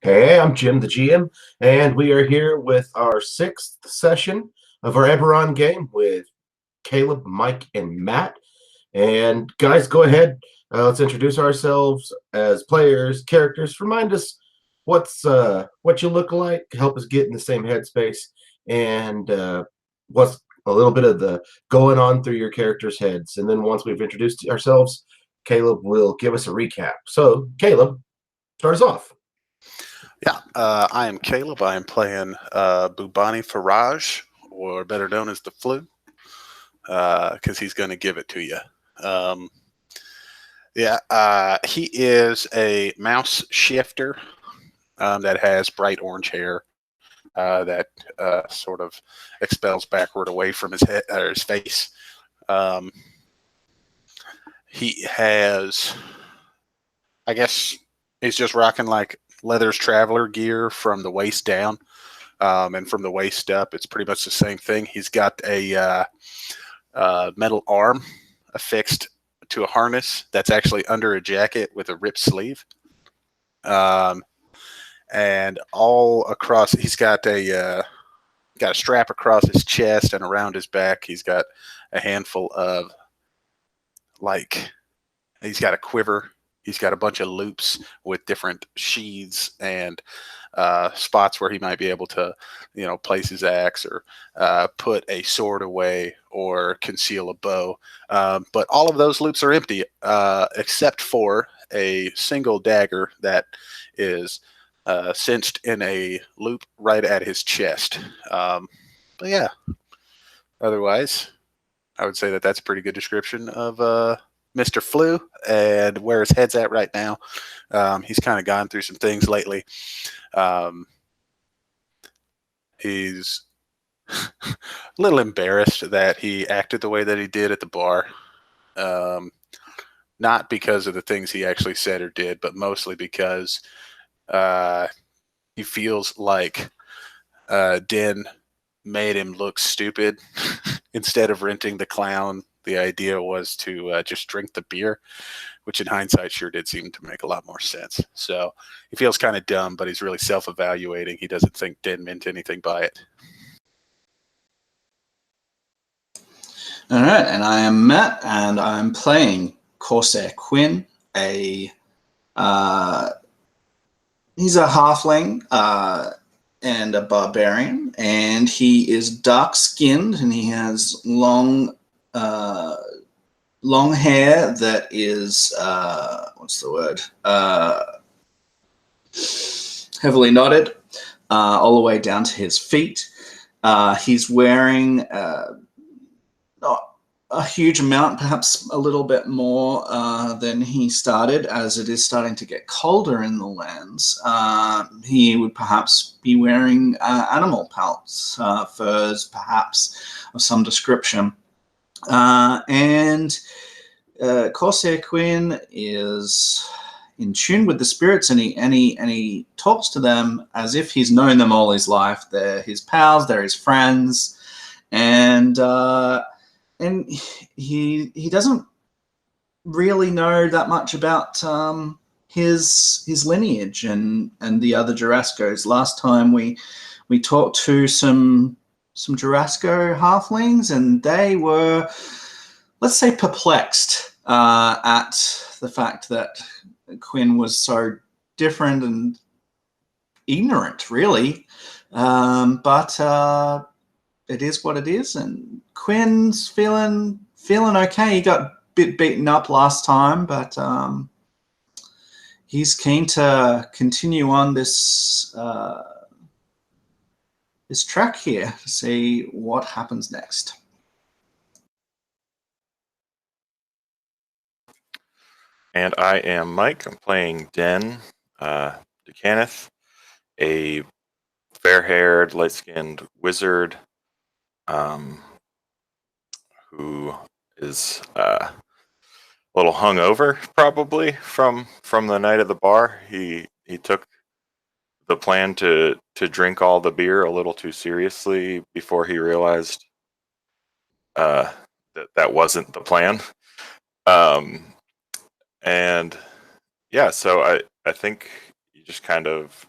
Hey, I'm Jim, the GM, and we are here with our sixth session of our Eberron game with Caleb, Mike, and Matt. And guys, go ahead. Let's introduce ourselves as players, characters. Remind us what you look like. Help us get in the same headspace, and what's a little bit of the going on through your characters' heads. And then once we've introduced ourselves, Caleb will give us a recap. So, Caleb, start us off. Yeah, I am Caleb. I am playing Bubani Faraj, or better known as the Flu, because he's going to give it to you. Um, he is a mouse shifter that has bright orange hair that sort of expels backward away from his head or his face. Um, he has, I guess, he's just rocking like Leather's traveler gear from the waist down. And from the waist up, it's pretty much the same thing. He's got a metal arm affixed to a harness that's actually under a jacket with a ripped sleeve. And all across, he's got a strap across his chest and around his back. He's got a handful of he's got a quiver. He's got a bunch of loops with different sheaths and spots where he might be able to, place his axe or put a sword away or conceal a bow. But all of those loops are empty, except for a single dagger that is cinched in a loop right at his chest. But yeah, otherwise, I would say that that's a pretty good description of Mr. Flu and where his head's at right now. He's kind of gone through some things lately. He's a little embarrassed that he acted the way that he did at the bar. Not because of the things he actually said or did, but mostly because he feels like Den made him look stupid. Instead of renting the clown, the idea was to just drink the beer, which in hindsight sure did seem to make a lot more sense. So he feels kind of dumb, but he's really self-evaluating. He doesn't think Den meant anything by it. All right, and I am Matt, and I'm playing Corsair Quinn. He's a halfling and a barbarian, and he is dark-skinned, and he has long hair that is heavily knotted all the way down to his feet. He's wearing not a huge amount, perhaps a little bit more than he started, as it is starting to get colder in the lands. He would perhaps be wearing animal pelts, furs perhaps of some description. And Corsair Quinn is in tune with the spirits, and he talks to them as if he's known them all his life. They're his pals, they're his friends, and he doesn't really know that much about his lineage and the other Juraskos. Last time we talked to some Jurasko halflings, and they were, let's say, perplexed at the fact that Quinn was so different and ignorant, really. But it is what it is, and Quinn's feeling okay. He got a bit beaten up last time, but he's keen to continue on this track here to see what happens next. And I am Mike. I'm playing Den DeCanneth, a fair-haired, light-skinned wizard who is a little hungover, probably from the night of the bar. He took the plan to drink all the beer a little too seriously before he realized that wasn't the plan. And yeah, so I think just kind of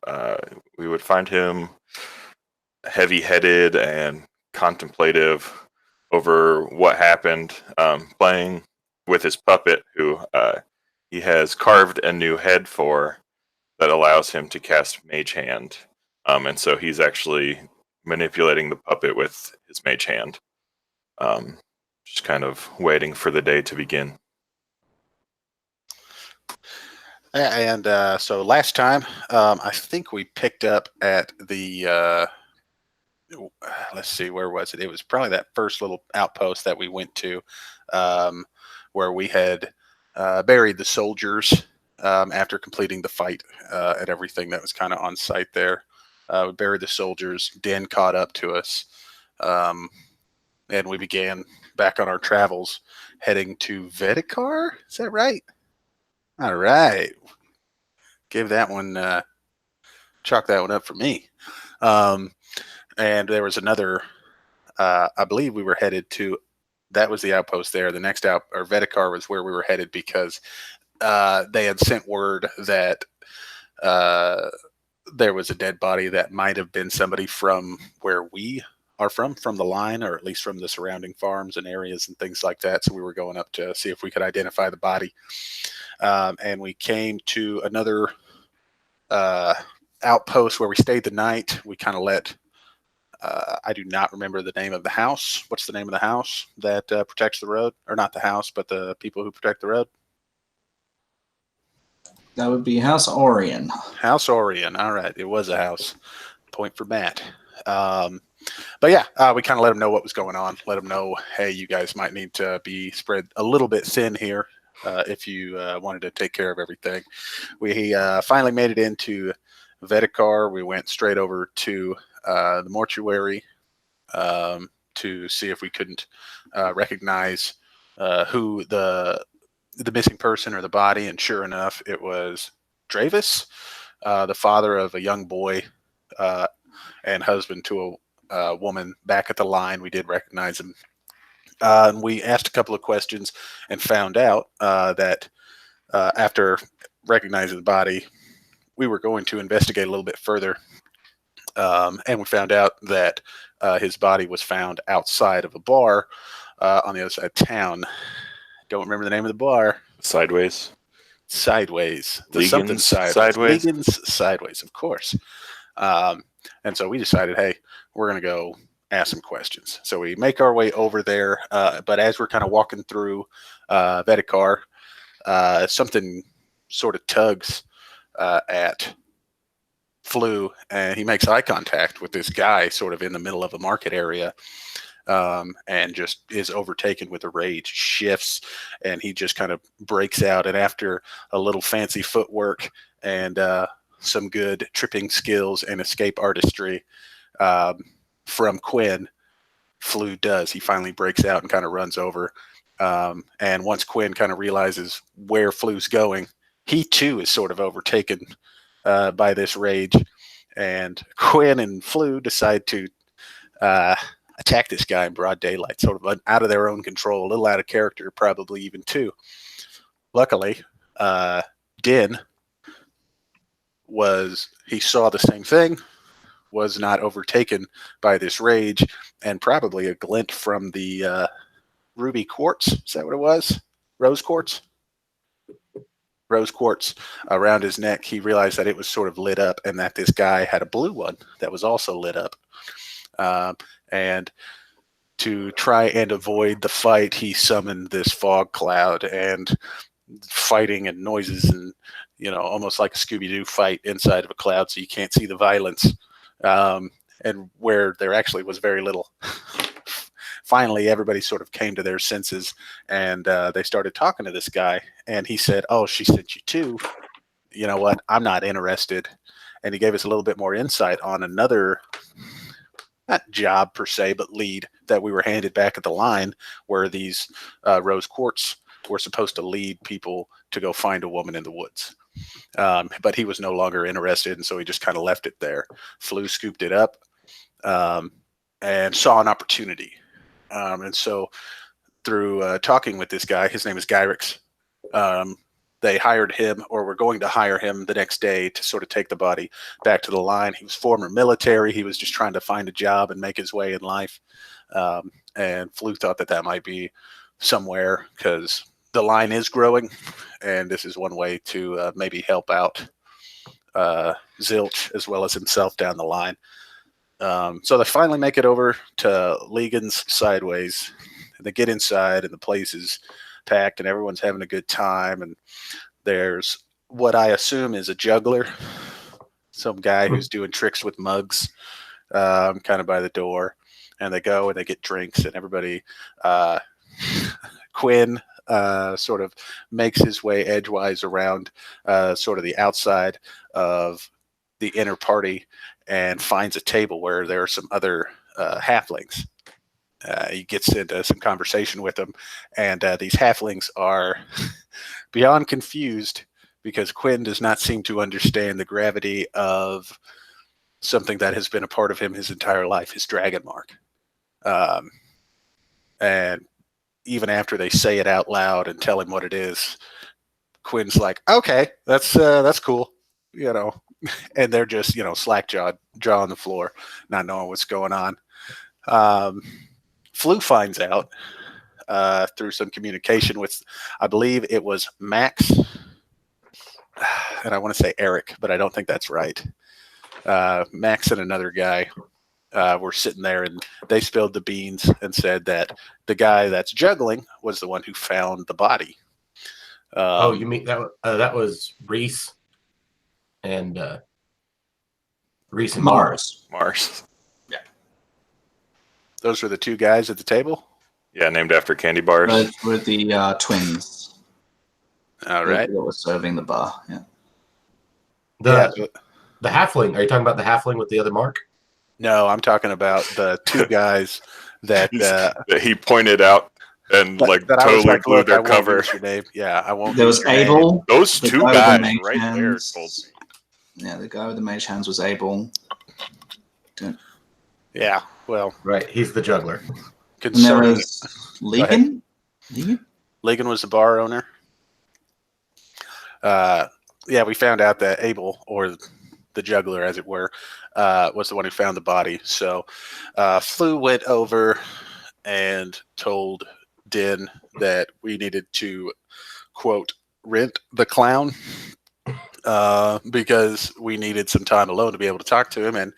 we would find him heavy-headed and contemplative over what happened, playing with his puppet, who he has carved a new head for that allows him to cast Mage Hand. And so he's actually manipulating the puppet with his Mage Hand, just kind of waiting for the day to begin. And so last time, I think we picked up at the, let's see, where was it? It was probably that first little outpost that we went to, where we had buried the soldiers after completing the fight and everything that was kind of on site there. We buried the soldiers. Den caught up to us, and we began back on our travels, heading to Vedikar. Is that right? All right. Give that one, chalk that one up for me. And there was another, I believe we were headed to, that was the outpost there. The next or Vedikar was where we were headed because they had sent word that there was a dead body that might have been somebody from where we are from the line, or at least from the surrounding farms and areas and things like that. So we were going up to see if we could identify the body. And we came to another outpost where we stayed the night. We kind of let, I do not remember the name of the house. What's the name of the house that protects the road? Or not the house, but the people who protect the road? That would be House Orion. House Orion. All right. It was a house. Point for Matt. But yeah, we kind of let them know what was going on. Let them know, hey, you guys might need to be spread a little bit thin here if you wanted to take care of everything. We finally made it into Vedikar. We went straight over to the mortuary to see if we couldn't recognize who the missing person or the body. And sure enough, it was Dravis, the father of a young boy and husband to a woman back at the line. We did recognize him. We asked a couple of questions and found out that after recognizing the body, we were going to investigate a little bit further. And we found out that his body was found outside of a bar on the other side of town. Don't remember the name of the bar. Sideways. There's something Sideways. Legans Sideways, of course. And so we decided, hey, we're going to go ask some questions. So we make our way over there. But as we're kind of walking through Vedikar, something sort of tugs at Flu, and he makes eye contact with this guy sort of in the middle of a market area, and just is overtaken with a rage, shifts, and he just kind of breaks out. And after a little fancy footwork and some good tripping skills and escape artistry from Quinn, Flu does. He finally breaks out and kind of runs over. And once Quinn kind of realizes where Flu's going, he too is sort of overtaken by this rage. And Quinn and Flu decide to attack this guy in broad daylight, sort of out of their own control, a little out of character, probably even too. Luckily, Din he saw the same thing, was not overtaken by this rage, and probably a glint from the ruby quartz. Is that what it was? Rose quartz? Rose quartz around his neck. He realized that it was sort of lit up and that this guy had a blue one that was also lit up. And to try and avoid the fight, he summoned this fog cloud, and fighting and noises and, almost like a Scooby-Doo fight inside of a cloud, so you can't see the violence. And where there actually was very little. Finally, everybody sort of came to their senses, and they started talking to this guy. And he said, "Oh, she sent you too. You know what? I'm not interested." And he gave us a little bit more insight on another, not job per se, but lead that we were handed back at the line, where these rose quartz were supposed to lead people to go find a woman in the woods. But he was no longer interested, and so he just kind of left it there. Flu scooped it up and saw an opportunity. And so through talking with this guy, his name is Gyrix, they hired him, or were going to hire him the next day to sort of take the body back to the line. He was former military. He was just trying to find a job and make his way in life. And Flu thought that might be somewhere because the line is growing, and this is one way to maybe help out Zilch as well as himself down the line. So they finally make it over to Legan's Sideways, and they get inside, and the place is packed, and everyone's having a good time. And there's what I assume is a juggler, some guy who's doing tricks with mugs, kind of by the door. And they go and they get drinks, and everybody, Quinn sort of makes his way edgewise around sort of the outside of the inner party and finds a table where there are some other halflings. He gets into some conversation with them, and these halflings are beyond confused because Quinn does not seem to understand the gravity of something that has been a part of him his entire life, his dragon mark. And even after they say it out loud and tell him what it is, Quinn's like, okay, that's cool, and they're just, slack-jawed, jaw on the floor, not knowing what's going on. Flu finds out through some communication with, I believe it was Max, and I want to say Eric, but I don't think that's right. Max and another guy were sitting there, and they spilled the beans and said that the guy that's juggling was the one who found the body. You mean that was Reese and Reese and Mars. Yeah. Those were the two guys at the table? Yeah, named after candy bars. Those were the twins. All right. That was serving the bar, yeah. The halfling. Are you talking about the halfling with the other mark? No, I'm talking about the two guys that he pointed out and that totally blew their cover. Your name. Yeah, I won't. There was Abel. Those two guys right there told me. Yeah, the guy with the mage hands was Abel. Yeah, well, right. He's the juggler. And there was Legan. Legan was the bar owner. Yeah, we found out that Abel, or the juggler, as it were, was the one who found the body. So Flu went over and told Din that we needed to, quote, rent the clown because we needed some time alone to be able to talk to him. And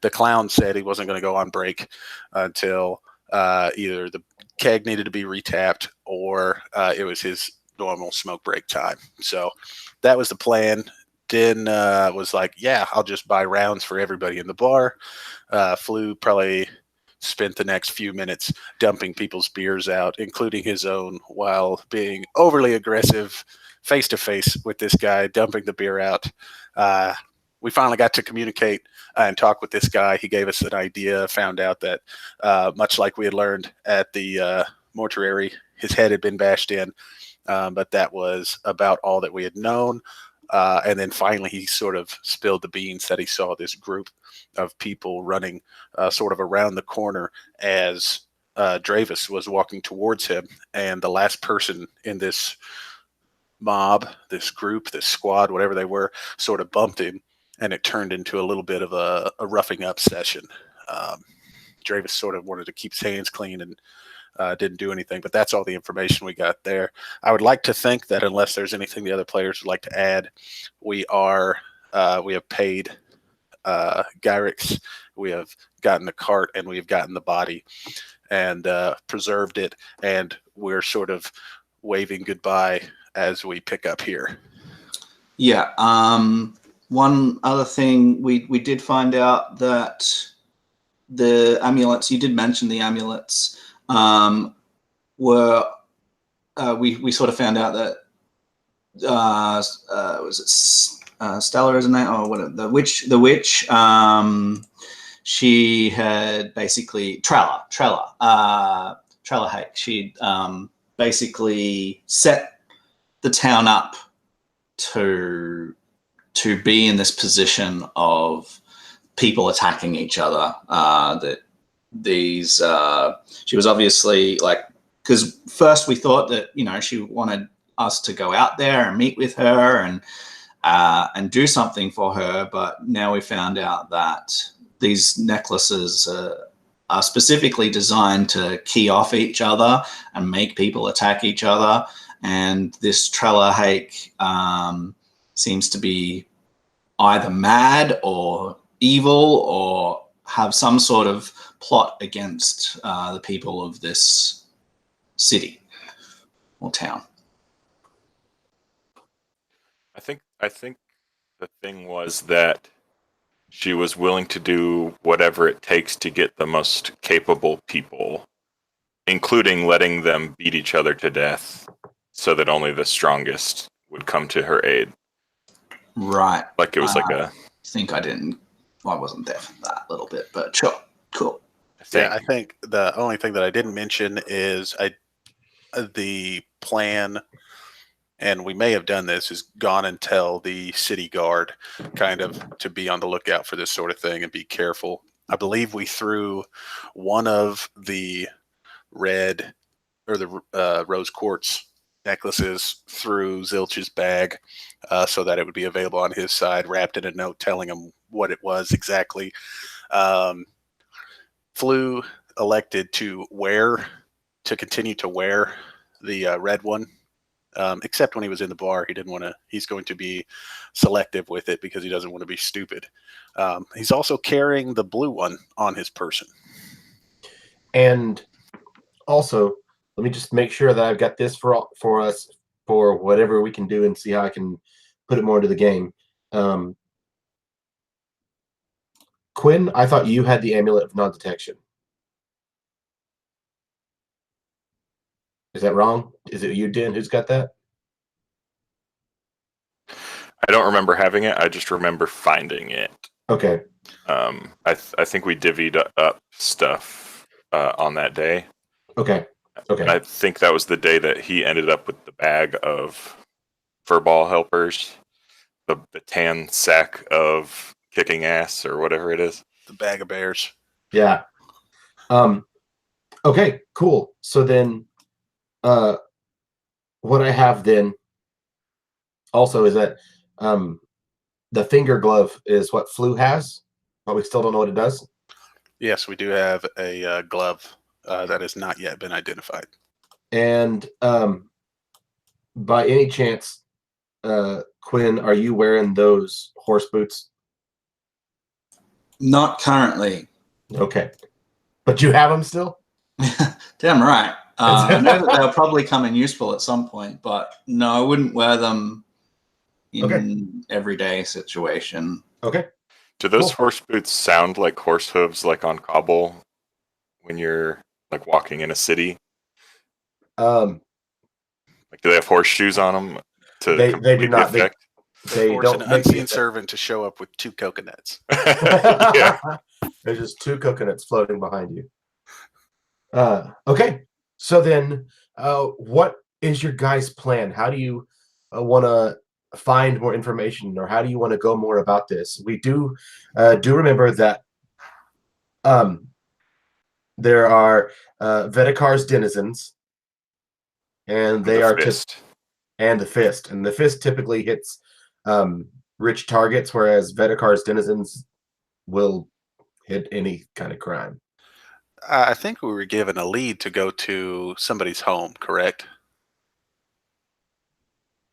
the clown said he wasn't going to go on break until either the keg needed to be retapped or it was his normal smoke break time. So that was the plan. Din was like, yeah, I'll just buy rounds for everybody in the bar. Flu probably spent the next few minutes dumping people's beers out, including his own, while being overly aggressive face-to-face with this guy, dumping the beer out. We finally got to communicate and talk with this guy. He gave us an idea, found out that much like we had learned at the mortuary, his head had been bashed in, but that was about all that we had known. And then finally, he sort of spilled the beans that he saw this group of people running sort of around the corner as Dravis was walking towards him. And the last person in this mob, this group, this squad, whatever they were, sort of bumped him. And it turned into a little bit of a roughing up session. Dravis sort of wanted to keep his hands clean and didn't do anything, but that's all the information we got there. I would like to think that unless there's anything the other players would like to add, we have paid Gyrex, we have gotten the cart, and we have gotten the body and preserved it, and we're sort of waving goodbye as we pick up here. Yeah. One other thing, we did find out that the amulets, you did mention the amulets, were we sort of found out that was it Stella, isn't it? Or what? The witch. She had basically Trella Hake. She'd basically set the town up to be in this position of people attacking each other. She was obviously like, because first we thought that, she wanted us to go out there and meet with her and do something for her. But now we found out that these necklaces are specifically designed to key off each other and make people attack each other. And this Trelahake seems to be either mad or evil or have some sort of plot against the people of this city or town. I think the thing was that she was willing to do whatever it takes to get the most capable people, including letting them beat each other to death so that only the strongest would come to her aid. Right. Like it was like a... I wasn't there for that little bit, but sure. Cool. I think the only thing that I didn't mention is the plan, and we may have done this, is gone and tell the city guard kind of to be on the lookout for this sort of thing and be careful. I believe we threw one of the red or the rose quartz necklaces through Zilch's bag so that it would be available on his side, wrapped in a note telling him what it was exactly. Flew elected to continue to wear the red one, except when he was in the bar. He didn't want to. He's going to be selective with it because he doesn't want to be stupid. He's also carrying the blue one on his person. And also, let me just make sure that I've got this for us for whatever we can do and see how I can put it more into the game. Quinn, I thought you had the amulet of non-detection. Is that wrong? Is it you, Dan, who's got that? I don't remember having it. I just remember finding it. Okay. I think we divvied up stuff on that day. Okay. And I think that was the day that he ended up with the bag of furball helpers, the tan sack of kicking ass or whatever it is. The bag of bears. Yeah. Okay, cool. So then what I have then also is that the finger glove is what Flu has, but we still don't know what it does. Yes, we do have a glove that has not yet been identified. And by any chance, Quinn, are you wearing those horse boots? Not currently. Okay. But you have them still? Damn right. I know that they'll probably come in useful at some point, but no, I wouldn't wear them in everyday situation. Okay. Do those horse boots sound like horse hooves, like on cobble when you're like walking in a city? Like, do they have horseshoes on them? They do not. They force don't an unseen servant to show up with 2 coconuts. Yeah. There's just 2 coconuts floating behind you. Okay. So then, what is your guys' plan? How do you want to find more information, or how do you want to go more about this? We do remember that there are Vedakar's denizens, and they are fist. And the fist typically hits rich targets, whereas Vedakar's denizens will hit any kind of crime. I think we were given a lead to go to somebody's home, correct?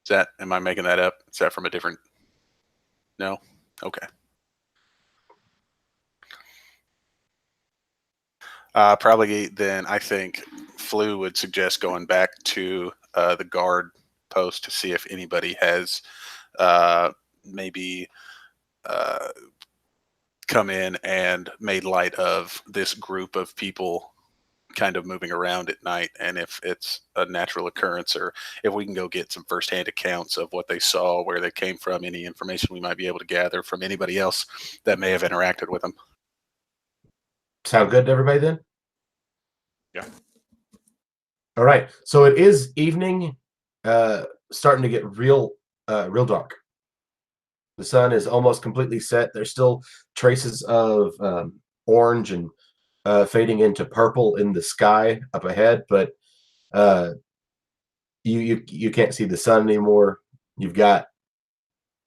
Am I making that up? Is that from a different? No? Okay. Probably then I think Flu would suggest going back to the guard post to see if anybody has maybe come in and made light of this group of people kind of moving around at night, and if it's a natural occurrence, or if we can go get some firsthand accounts of what they saw, where they came from, any information we might be able to gather from anybody else that may have interacted with them. Sound good to everybody then? Yeah. All right. So it is evening, starting to get real dark. The sun is almost completely set. There's still traces of orange and fading into purple in the sky up ahead, but you can't see the sun anymore. You've got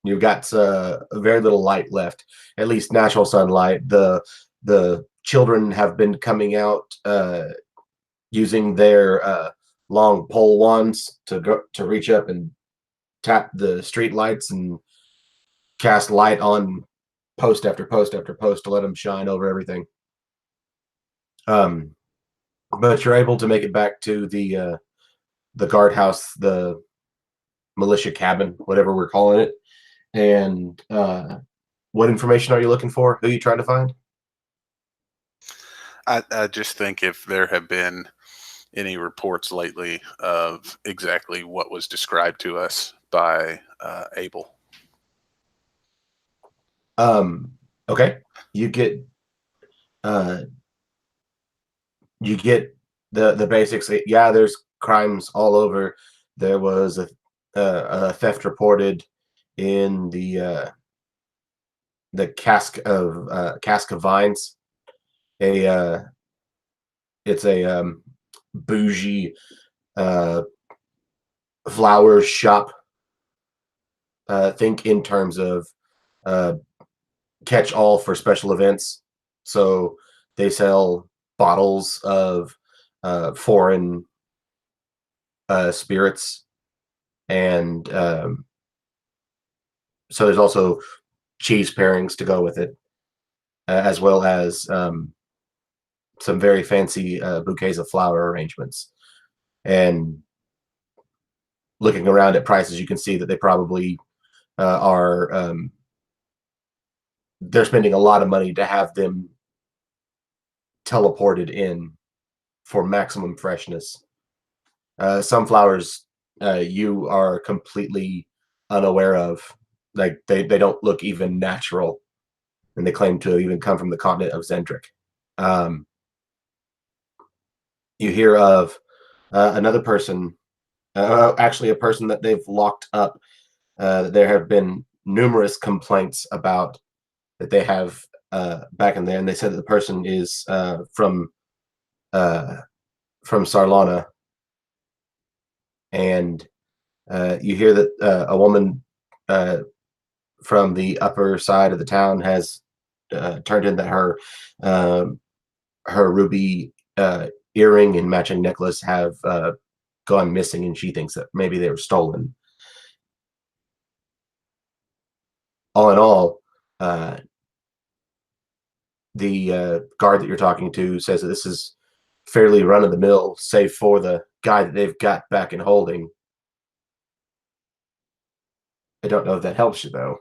very little light left, at least natural sunlight. The children have been coming out using their long pole wands to reach up and tap the street lights and cast light on post after post after post to let them shine over everything. But you're able to make it back to the guardhouse, the militia cabin, whatever we're calling it. And what information are you looking for? Who are you trying to find? I just think if there have been any reports lately of exactly what was described to us by Abel. Okay. You get the basics. Yeah, there's crimes all over. There was a theft reported in the cask of vines. It's a bougie flower shop. Think in terms of catch all for special events. So they sell bottles of foreign spirits, and so there's also cheese pairings to go with it, as well as some very fancy bouquets of flower arrangements. And looking around at prices, you can see that they probably are they're spending a lot of money to have them teleported in for maximum freshness. Some flowers you are completely unaware of, like they don't look even natural, and they claim to even come from the continent of Zendrick. You hear of another person, actually a person that they've locked up. There have been numerous complaints about that they have back in there, and they said that the person is from Sarlana, and you hear that a woman from the upper side of the town has turned in that her ruby earring and matching necklace have gone missing, and she thinks that maybe they were stolen. All in all, the guard that you're talking to says that this is fairly run-of-the-mill, save for the guy that they've got back in holding. I don't know if that helps you, though.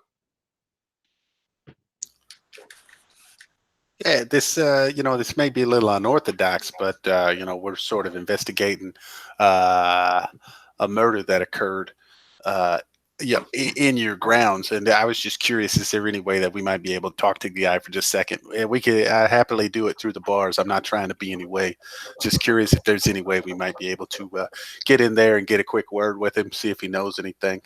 Yeah, this this may be a little unorthodox, but we're sort of investigating a murder that occurred in your grounds, and I was just curious, is there any way that we might be able to talk to the guy for just a second? We could happily do it through the bars. I'm not trying to be any way. Just curious if there's any way we might be able to get in there and get a quick word with him, see if he knows anything.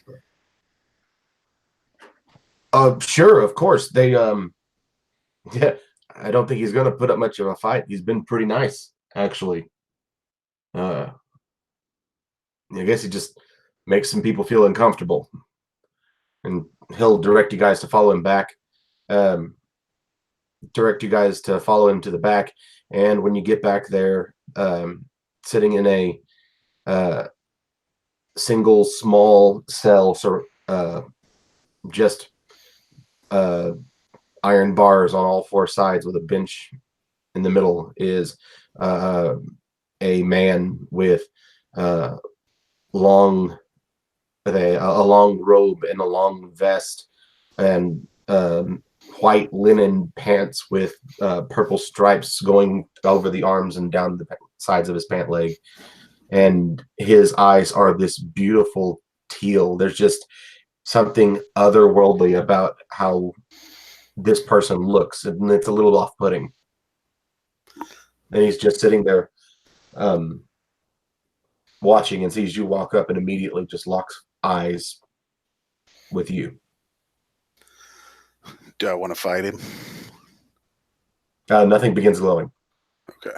Sure, of course. They yeah, I don't think he's gonna put up much of a fight. He's been pretty nice, actually. I guess he just makes some people feel uncomfortable, and he'll direct you guys to follow him back. Direct you guys to follow him to the back, and when you get back there, sitting in a single small cell, so just iron bars on all four sides with a bench in the middle, is a man with a long robe and a long vest and white linen pants with purple stripes going over the arms and down the sides of his pant leg. And his eyes are this beautiful teal. There's just something otherworldly about how this person looks, and it's a little off-putting. And he's just sitting there watching, and sees you walk up and immediately just locks eyes with you. Do I want to fight him? Nothing begins glowing. Okay.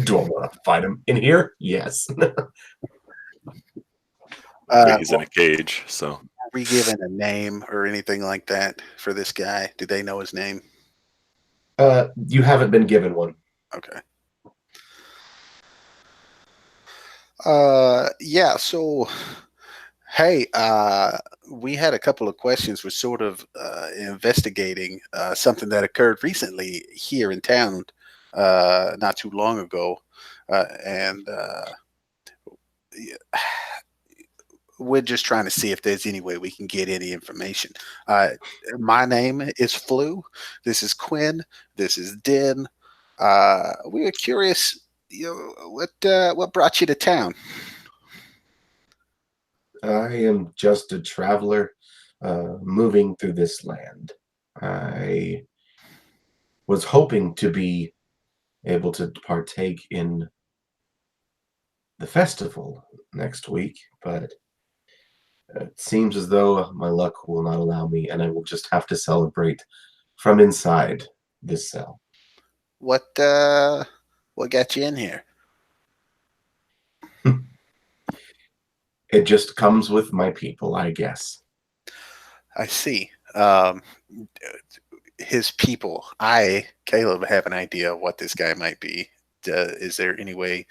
Do I want to fight him in here? Yes. but he's in a cage. So Are we given a name or anything like that for this guy? Do they know his name? You haven't been given one. Okay. Yeah, so hey, we had a couple of questions. We're sort of investigating something that occurred recently here in town, not too long ago, and yeah, we're just trying to see if there's any way we can get any information. Uh, my name is Flu. This is Quinn. This is Den. We were curious, what brought you to town? I am just a traveler moving through this land. I was hoping to be able to partake in the festival next week, but it seems as though my luck will not allow me, and I will just have to celebrate from inside this cell. What got you in here? It just comes with my people, I guess. I see. His people. Caleb, have an idea of what this guy might be. Is there any way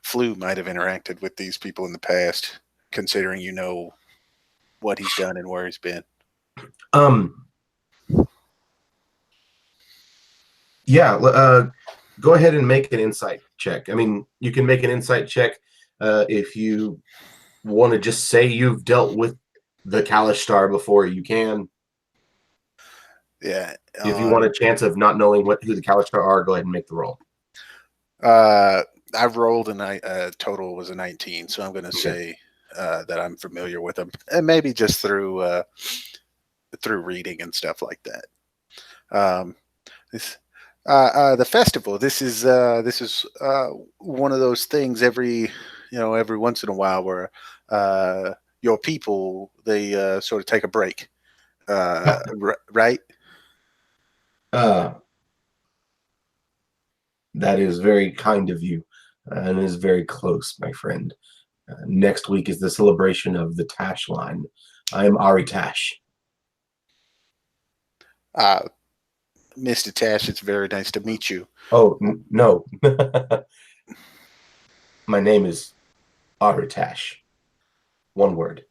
Flu might have interacted with these people in the past, considering you know what he's done and where he's been? Yeah, go ahead and make an insight check. I mean, you can make an insight check if you want to just say you've dealt with the Kalish Star before. You can. Yeah. If you want a chance of not knowing who the Kalish Star are, go ahead and make the roll. I rolled and total was a 19, so I'm going to say that I'm familiar with them, and maybe just through reading and stuff like that. The festival. This is one of those things every once in a while where your people they sort of take a break, right? That is very kind of you, and is very close, my friend. Next week is the celebration of the Tash line. I am Ari Tash. Mr. Tash, it's very nice to meet you. Oh, no. My name is Ari Tash. One word.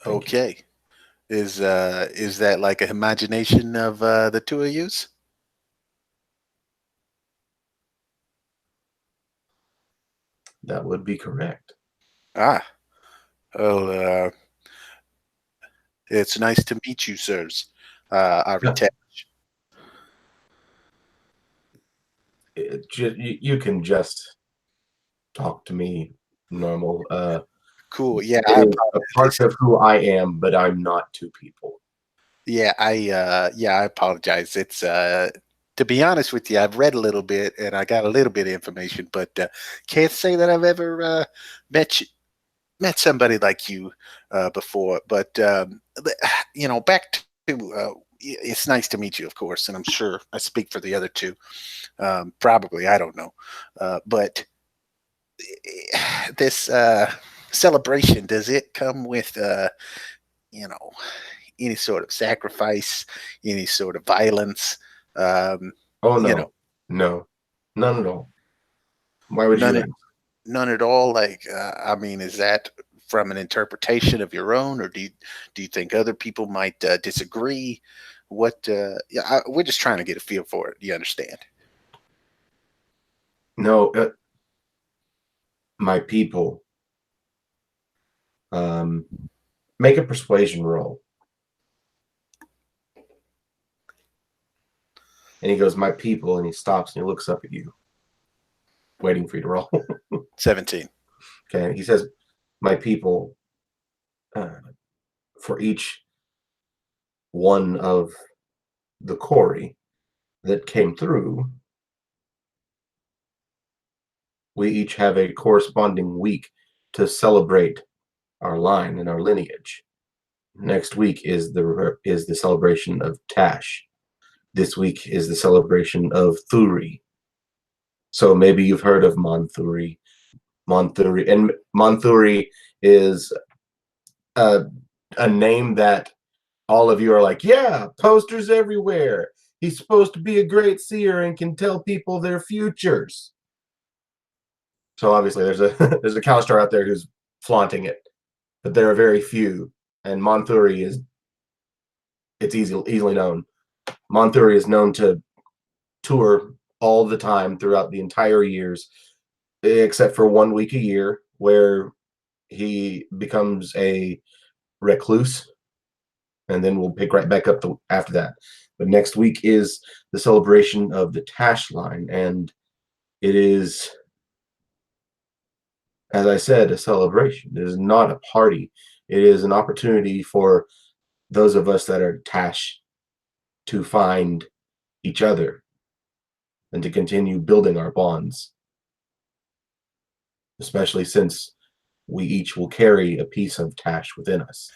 Thank okay. You. Is that like an imagination of the two of yous? That would be correct. Well, it's nice to meet you, sirs. Ari Tash. You can just talk to me normal. Cool. Yeah, it is a part of who I am, but I'm not two people. Yeah, I apologize. It's to be honest with you, I've read a little bit and I got a little bit of information, but can't say that I've ever met somebody like you before. But back to it's nice to meet you, of course, and I'm sure I speak for the other two. Probably, I don't know, but this celebration, does it come with any sort of sacrifice, any sort of violence? Oh no, no, none at all. Why would you? None at all. Like, I mean, is that from an interpretation of your own, or do you think other people might disagree? What? We're just trying to get a feel for it. You understand? No, my people. Make a persuasion roll. And he goes, my people, and he stops and he looks up at you, waiting for you to roll. 17. Okay, he says, my people, for each one of the quarry that came through, we each have a corresponding week to celebrate our line and our lineage. Next week is the celebration of Tash. This week is the celebration of Thuri. So maybe you've heard of Monthuri. And Monthuri is a name that all of you are like, yeah, posters everywhere. He's supposed to be a great seer and can tell people their futures. So obviously there's a there's a Kalistar out there who's flaunting it, but there are very few. And Monthuri is easily known. Monthuri is known to tour all the time throughout the entire years, except for 1 week a year where he becomes a recluse, and then we'll pick right back up after that. But next week is the celebration of the Tash line, and it is, as I said, a celebration. It is not a party. It is an opportunity for those of us that are Tash to find each other and to continue building our bonds, especially since we each will carry a piece of Tash within us.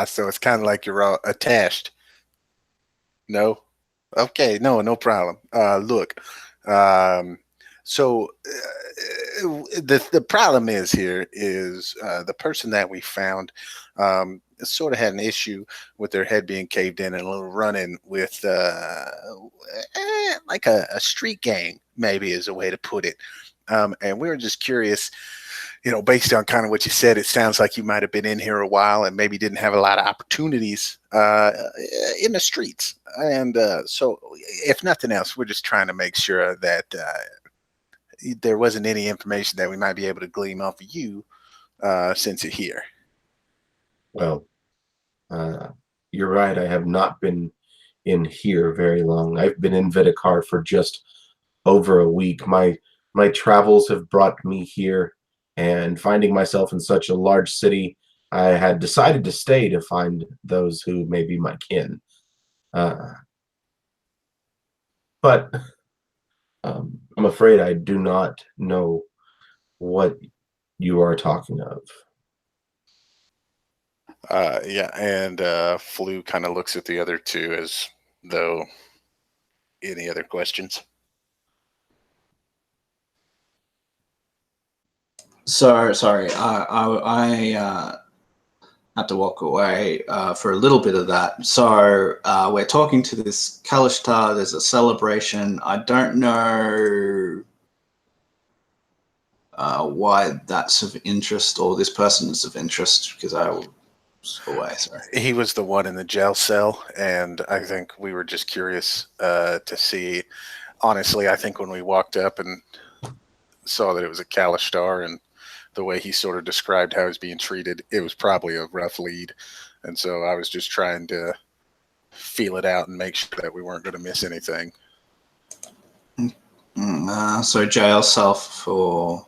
So it's kind of like you're all attached. No? Okay, no problem. Look, so the problem is here is the person that we found sort of had an issue with their head being caved in and a little run-in with like a street gang, maybe is a way to put it. And we were just curious, based on kind of what you said, it sounds like you might have been in here a while and maybe didn't have a lot of opportunities in the streets. And so, if nothing else, we're just trying to make sure that there wasn't any information that we might be able to glean off of you since you're here. Well, you're right. I have not been in here very long. I've been in Vidikar for just over a week. My travels have brought me here, and finding myself in such a large city, I had decided to stay to find those who may be my kin. But I'm afraid I do not know what you are talking of. Yeah, and Flu kind of looks at the other two as though any other questions. So sorry, I had to walk away for a little bit of that. So we're talking to this Kalishtar. There's a celebration. I don't know why that's of interest, or this person is of interest, because I was away. Sorry. He was the one in the jail cell, and I think we were just curious to see. Honestly, I think when we walked up and saw that it was a Kalishtar and the way he sort of described how he was being treated, it was probably a rough lead. And so I was just trying to feel it out and make sure that we weren't going to miss anything. So jail cell for...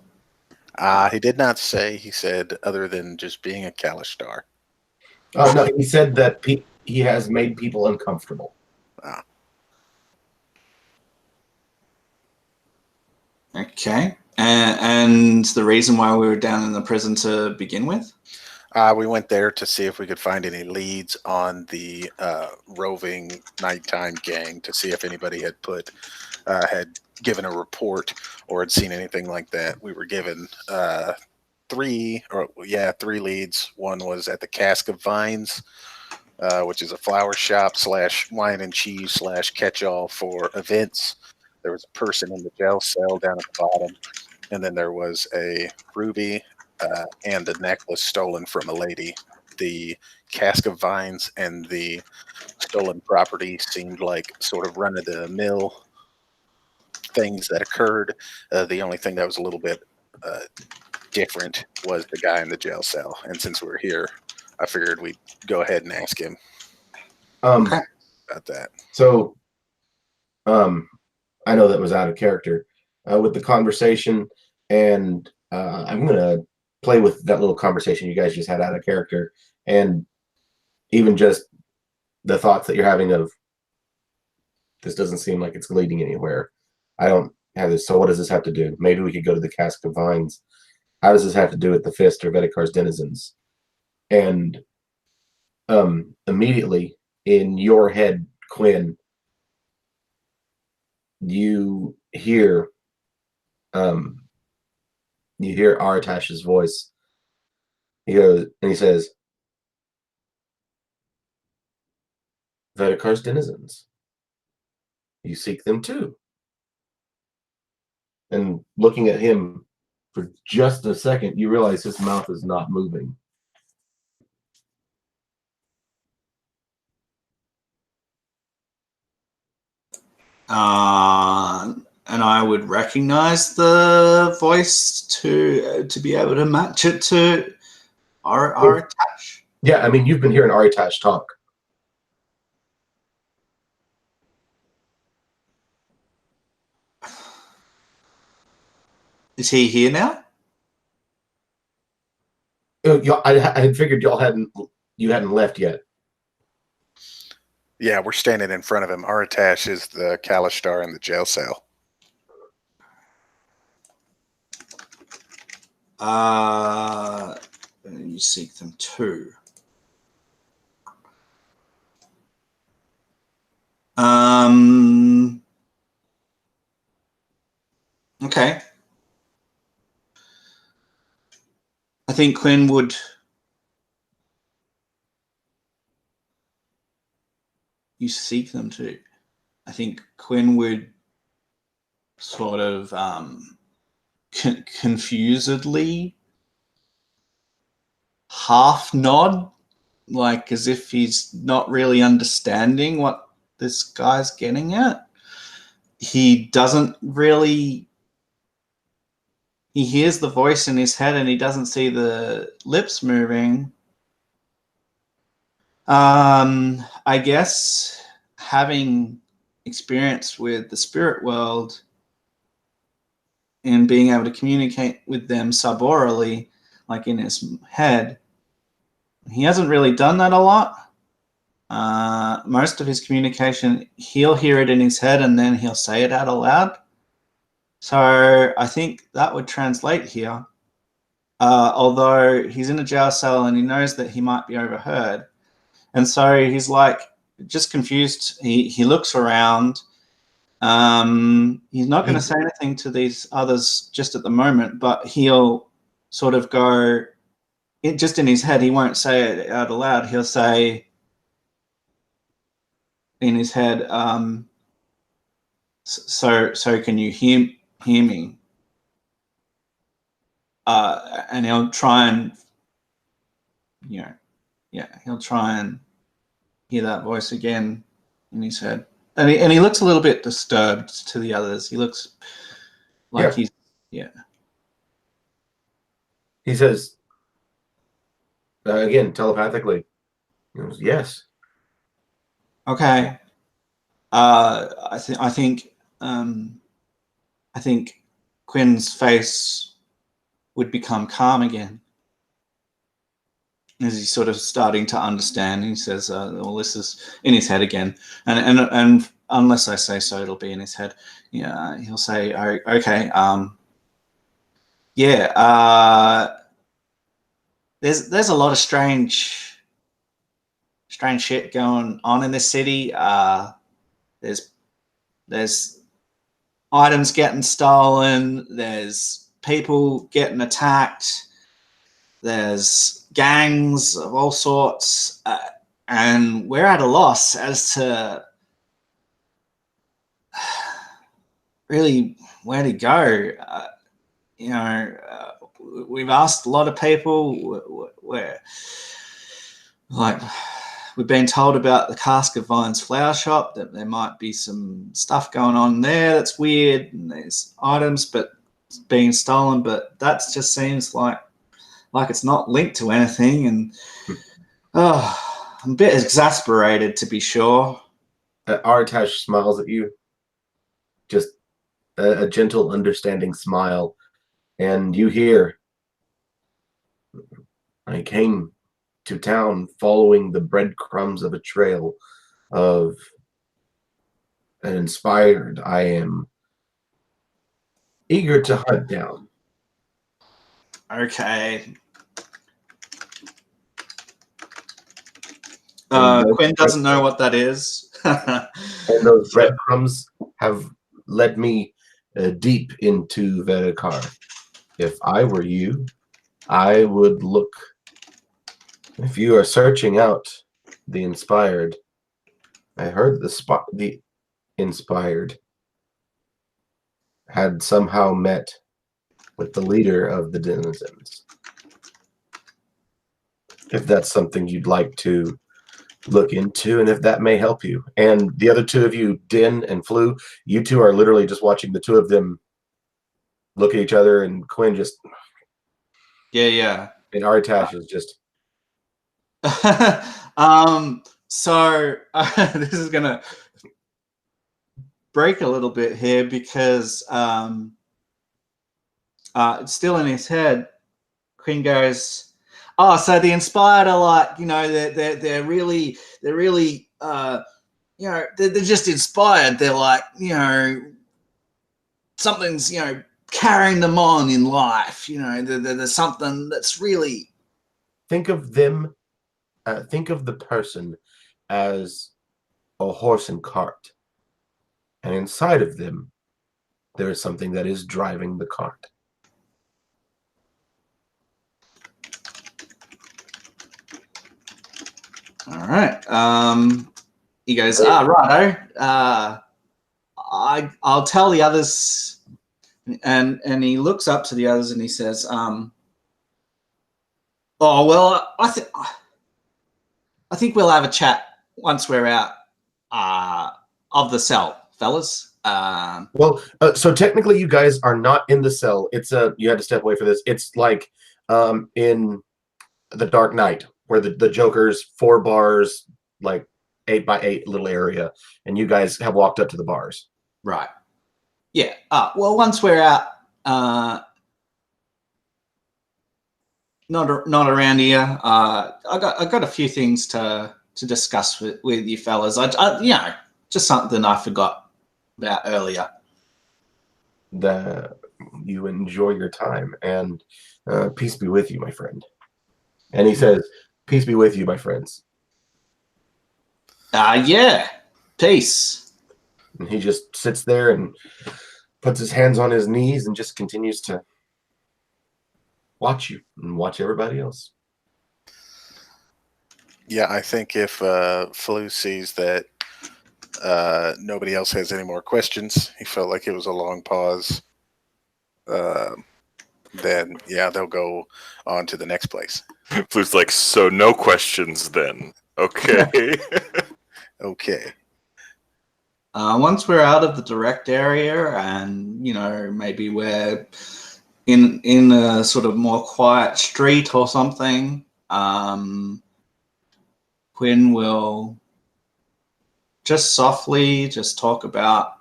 He did not say. He said other than just being a Kalishtar. No, he said that he has made people uncomfortable. Okay. And the reason why we were down in the prison to begin with? We went there to see if we could find any leads on the roving nighttime gang, to see if anybody had given a report or had seen anything like that. We were given three leads. One was at the Cask of Vines, which is a flower shop / wine and cheese / catch-all for events. There was a person in the jail cell down at the bottom, and then there was a ruby and a necklace stolen from a lady. The Cask of Vines and the stolen property seemed like sort of run-of-the-mill things that occurred. The only thing that was a little bit different was the guy in the jail cell. And since we're here, I figured we'd go ahead and ask him about that. So, I know that was out of character with the conversation, and I'm going to play with that little conversation you guys just had out of character, and even just the thoughts that you're having of, this doesn't seem like it's leading anywhere. I don't have this, so what does this have to do? Maybe we could go to the Cask of Vines. How does this have to do with the Fist or Vidikar's denizens? And immediately in your head, Quinn, you hear Artash's voice. He goes and he says, Vedakar's denizens. You seek them too. And looking at him for just a second, you realize his mouth is not moving. And I would recognize the voice to be able to match it to our attach. Yeah, I mean, you've been hearing Aritash talk. Is he here now? I had figured you hadn't left yet. Yeah, we're standing in front of him. Aritash is the Kalishtar in the jail cell. You seek them too. Okay. I think Quinn would. You seek them too. I think Quinn would sort of confusedly half nod, like as if he's not really understanding what this guy's getting at. He doesn't really. He hears the voice in his head and he doesn't see the lips moving. I guess having experience with the spirit world and being able to communicate with them subaurally, like in his head, he hasn't really done that a lot. Most of his communication, he'll hear it in his head and then he'll say it out aloud. So I think that would translate here. Although he's in a jail cell and he knows that he might be overheard. And so he's like just confused. He looks around. He's not going to say anything to these others just at the moment, but he'll sort of go, just in his head, he won't say it out aloud. He'll say in his head, so can you hear me? And he'll try and, he'll try and hear that voice again in his head. And he looks a little bit disturbed to the others. He looks like he's. He says, again, telepathically, he goes, yes. Okay. I think Quinn's face would become calm again as he's sort of starting to understand. He says, well, this is in his head again. And unless I say so, it'll be in his head. Yeah, he'll say, oh, okay, there's a lot of strange shit going on in this city. There's items getting stolen. There's people getting attacked. There's gangs of all sorts, and we're at a loss as to really where to go. We've asked a lot of people. We've been told about the Cask of Vines flower shop, that there might be some stuff going on there that's weird, and there's items but being stolen, but that just seems like it's not linked to anything. And I'm a bit exasperated, to be sure. Aritash smiles at you, just a gentle, understanding smile, and you hear, I came to town following the breadcrumbs of a trail of an inspired I am eager to hunt down. Okay. Quinn doesn't know what that is. And those breadcrumbs have led me deep into Vedakar. If I were you, I would look. If you are searching out the inspired, I heard the inspired had somehow met with the leader of the denizens. If that's something you'd like to look into, and if that may help you. And the other two of you, Din and Flu, you two are literally just watching the two of them look at each other, and Quinn just, Yeah. and Artash is just, So this is gonna break a little bit here because it's still in his head. Quinn goes, "Oh, so the inspired are like, they're really, they're just inspired. They're like, something's, carrying them on in life. There's something that's really." think of them, think of the person as a horse and cart. And inside of them, there is something that is driving the cart. All right. He goes, righto. I'll tell the others, and he looks up to the others and he says, "Oh well, I think we'll have a chat once we're out of the cell, fellas." Well, so technically, you guys are not in the cell. It's you had to step away for this. It's like in the Dark Knight, where the Joker's 4 bars, like 8x8 little area, and you guys have walked up to the bars. Right. Yeah. Well, once we're out, not around here. I got a few things to discuss with you fellas. I just something I forgot about earlier. That you enjoy your time, and peace be with you, my friend. And he says, "Peace be with you, my friends." Yeah. Peace. And he just sits there and puts his hands on his knees and just continues to watch you and watch everybody else. Yeah, I think if Flu sees that nobody else has any more questions, he felt like it was a long pause, then yeah, they'll go on to the next place. Flu's like, so no questions then. Okay. Okay. Once we're out of the direct area and, maybe we're in a sort of more quiet street or something, Quinn will just softly just talk about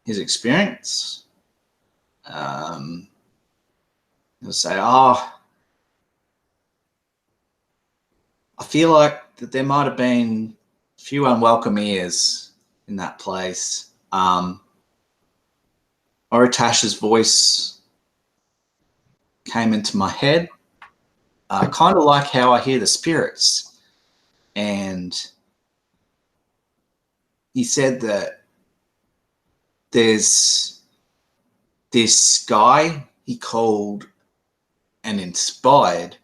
his experience. He'll say, I feel like that there might have been a few unwelcome ears in that place. Oritash's voice came into my head, kind of like how I hear the spirits. And he said that there's this guy he called an inspired.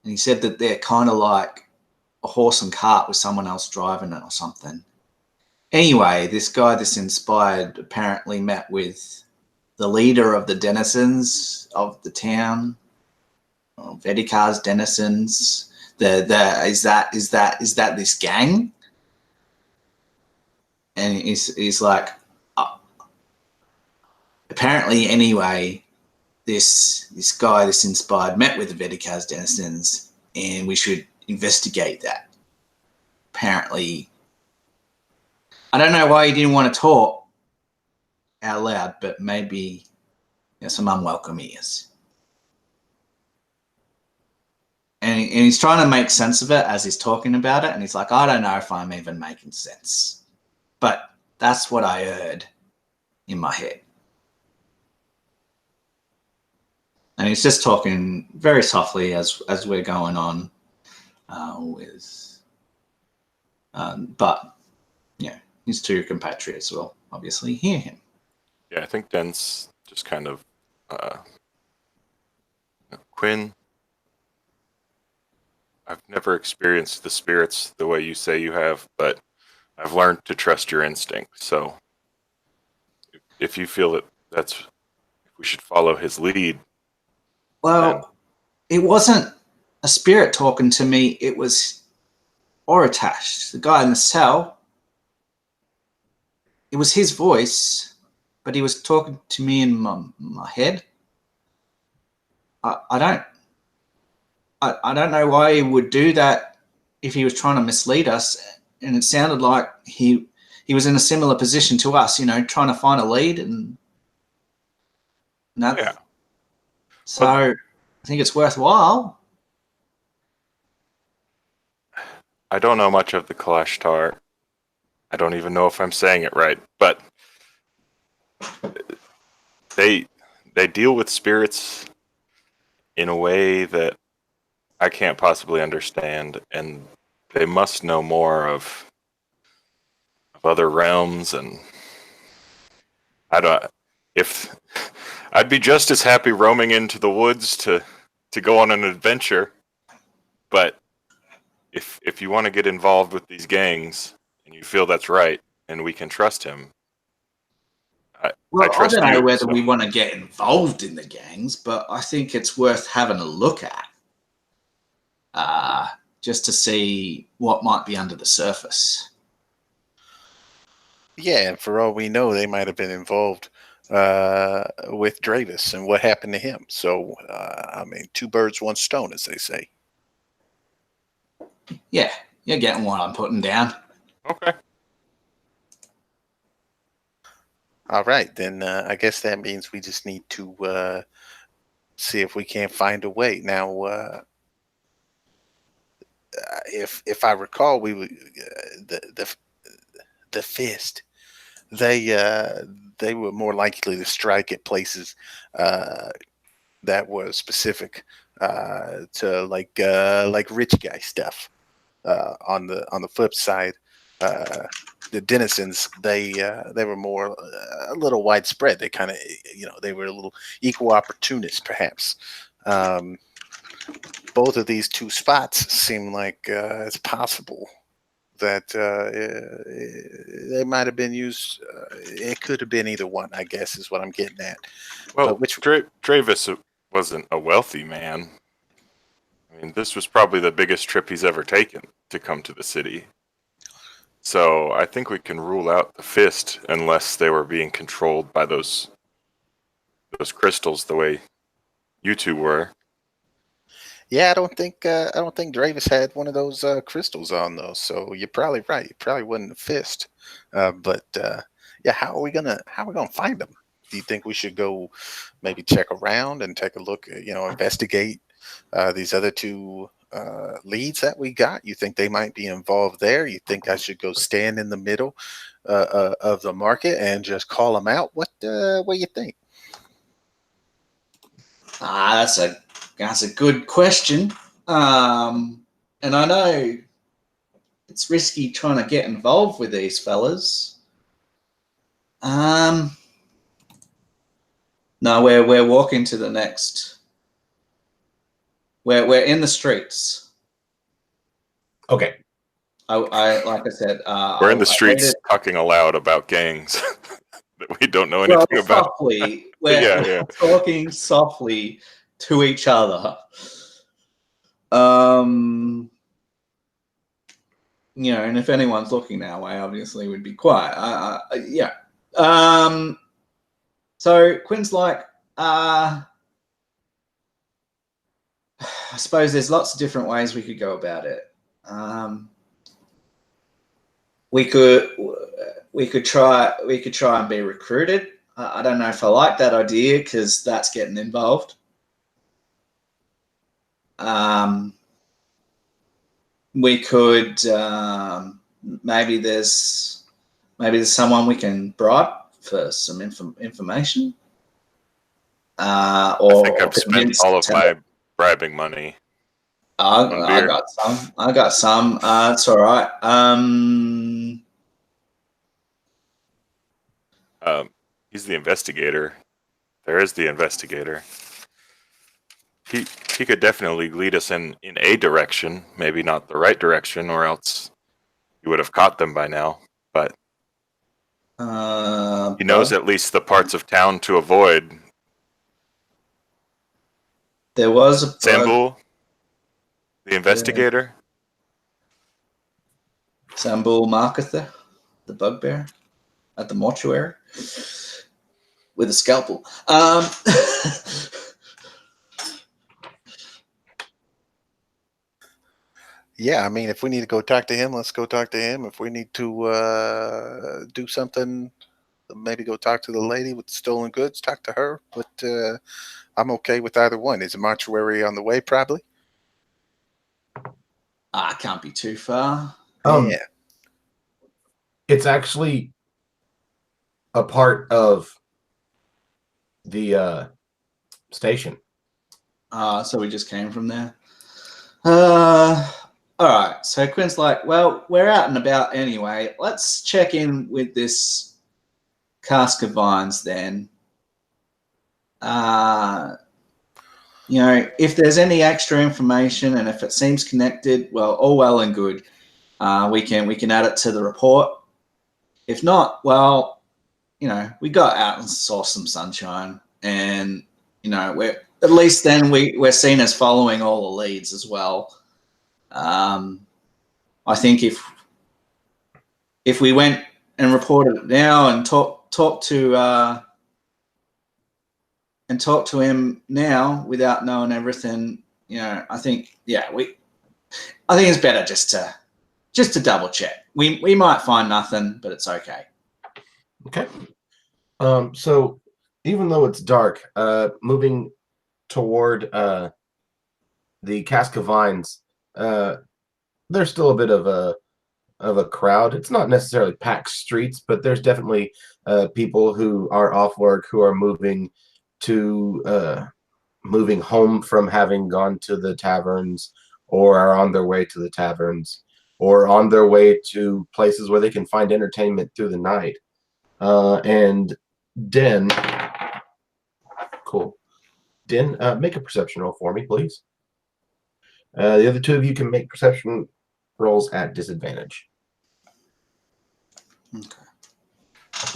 And he said that they're kind of like a horse and cart with someone else driving it or something. Anyway, this guy, this inspired, apparently met with the leader of the denizens of the town, Vedikar's denizens. Is that this gang? And he's like, apparently, anyway, this guy, this inspired, met with the Vedikar's denizens, and we should investigate that. Apparently, I don't know why he didn't want to talk out loud, but maybe some unwelcome ears. And he's trying to make sense of it as he's talking about it, and he's like, I don't know if I'm even making sense. But that's what I heard in my head. And he's just talking very softly as we're going on but his two compatriots will obviously hear him. Yeah, I think Den's just kind of Quinn. I've never experienced the spirits the way you say you have, but I've learned to trust your instinct. So if you feel that if we should follow his lead, Well, it wasn't a spirit talking to me. It was Oritash, the guy in the cell. It was his voice, but he was talking to me in my head. I don't know why he would do that if he was trying to mislead us. And it sounded like he was in a similar position to us, trying to find a lead and that. Yeah. So I think it's worthwhile. I don't know much of the Kalashtar. I don't even know if I'm saying it right, but they deal with spirits in a way that I can't possibly understand, and they must know more of other realms. And if I'd be just as happy roaming into the woods to go on an adventure, but if you want to get involved with these gangs and you feel that's right and we can trust him, I trust don't know you, whether so. we want to get involved in the gangs, but I think it's worth having a look at, just to see what might be under the surface. Yeah, and for all we know, they might have been involved with Dravis and what happened to him. So, I mean, two birds, one stone, as they say. Yeah, you're getting what I'm putting down. Okay. All right, then I guess that means we just need to see if we can't find a way. Now, if I recall, we the fist. They were more likely to strike at places that were specific to like rich guy stuff. On the flip side, the denizens they were more a little widespread. They kind of they were a little equal opportunists perhaps. Both of these two spots seem like it's possible that they might have been used. It could have been either one, I guess, is what I'm getting at. Well, Which Dravis wasn't a wealthy man. I mean, this was probably the biggest trip he's ever taken to come to the city. So I think we can rule out the fist unless they were being controlled by those crystals the way you two were. Yeah, I don't think Dravis had one of those crystals on though. So you're probably right. It probably wasn't a fist. But yeah, how are we gonna find them? Do you think we should go maybe check around and take a look? Investigate these other two leads that we got. You think they might be involved there? You think I should go stand in the middle of the market and just call them out? What do you think? That's a good question. And I know it's risky trying to get involved with these fellas. No, we're walking to the next. We're in the streets. Okay. I like I said, We're in the streets talking aloud about gangs that we don't know anything about. Softly, we're talking softly to each other. And if anyone's looking our way, obviously we'd be quiet. Yeah. So Quinn's like, I suppose there's lots of different ways we could go about it. We could try and be recruited. I don't know if I like that idea because that's getting involved. We could maybe there's someone we can bribe for some information. I think I've spent all of my bribing money. I got some. It's all right. He's the investigator. There is the investigator. he could definitely lead us in a direction, maybe not the right direction, or else he would have caught them by now. But he knows at least the parts of town to avoid. There was a bug. Sambul, the investigator. Sambul Markether, the bugbear, at the mortuary with a scalpel. Yeah, I mean, if we need to go talk to him, let's go talk to him. If we need to do something, maybe go talk to the lady with the stolen goods, talk to her. But I'm okay with either one. Is a mortuary on the way, probably? Can't be too far. Yeah. It's actually a part of the station. So we just came from there. All right. So Quinn's like, well, we're out and about anyway. Let's check in with this cask of vines then. If there's any extra information and if it seems connected, well, all well and good. We can add it to the report. If not, well, we got out and saw some sunshine, and we're at least then we're seen as following all the leads as well. I think if we went and reported it now and talk to him now without knowing everything, I think it's better just to double check. We might find nothing, but it's okay. Okay. So even though it's dark, moving toward the cask of vines, there's still a bit of a crowd. It's not necessarily packed streets, but there's definitely people who are off work who are moving home from having gone to the taverns, or are on their way to the taverns, or on their way to places where they can find entertainment through the night. And Den, cool. Den, make a perception roll for me, please. The other two of you can make perception rolls at disadvantage. Okay.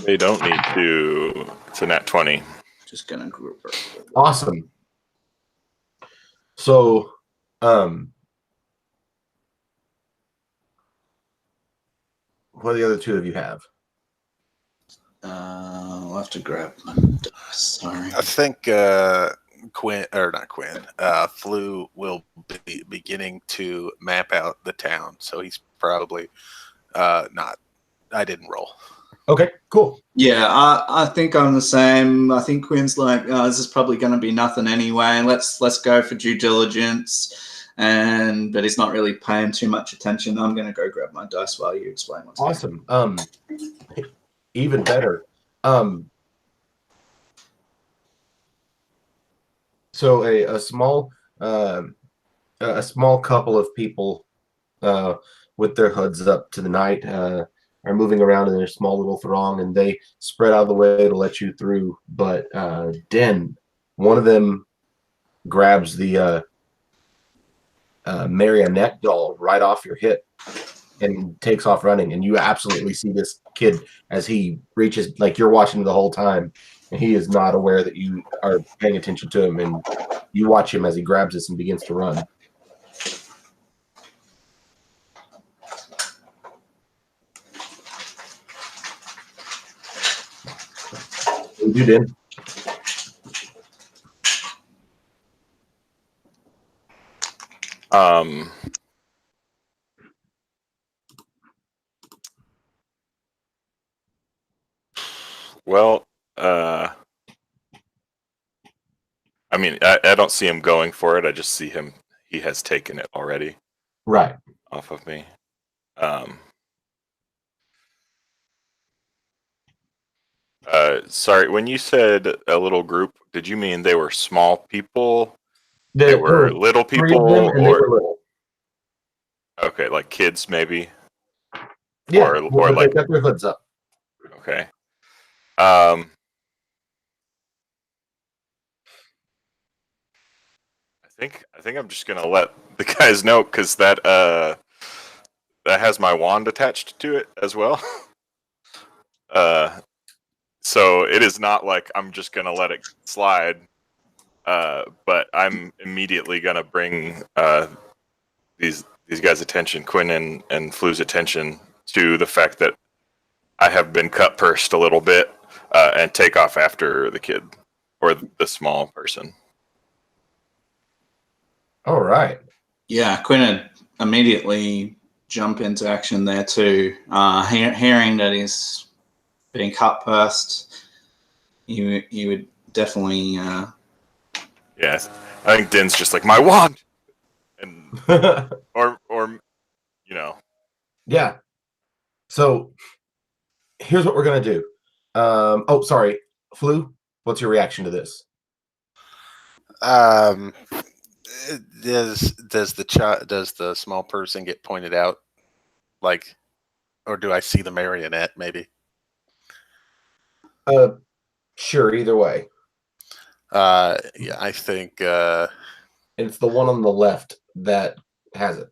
They don't need to. It's a nat 20. Just gonna group her. Awesome. So, what do the other two of you have? I'll have to grab my dice. Sorry. I think Flu will be beginning to map out the town, so he's probably not. I didn't roll. Okay, cool. Yeah, I think I'm the same. I think Quinn's like, this is probably going to be nothing anyway. Let's go for due diligence. But he's not really paying too much attention. I'm going to go grab my dice while you explain what's Awesome. Even better. So a small couple of people with their hoods up to the night are moving around in their small little throng, and they spread out of the way to let you through. But Den, one of them grabs the marionette doll right off your hip and takes off running, and you absolutely see this kid as he reaches, like you're watching the whole time, and he is not aware that you are paying attention to him, and you watch him as he grabs this and begins to run. You did. Well, I mean, I don't see him going for it. I just see him. He has taken it already. Right. Off of me. Sorry, when you said a little group, did you mean they were small people? They were little people, or they were little. Okay, like kids maybe. Yeah, or they like got their hoods up. Okay. I I think I'm just gonna let the guys know because that has my wand attached to it as well. So it is not like I'm just gonna let it slide. But I'm immediately gonna bring these guys' attention, Quinn and Flu's attention, to the fact that I have been cut pursed a little bit, and take off after the kid or the small person. All right. Yeah, Quinn would immediately jump into action there too. Hearing that he's being cut first, you would definitely. Yes, I think Din's just like my wand, and or you know. Yeah. So here's what we're gonna do. Oh, sorry, Flu. What's your reaction to this? Um, does the small person get pointed out, like, or do I see the marionette? Maybe. Sure. Either way, Yeah, I think. it's the one on the left that has it.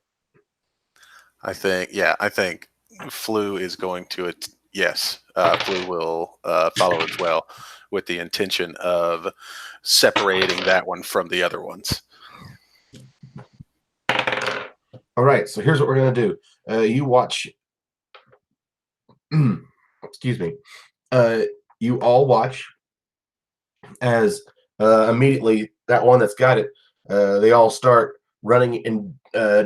I think Flu is going to it. Yes, Flu will follow as well, with the intention of separating that one from the other ones. All right. So here's what we're gonna do. You watch. Excuse me. You all watch as immediately that one that's got it. They all start running in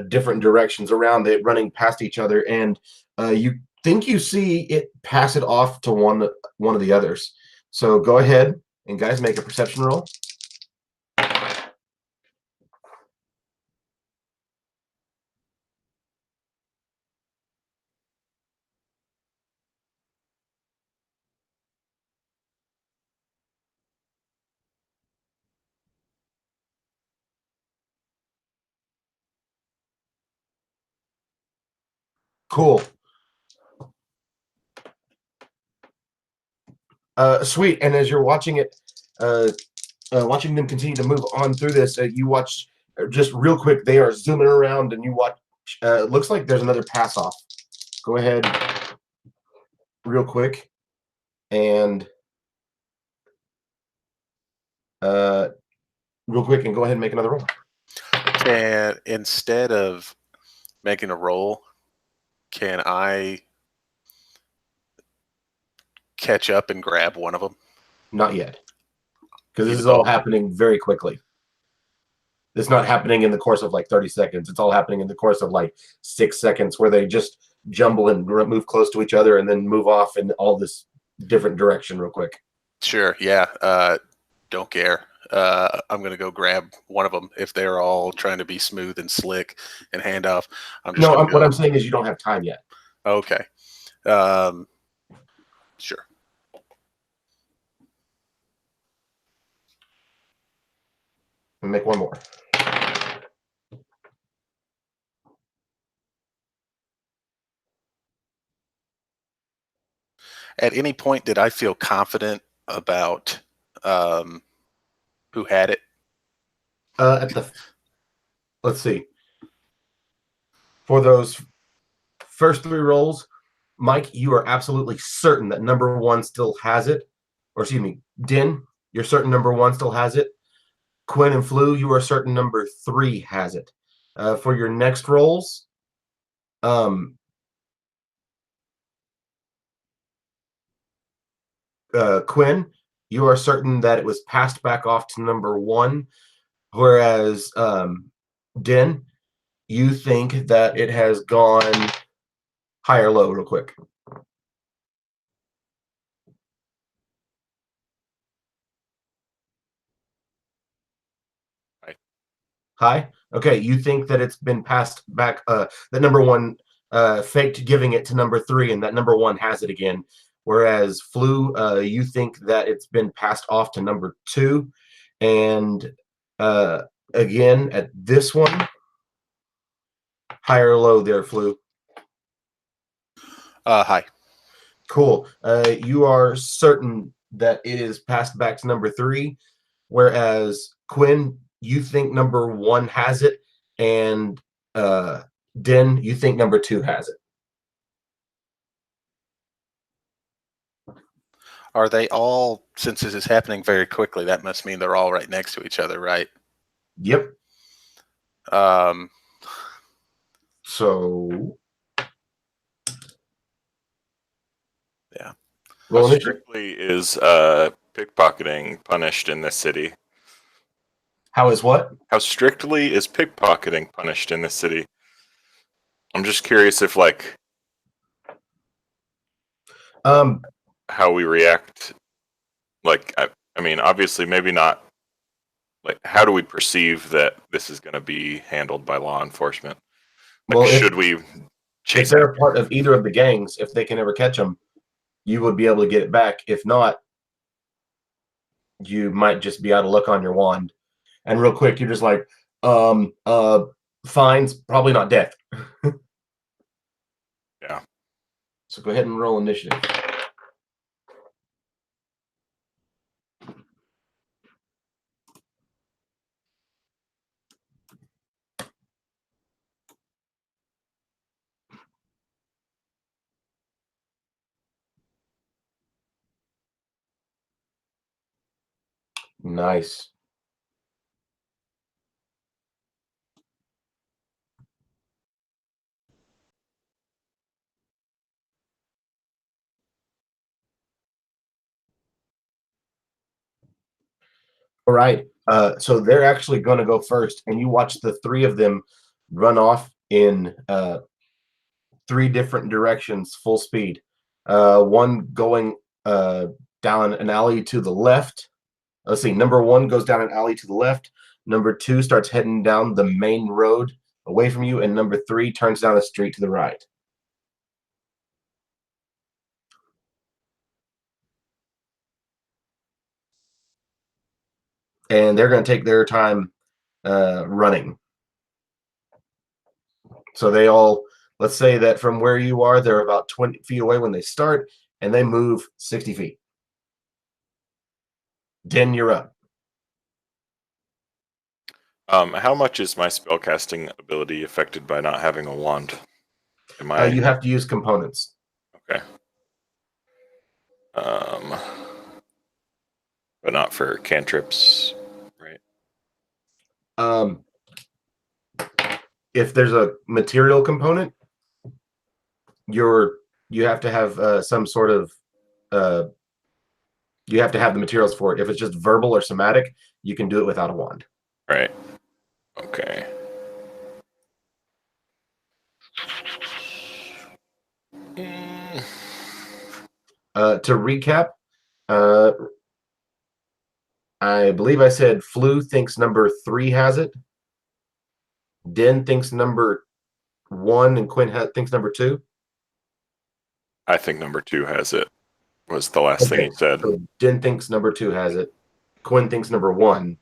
different directions around it, running past each other, and you think you see it pass it off to one of the others. So go ahead and guys make a perception roll. Cool. Sweet. And as you're watching it, watching them continue to move on through this, you watch just real quick. They are zooming around, and you watch. Looks like there's another pass off. Go ahead, real quick, and real quick, and go ahead and make another roll. And instead of making a roll, can I catch up and grab one of them? Not yet, because this is all Okay. happening very quickly. It's not happening in the course of like 30 seconds. It's all happening in the course of like 6 seconds, where they just jumble and move close to each other and then move off in all this different direction real quick. Sure. Yeah. Don't care. I'm gonna go grab one of them if they're all trying to be smooth and slick and hand off. What I'm saying is you don't have time yet. Okay. Sure. And make one more. At any point, did I feel confident about who had it? Let's see. For those first 3 rolls, Mike, you are absolutely certain that number 1 still has it. Or excuse me, Din, you're certain number 1 still has it. Quinn and Flu, you are certain number 3 has it. For your next rolls, Quinn, you are certain that it was passed back off to number 1, whereas Din, you think that it has gone high or low real quick. High? Okay, you think that it's been passed back, that number 1 faked giving it to number 3, and that number 1 has it again. Whereas Flu, you think that it's been passed off to number 2. And again, at this one, high or low there, Flu? High. Cool. You are certain that it is passed back to number 3, whereas Quinn, you think number 1 has it, and Den, you think number 2 has it. Are they all, since this is happening very quickly, that must mean they're all right next to each other, right? Yep. Um, So. Yeah. Roll How initiative. strictly is pickpocketing punished in this city? How is what? How strictly is pickpocketing punished in this city? I'm just curious if, like, how we react. Like, I mean, obviously, maybe not. Like, how do we perceive that this is going to be handled by law enforcement? Like, Well, should we if chase they're after? a part of either of the gangs, if they can ever catch them, you would be able to get it back. If not, you might just be out of luck on your wand. And real quick, you're just like, fines, probably not death. Yeah. So go ahead and roll initiative. Nice. All right. So they're actually going to go first, and you watch the 3 of them run off in 3 different directions, full speed. One going down an alley to the left. Let's see. Number 1 goes down an alley to the left. Number 2 starts heading down the main road away from you, and number 3 turns down the street to the right. And they're going to take their time running. So they all, let's say that from where you are, they're about 20 feet away when they start, and they move 60 feet. Den, you're up. How much is my spellcasting ability affected by not having a wand? Am I You have to use components. okay? But not for cantrips, right? If there's a material component, you have to have some sort of you have to have the materials for it. If it's just verbal or somatic, you can do it without a wand. Right. Okay. To recap, I believe I said Flu thinks number 3 has it. Den thinks number 1, and Quinn thinks number 2. I think number 2 has it. Was the last thing he said. So Den thinks number 2 has it. Quinn thinks number 1.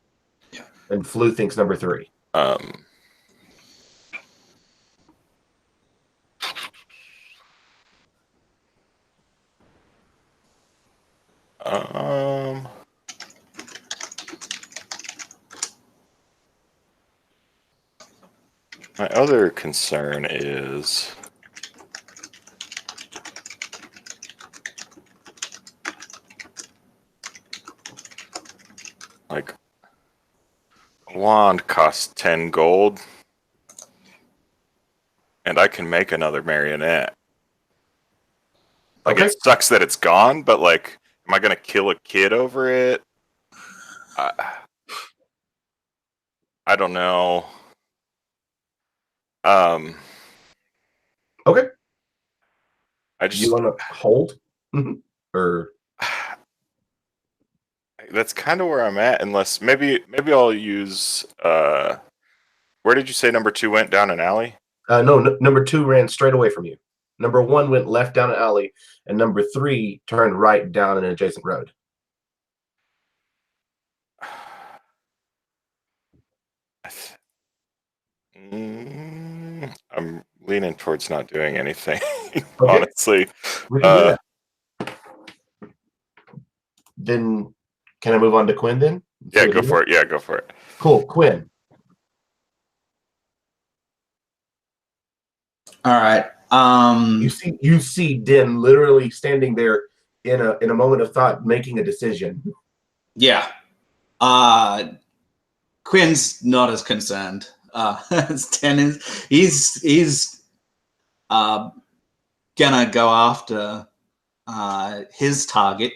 Yeah. And Flu thinks number 3. My other concern is like a wand costs 10 gold and I can make another marionette. Like, Okay. it sucks that it's gone, but like, am I gonna kill a kid over it? I don't know. Okay. I Do just you want to hold? Or that's kind of where I'm at. Unless maybe I'll use. Where did you say number 2 went? Down an alley? no, number 2 ran straight away from you. Number 1 went left down an alley, and number 3 turned right down an adjacent road. I'm leaning towards not doing anything, Okay. honestly. We can do that. Then, can I move on to Quinn then? Yeah, go for it. Yeah, go for it. Cool. Quinn. All right. You see Din literally standing there in a moment of thought, making a decision. Yeah. Quinn's not as concerned as Ten is. He's gonna go after his target,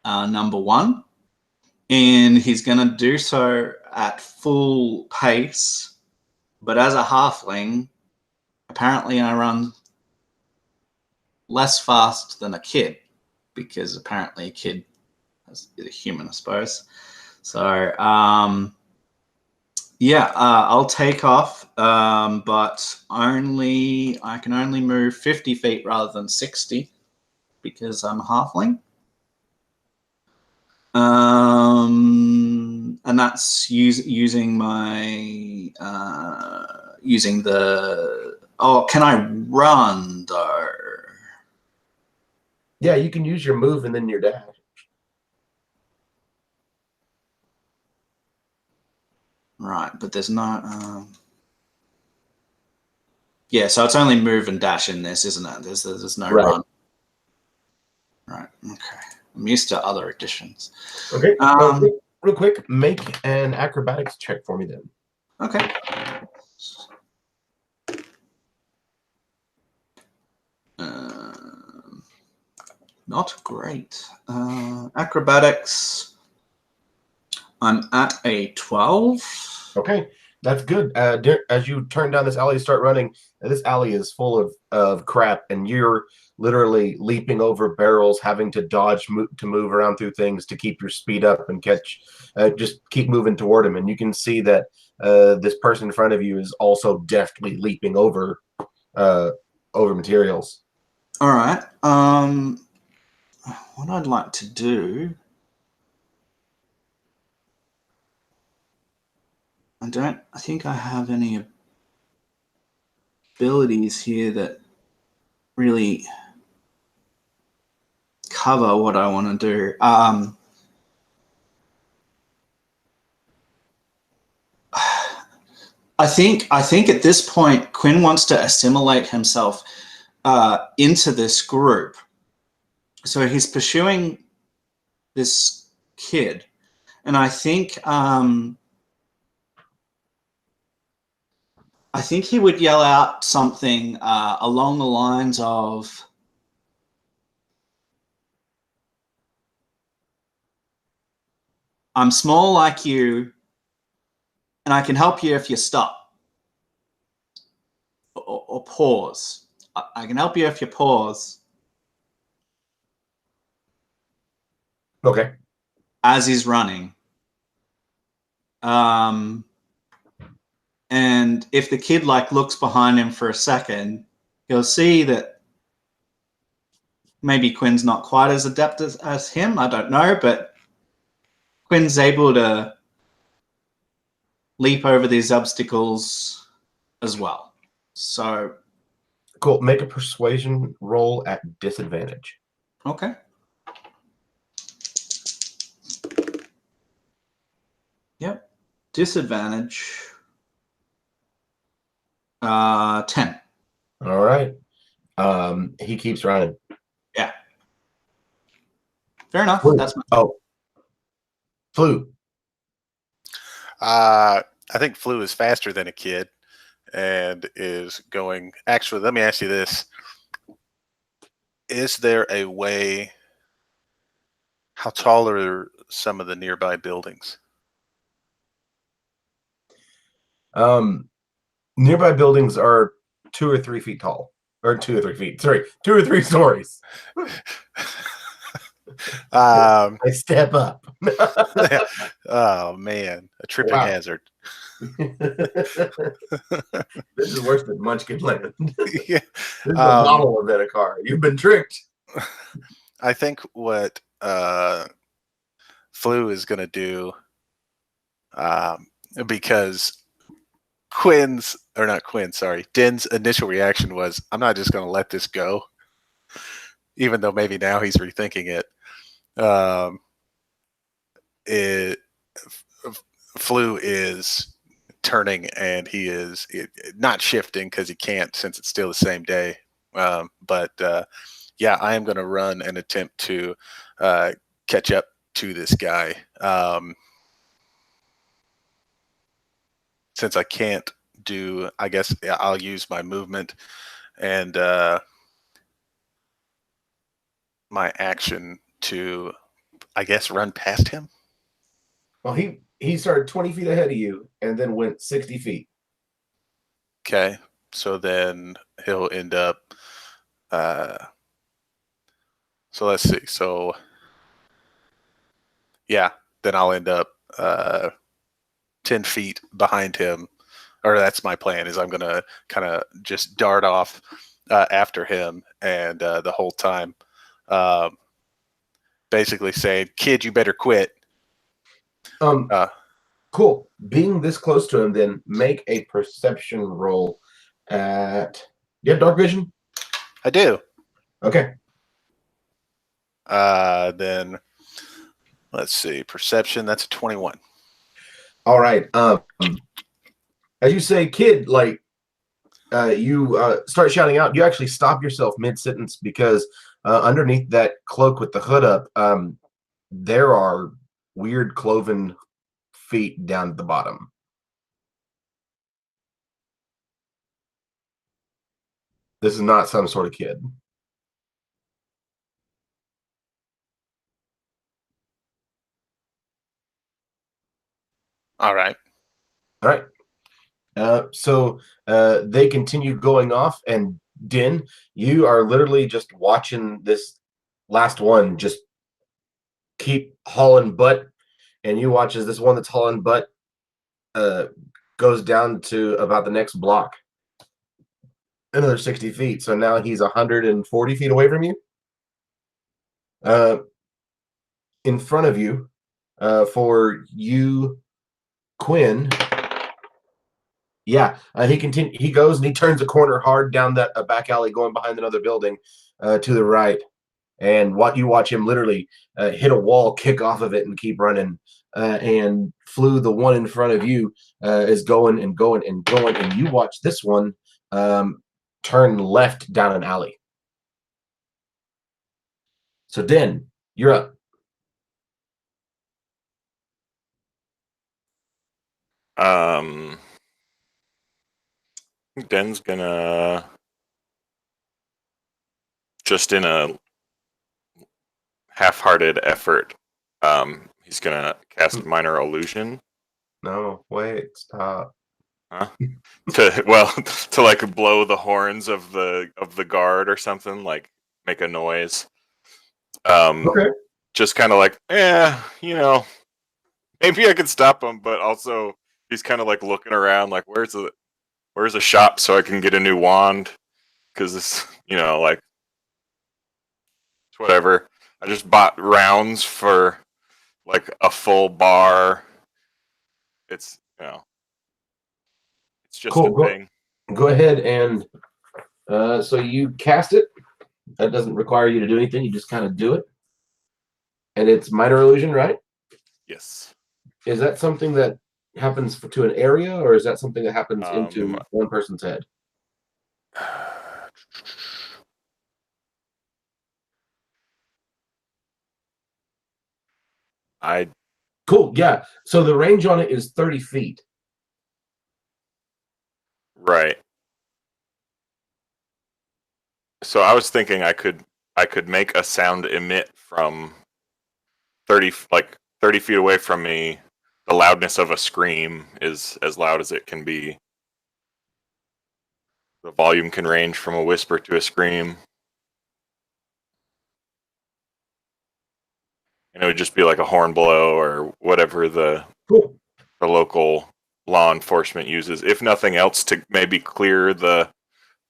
number one, and he's gonna do so at full pace. But as a halfling, apparently I run less fast than a kid, because apparently a kid is a human, I suppose. So yeah, I'll take off, but I can only move 50 feet rather than 60 because I'm a halfling. And that's using my using the. Oh, can I run though? Yeah, you can use your move and then your dash. Right, but there's no. Yeah, so it's only move and dash in this, isn't it? There's no Right. run. Right. Okay. I'm used to other editions. Okay. Real quick, make an acrobatics check for me then. Okay. Not great. Acrobatics. I'm at a 12. Okay, that's good. As you turn down this alley, start running. This alley is full of crap, and you're literally leaping over barrels, having to dodge to move around through things to keep your speed up and catch. Just keep moving toward him, and you can see that this person in front of you is also deftly leaping over materials. All right. What I'd like to do. I think I have any abilities here that really cover what I want to do. I think at this point Quinn wants to assimilate himself into this group, so he's pursuing this kid, and I think he would yell out something along the lines of, "I'm small like you, and I can help you if you stop." Or pause. I can help you if you pause. Okay. As he's running. And if the kid looks behind him for a second, he'll see that maybe Quinn's not quite as adept as him. I don't know, but Quinn's able to leap over these obstacles as well. So cool. Make a persuasion roll at disadvantage. Okay. Yep. Disadvantage. 10. All right. He keeps running. Yeah. Fair enough. Flu. That's my Flu. I think Flu is faster than a kid and is going. Actually, let me ask you this. Is there a way? How tall are some of the nearby buildings? Nearby buildings are 2 or 3 feet tall. Or 2 or 3 feet. Sorry, 2 or 3 stories. I step up. Oh, man. A tripping hazard. This is worse than Munchkin Land. Yeah. This is a model of a car. You've been tricked. I think what Flu is going to do, because Din's initial reaction was, I'm not just going to let this go, even though maybe now he's rethinking it. Flu is turning, and he is not shifting because he can't, since it's still the same day. But yeah, I am going to run and attempt to catch up to this guy. Since I can't do, I guess I'll use my movement and my action to, I guess, run past him. Well, he started 20 feet ahead of you and then went 60 feet. Okay, so then he'll end up. So let's see. So yeah, then I'll end up 10 feet behind him, or that's my plan. Is I'm gonna kind of just dart off after him, and the whole time, basically saying, "Kid, you better quit." Cool. Being this close to him, then make a perception roll at. You have dark vision? I do. Okay. Then let's see. Perception. That's a 21. All right. As you say, kid, like you start shouting out. You actually stop yourself mid sentence because underneath that cloak with the hood up, there are weird cloven feet down at the bottom. This is not some sort of kid. All right. All right. So they continue going off, and Din, you are literally just watching this last one just keep hauling butt, and you watch as this one that's hauling butt goes down to about the next block. Another 60 feet. So now he's 140 feet away from you. In front of you, for you, Quinn. Yeah, he goes and he turns a corner hard down that back alley, going behind another building to the right. And what you watch him literally hit a wall, kick off of it, and keep running. And Flew, the one in front of you, is going and going and going, and you watch this one turn left down an alley. So Den, you're up. Den's gonna, just in a half-hearted effort, he's gonna cast Minor Illusion. No, wait, stop. Huh? to like blow the horns of the guard or something, like make a noise. Okay. Just kind of like, maybe I could stop him, but also he's kind of like looking around, like where's a shop so I can get a new wand, because this, like it's whatever. I just bought rounds for like a full bar. It's it's just Cool. a thing. Go ahead and so you cast it. That doesn't require you to do anything. You just kind of do it. And it's Minor Illusion, right? Yes. Is that something that happens to an area, or is that something that happens into one person's head? Cool. Yeah. So the range on it is 30 feet. Right. So I was thinking I could make a sound emit from 30 feet away from me. The loudness of a scream is as loud as it can be. The volume can range from a whisper to a scream. And it would just be like a horn blow or whatever the local law enforcement uses, if nothing else, to maybe clear the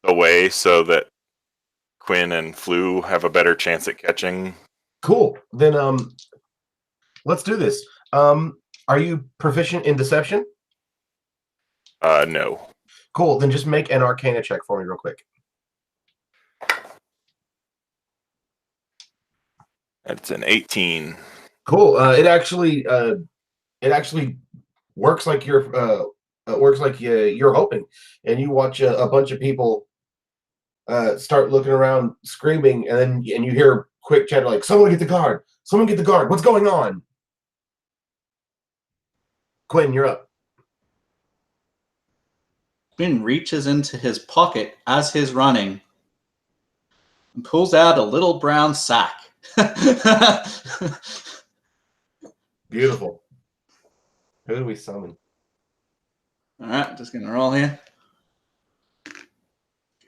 way so that Quinn and Flew have a better chance at catching. Cool. Then let's do this. Are you proficient in deception? No. Cool. Then just make an Arcana check for me real quick. That's an 18. Cool. It actually works like you're hoping, and you watch a bunch of people start looking around, screaming, and you hear quick chatter like, "Someone get the guard! Someone get the guard! What's going on?" Quinn, you're up. Quinn reaches into his pocket as he's running and pulls out a little brown sack. Beautiful. Who do we summon? All right, just gonna roll here.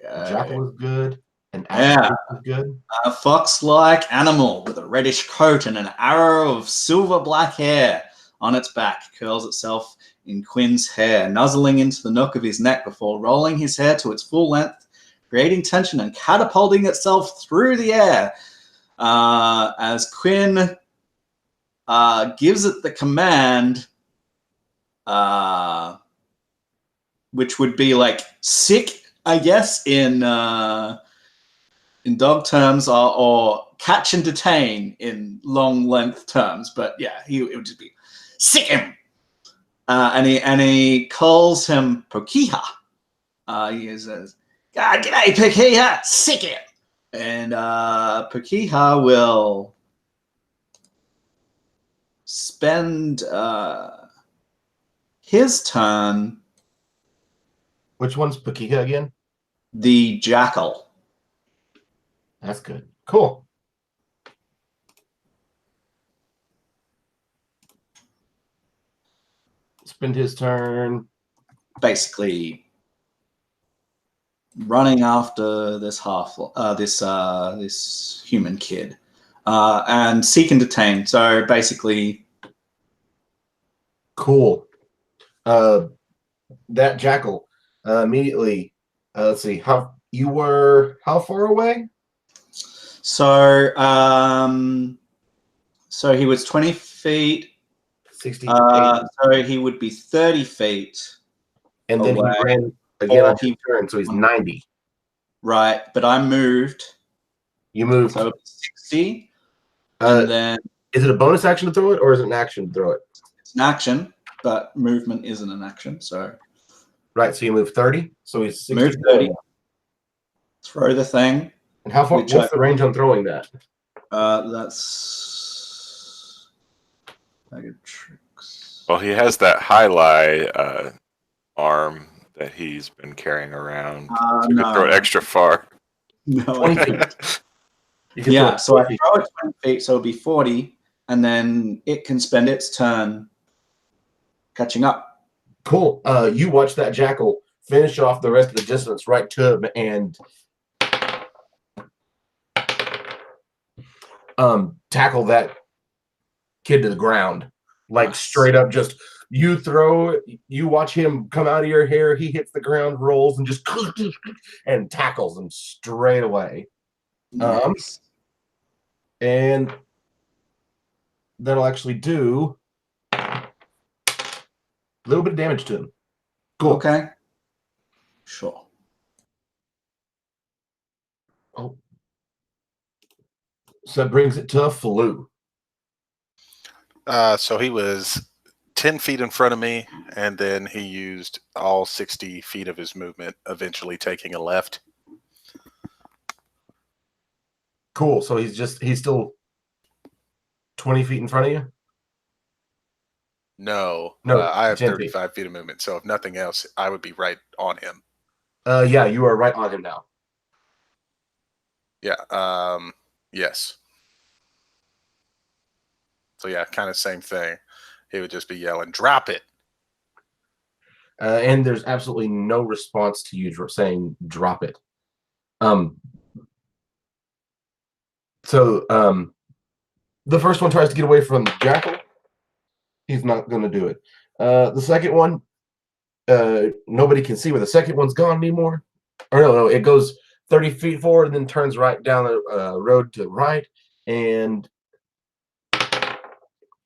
Jackal is good. An Yeah. Axe is good. A fox-like animal with a reddish coat and an arrow of silver-black hair on its back curls itself in Quinn's hair, nuzzling into the nook of his neck before rolling his hair to its full length, creating tension and catapulting itself through the air as Quinn gives it the command, which would be like sick, I guess, in dog terms, or catch and detain in long length terms. But yeah, it would just be sick him. And he calls him Pokiha. He says, "G'day, Pokiha, sick him." And Pokiha will spend his turn. Which one's Pakiha again? The jackal. That's good. Cool. Spend his turn. Basically running after this this human kid and seek and detain. So basically, Cool. That jackal immediately. Let's see. How far away? so he was 20 feet. 60. So he would be 30 feet. And then away. he ran again Or on his turn, so he's 90. Right, but I moved. You moved. So 60. And then is it a bonus action to throw it, or is it an action to throw it? it's an action, but movement isn't an action. So right, so you move 30. So he's 60. Move 30. Throw the thing. And how far? What's the range on throwing that? That's tricks. Well, he has that highlight arm that he's been carrying around. So he can throw it extra far. No, 20 feet. Yeah, so I throw it 20 feet, so it'll be 40, and then it can spend its turn catching up. Cool. You watch that jackal finish off the rest of the distance right to him and tackle that kid to the ground. Like straight up, just you throw it, you watch him come out of your hair, he hits the ground, rolls, and just and tackles him straight away. Nice. And that'll actually do a little bit of damage to him. Cool. Okay. Sure. Oh. So that brings it to a Flu. So he was 10 feet in front of me, and then he used all 60 feet of his movement, eventually taking a left. Cool. So he's still 20 feet in front of you? No, No, I have 35 feet of movement, so if nothing else, I would be right on him. Yeah, you are right on him now. Yeah, yes. So yeah, kind of same thing. He would just be yelling, "Drop it!" And there's absolutely no response to you saying "drop it." So the first one tries to get away from the jackal. He's not going to do it. The second one, nobody can see where the second one's gone anymore. Or no, it goes 30 feet forward and then turns right down the road to the right. And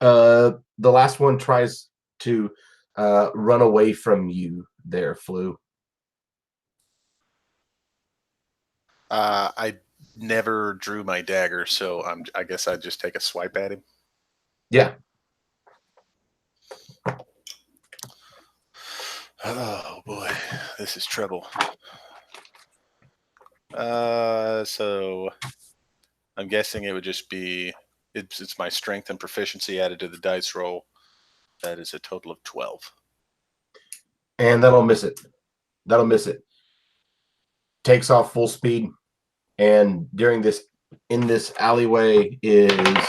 the last one tries to run away from you there, Flu. I never drew my dagger, so I guess I'd just take a swipe at him. Yeah. Oh boy, this is trouble. So I'm guessing it would just be it's my strength and proficiency added to the dice roll. That is a total of 12. And that'll miss it. That'll miss it. Takes off full speed, and in this alleyway is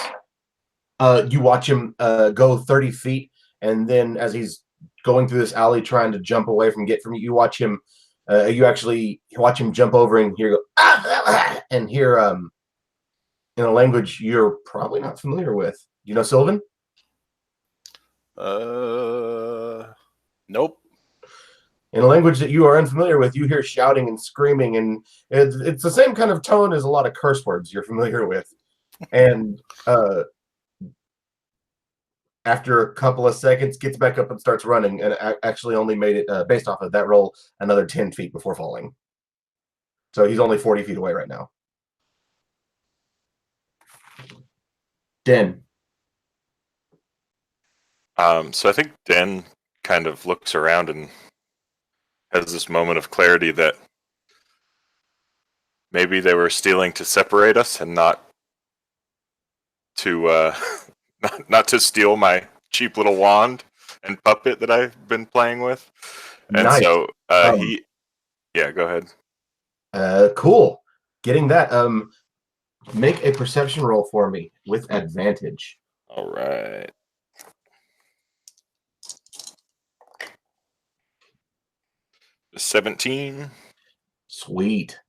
you watch him go 30 feet, and then as he's going through this alley trying to jump away from you watch him you actually watch him jump over and hear go and hear in a language you're probably not familiar with. You know Sylvan? Nope. In a language that you are unfamiliar with, you hear shouting and screaming, and it's the same kind of tone as a lot of curse words you're familiar with. And after a couple of seconds, gets back up and starts running, and actually only made it, based off of that roll, another 10 feet before falling. So he's only 40 feet away right now. Den. So I think Den kind of looks around and has this moment of clarity that maybe they were stealing to separate us and not to not to steal my cheap little wand and puppet that I've been playing with. And Nice. so yeah, go ahead. Cool. Getting that. Make a perception roll for me with advantage. All right. The 17. Sweet.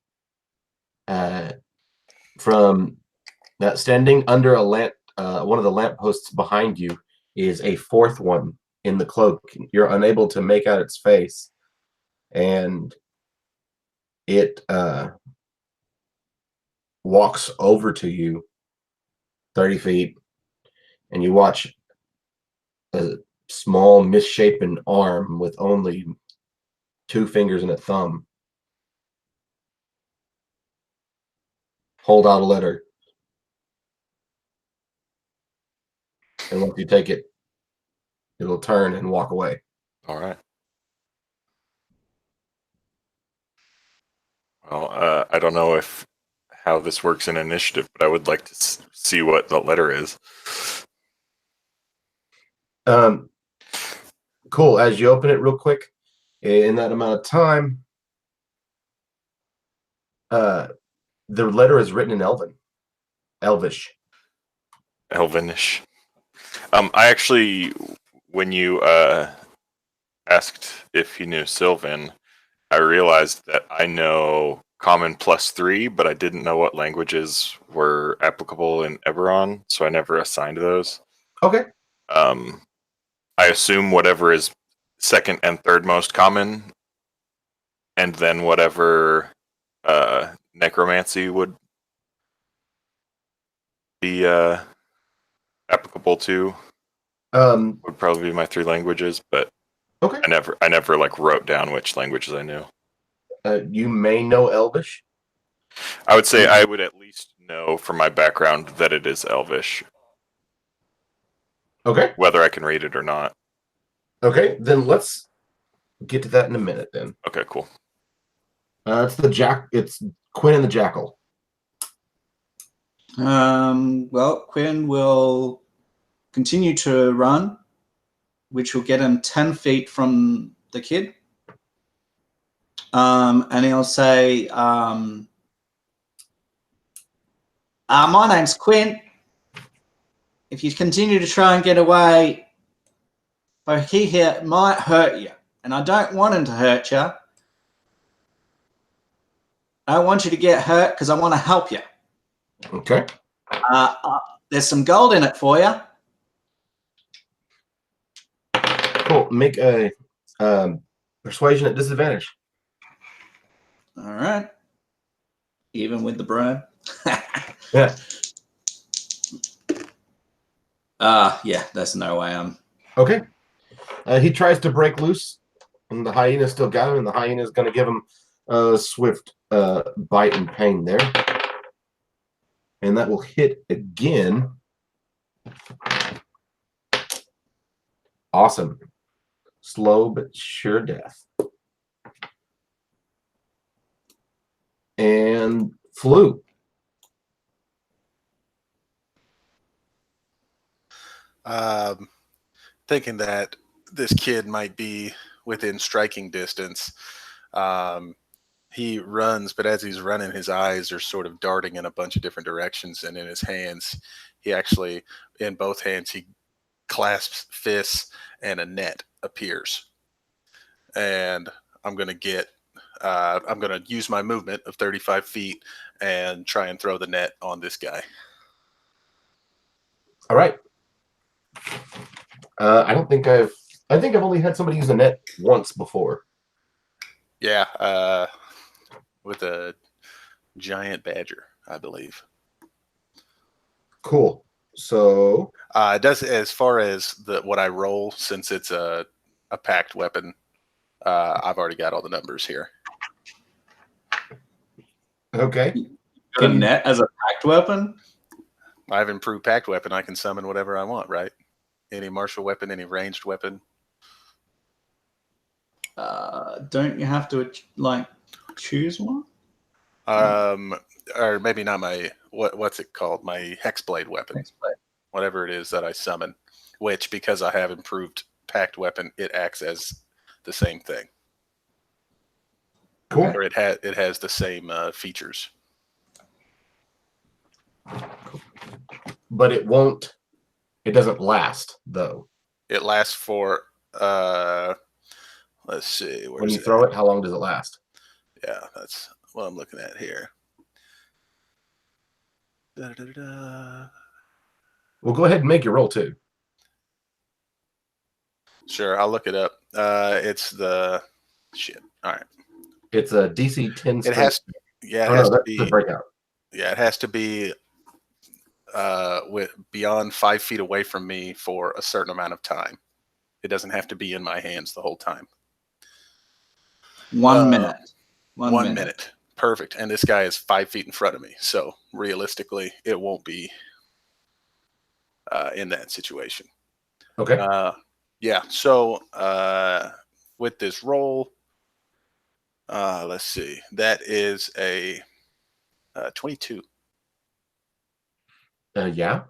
From that, standing under a lamp, one of the lampposts behind you is a fourth one in the cloak. You're unable to make out its face, and it walks over to you 30 feet, and you watch a small misshapen arm with only 2 fingers and a thumb hold out a letter. And once you take it, it'll turn and walk away. All right. Well, I don't know how this works in initiative, but I would like to see what the letter is. Cool. As you open it real quick, in that amount of time, the letter is written in Elvish. Elvinish. I actually, when you asked if he knew Sylvan, I realized that I know Common +3, but I didn't know what languages were applicable in Eberron, so I never assigned those. Okay. I assume whatever is second and third most common, and then whatever necromancy would be applicable to would probably be my 3 languages, but okay. I never like wrote down which languages I knew. You may know Elvish. I would say I would at least know from my background that it is Elvish. Okay. Whether I can read it or not. Okay, then let's get to that in a minute then. Okay, cool. It's Quinn and the Jackal. Well, Quinn will continue to run, which will get him 10 feet from the kid. And he'll say, my name's Quinn. If you continue to try and get away, he here might hurt you. And I don't want him to hurt you. I don't want you to get hurt because I want to help you. Okay. There's some gold in it for you. Cool. Make a persuasion at disadvantage. All right. Even with the bribe. Yeah. Yeah, there's no way I'm... Okay. He tries to break loose, and the hyena still got him, and the hyena is going to give him a swift bite and pain there. And that will hit again. Awesome. Slow but sure death. And Flu. Thinking that this kid might be within striking distance. He runs, but as he's running, his eyes are sort of darting in a bunch of different directions, and in his hands, he actually, in both hands, he clasps fists, and a net appears. And I'm going to use my movement of 35 feet and try and throw the net on this guy. All right. I think I've only had somebody use a net once before. Yeah, with a giant badger, I believe. Cool. So It does, as far as what I roll, since it's a packed weapon. I've already got all the numbers here. okay. Got a net as a packed weapon? I have improved packed weapon. I can summon whatever I want, right? Any martial weapon, any ranged weapon. Don't you have to choose one? Or maybe not my what's it called? My hexblade weapon. Hexblade. Whatever it is that I summon, which because I have improved packed weapon, it acts as the same thing. Cool. Or it has the same features. But it won't. It doesn't last though. It lasts for let's see. When you throw it, how long does it last? Yeah, that's what I'm looking at here. Da-da-da-da. Well, go ahead and make your roll too. Sure, I'll look it up. It's the shit. All right. It's a DC 10. It has. Yeah, it Oh, has no, to that's be. the breakout. Yeah, it has to be with beyond 5 feet away from me for a certain amount of time. It doesn't have to be in my hands the whole time. 1 minute. One minute. Perfect. And this guy is 5 feet in front of me. So realistically, it won't be in that situation. Okay. Yeah. So with this roll, let's see. That is a 22. Yeah.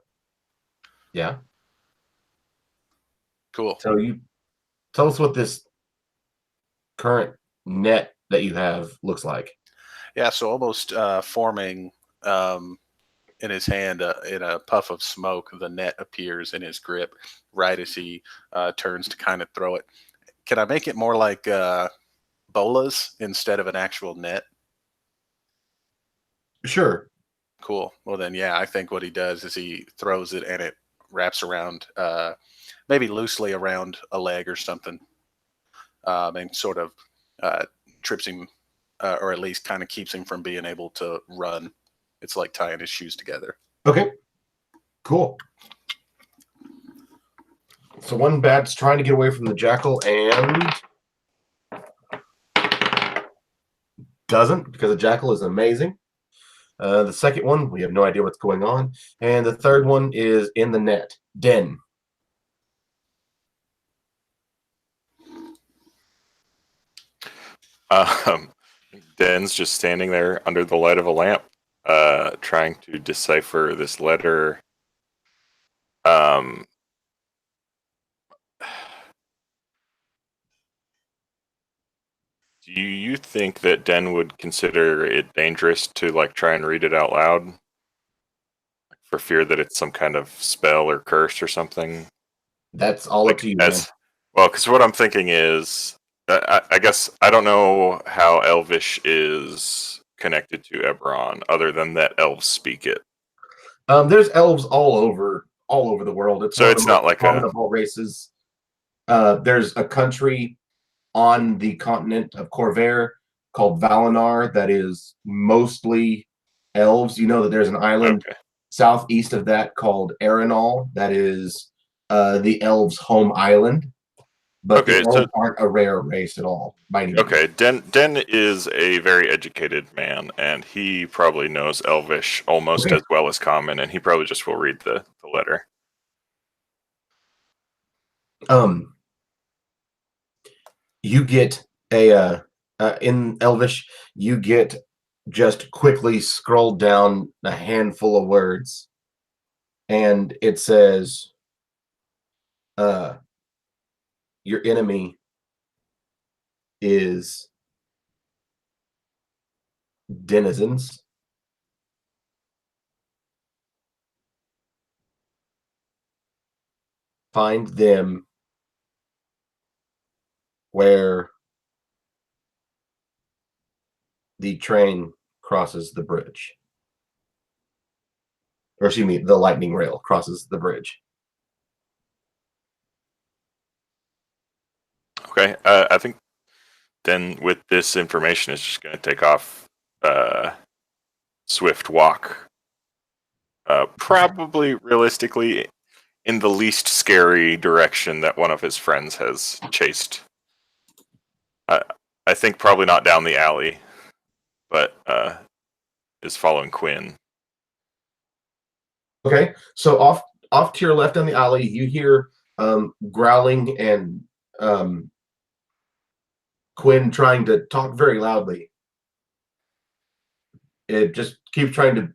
Cool. So you tell us what this current net that you have looks like. Yeah. So almost forming in his hand in a puff of smoke, the net appears in his grip right as he turns to kind of throw it. Can I make it more like bolas instead of an actual net? Sure. Cool. Well, then, yeah, I think what he does is he throws it and it wraps around, maybe loosely around a leg or something, and sort of trips him, or at least kind of keeps him from being able to run. It's like tying his shoes together. Okay. Cool. So one bat's trying to get away from the jackal and doesn't, because the jackal is amazing. The second one, we have no idea what's going on. And the third one is in the net. Den. Den's just standing there under the light of a lamp, trying to decipher this letter. Do you think that Den would consider it dangerous to try and read it out loud, for fear that it's some kind of spell or curse or something? That's all up to you, man. Well, because what I'm thinking is, I guess I don't know how Elvish is connected to Eberron, other than that elves speak it. There's elves all over the world. So it's not like common of all races. There's a country on the continent of Corvair called Valinar that is mostly elves. You know that there's an island southeast of that called Arenal that is the elves' home island. But the elves aren't a rare race at all. By any means. Den is a very educated man, and he probably knows Elvish almost as well as Common, and he probably just will read the letter. You get a in Elvish, you get just quickly scrolled down a handful of words, and it says, "Your enemy is denizens. Find them where the train crosses the bridge." Or excuse me, the lightning rail crosses the bridge. Okay. I think then with this information, it's just going to take off swift walk. Probably realistically in the least scary direction that one of his friends has chased. I think probably not down the alley, but is following Quinn. Okay, so off to your left on the alley, you hear growling and Quinn trying to talk very loudly. It just keeps trying to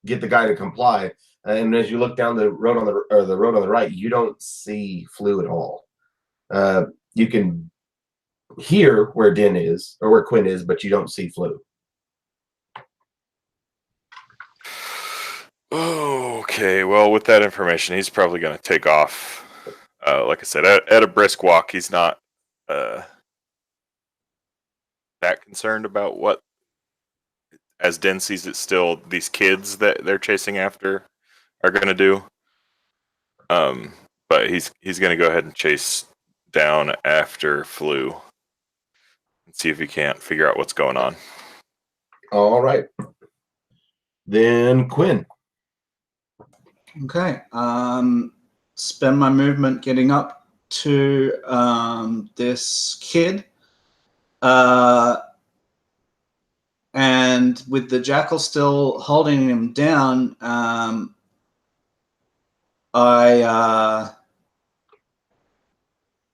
get the guy to comply. And as you look down the road on the road on the right, you don't see Flu at all. You can hear where Din is or where Quinn is, but you don't see Flu. Okay, well, with that information, he's probably going to take off. Like I said, at a brisk walk, he's not that concerned about what, as Den sees it, still these kids that they're chasing after are going to do. But he's going to go ahead and chase down after Flu and see if he can't figure out what's going on. All right. Then Quinn. Okay. Spend my movement getting up to this kid. And with the jackal still holding him down, I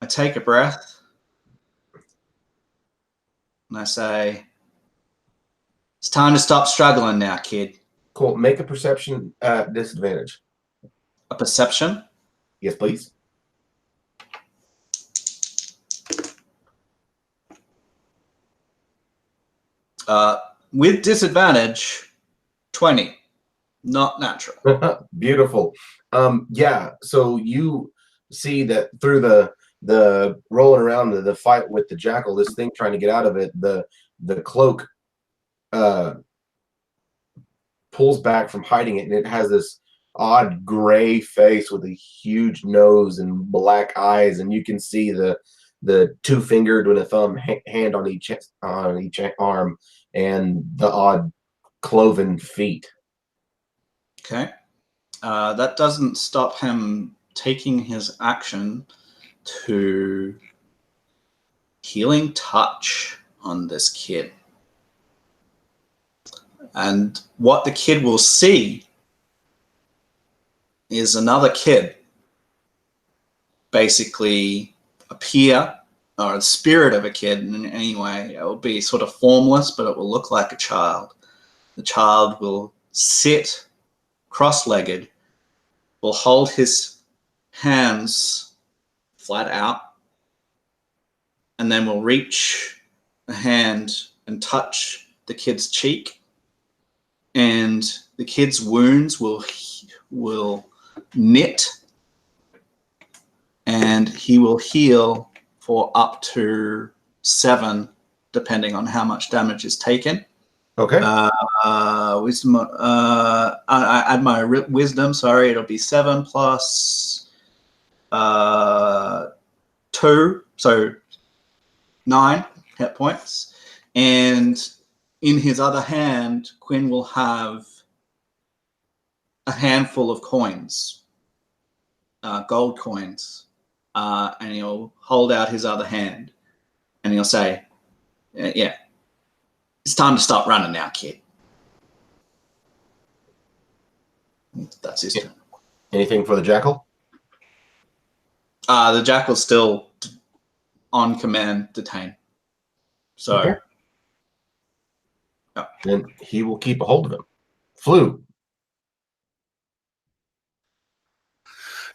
take a breath and I say, "It's time to stop struggling now, kid." Cool. Make a perception disadvantage. A perception? Yes, please. With disadvantage, 20. Not natural. Beautiful. Yeah, so you see that through the rolling around the fight with the jackal, this thing trying to get out of it, the cloak pulls back from hiding it, and it has this odd gray face with a huge nose and black eyes, and you can see the two-fingered with a thumb hand on each arm and the odd cloven feet. Okay. That doesn't stop him taking his action to healing touch on this kid. And what the kid will see is another kid basically appear, or the spirit of a kid in any way. It will be sort of formless, but it will look like a child. The child will sit cross-legged, will hold his hands flat out, and then will reach a hand and touch the kid's cheek, and the kid's wounds will knit, and he will heal for up to 7, depending on how much damage is taken. Okay. Wisdom. I add my wisdom. Sorry, it'll be 7 plus 2, so 9 hit points. And in his other hand, Quinn will have a handful of coins, gold coins, and he'll hold out his other hand, and he'll say, "Yeah, it's time to stop running now, kid." That's his turn. Anything for the jackal? The jackal's still on command, detain. So, Okay. Yeah. Then he will keep a hold of him. Flew.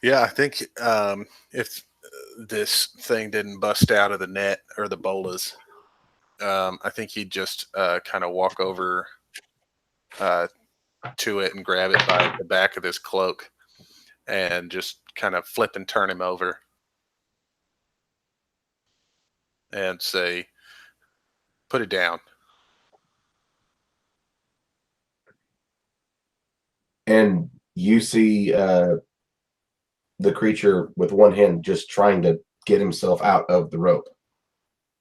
Yeah, I think if this thing didn't bust out of the net or the bolas, I think he'd just kind of walk over to it and grab it by the back of his cloak and just kind of flip and turn him over and say, "Put it down." And you see the creature with one hand just trying to get himself out of the rope,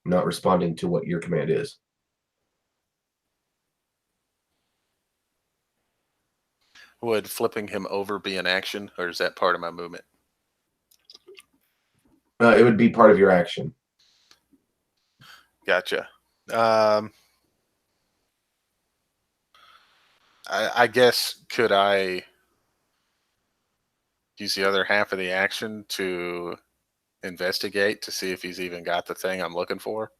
not responding to what your command is. Would flipping him over be an action, or is that part of my movement? It would be part of your action. Gotcha. I guess could I use the other half of the action to investigate to see if he's even got the thing I'm looking for?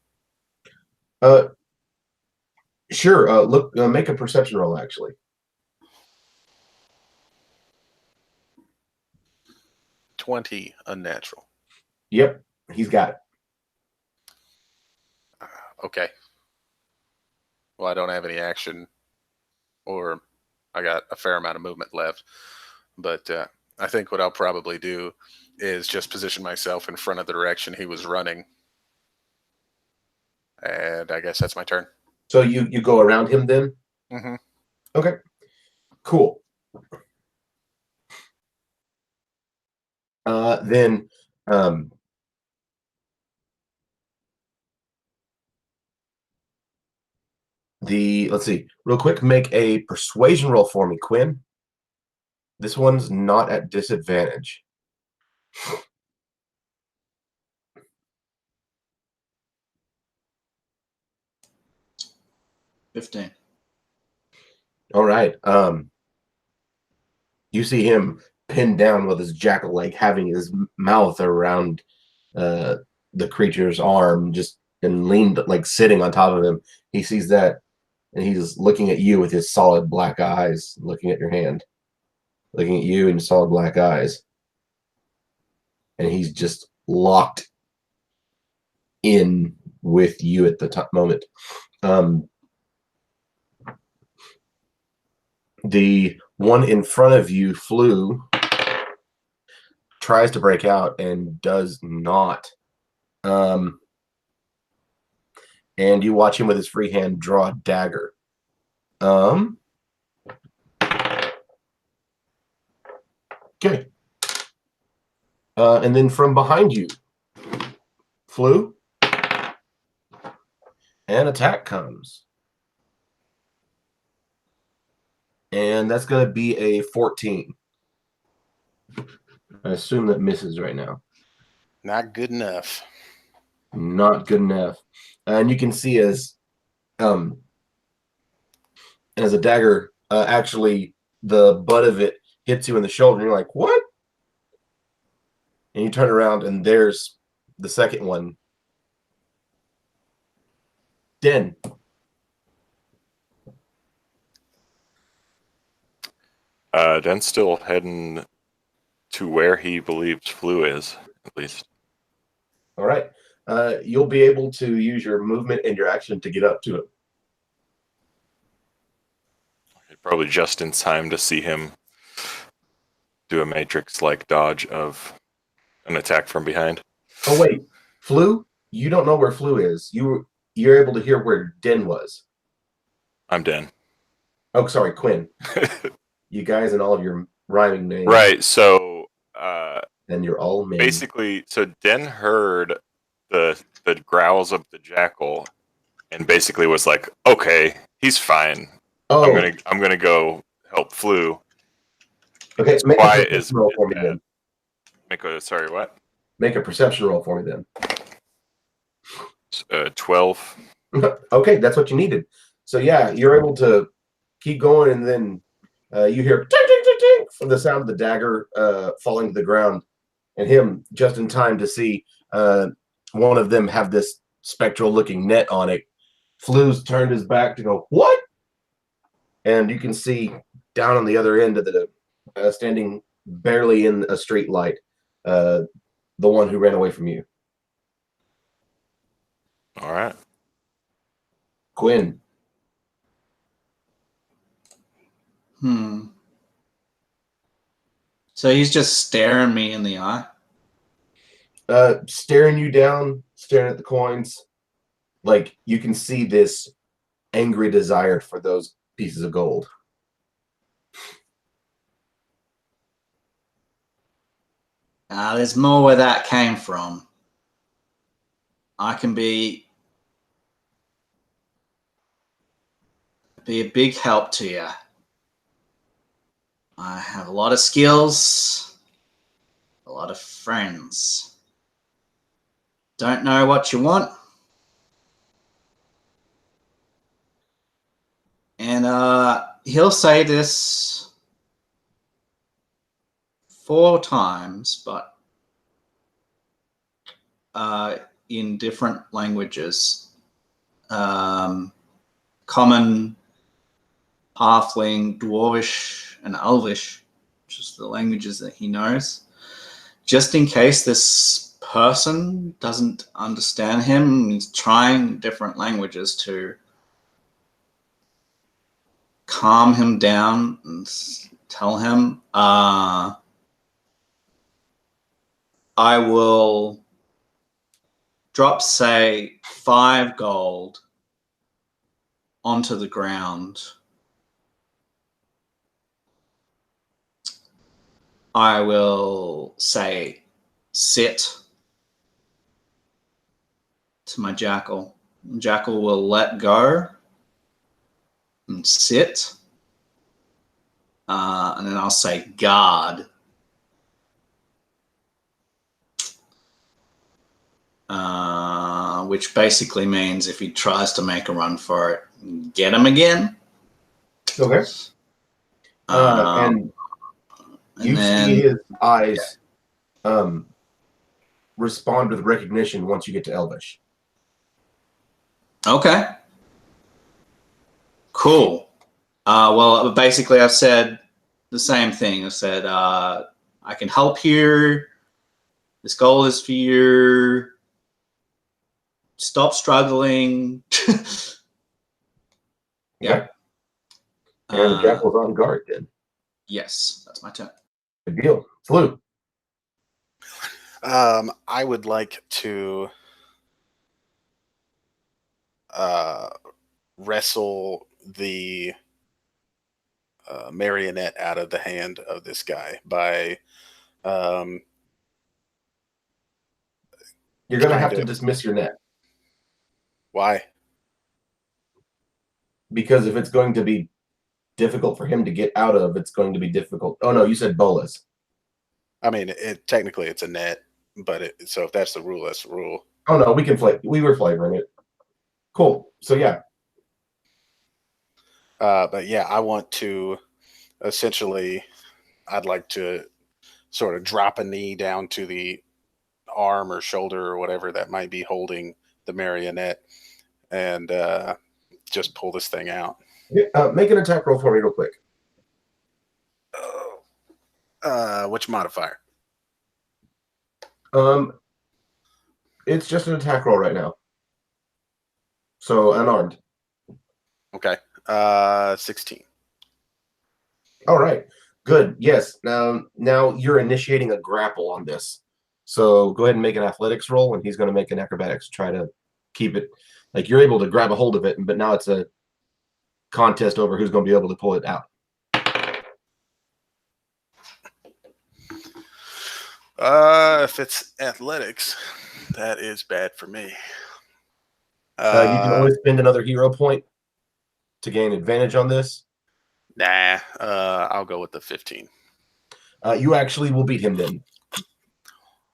Sure. Look, make a perception roll. Actually, 20 unnatural. yep, he's got it. Okay. Well, I don't have any action, or I got a fair amount of movement left. But I think what I'll probably do is just position myself in front of the direction he was running. And I guess that's my turn. So you go around him then? Mm-hmm. Okay. Cool. Then let's see, real quick, make a persuasion roll for me, Quinn. This one's not at disadvantage. $15. All right. You see him pinned down with his jackal, like having his mouth around the creature's arm, just and leaned, like sitting on top of him. He sees that, and he's looking at you with his solid black eyes, looking at your hand, looking at you in solid black eyes, and he's just locked in with you at the moment. The one in front of you, Flew, tries to break out and does not. And you watch him with his free hand draw a dagger. Okay. And then from behind you, Flew, an attack comes. And that's going to be a 14. I assume that misses right now. Not good enough. Not good enough. And you can see as a dagger, actually the butt of it hits you in the shoulder, and you're like, what? And you turn around, and there's the second one. Den. Den's still heading to where he believes Flu is, at least. All right. You'll be able to use your movement and your action to get up to it. Probably just in time to see him do a Matrix-like dodge of an attack from behind. Oh, wait. Flu? You don't know where Flu is. You're able to hear where Den was. I'm Den. Oh, sorry, Quinn. You guys and all of your rhyming names. Right, so... and you're all men. Basically, so Den heard the growls of the jackal and basically was like, okay, he's fine. Oh. I'm gonna go help Flu. Okay, It's make quiet a perception roll for me then. Sorry, what? Make a perception roll for me then. 12. Okay, that's what you needed. So yeah, you're able to keep going, and then you hear ting, ting, ting, ting, from the sound of the dagger falling to the ground, and him just in time to see one of them have this spectral-looking net on it. Flu's turned his back to go, what? And you can see down on the other end of the standing barely in a street light, the one who ran away from you. All right. Quinn. So he's just staring me in the eye. Staring you down, staring at the coins. Like you can see this angry desire for those pieces of gold. There's more where that came from. I can be a big help to you. I have a lot of skills, a lot of friends. Don't know what you want. And he'll say this 4 times, but in different languages. Common, Halfling, Dwarvish, and Elvish, which is the languages that he knows. Just in case this person doesn't understand him, he's trying different languages to calm him down and tell him, I will drop, say, 5 gold onto the ground. I will say, sit to my jackal. Jackal will let go and sit. And then I'll say, guard. Which basically means if he tries to make a run for it, get him again. Okay. And you see his eyes respond with recognition once you get to Elvish. Okay. Cool. Well, basically, I've said the same thing. I said, I can help here. This goal is for you. Stop struggling. Yeah. And Jackal's on guard then. Yes, that's my turn. Good deal. Flu. I would like to wrestle the marionette out of the hand of this guy by You're going to have to dismiss your net. Why? Because if it's going to be difficult for him to get out of, it's going to be difficult. Oh, no, you said bolas. I mean, technically it's a net, but so if that's the rule, that's the rule. Oh, no, we were flavoring it. Cool. So, yeah. But yeah, I want to essentially, I'd like to sort of drop a knee down to the arm or shoulder or whatever that might be holding the marionette and just pull this thing out. Make an attack roll for me real quick. Which modifier? It's just an attack roll right now. So, unarmed. Okay. 16. All right. Good. Yes. Now you're initiating a grapple on this. So go ahead and make an athletics roll, and he's going to make an acrobatics to try to keep it. Like you're able to grab a hold of it, but now it's a contest over who's going to be able to pull it out. If it's athletics, that is bad for me. You can always spend another hero point to gain advantage on this. Nah, I'll go with the 15. You actually will beat him then.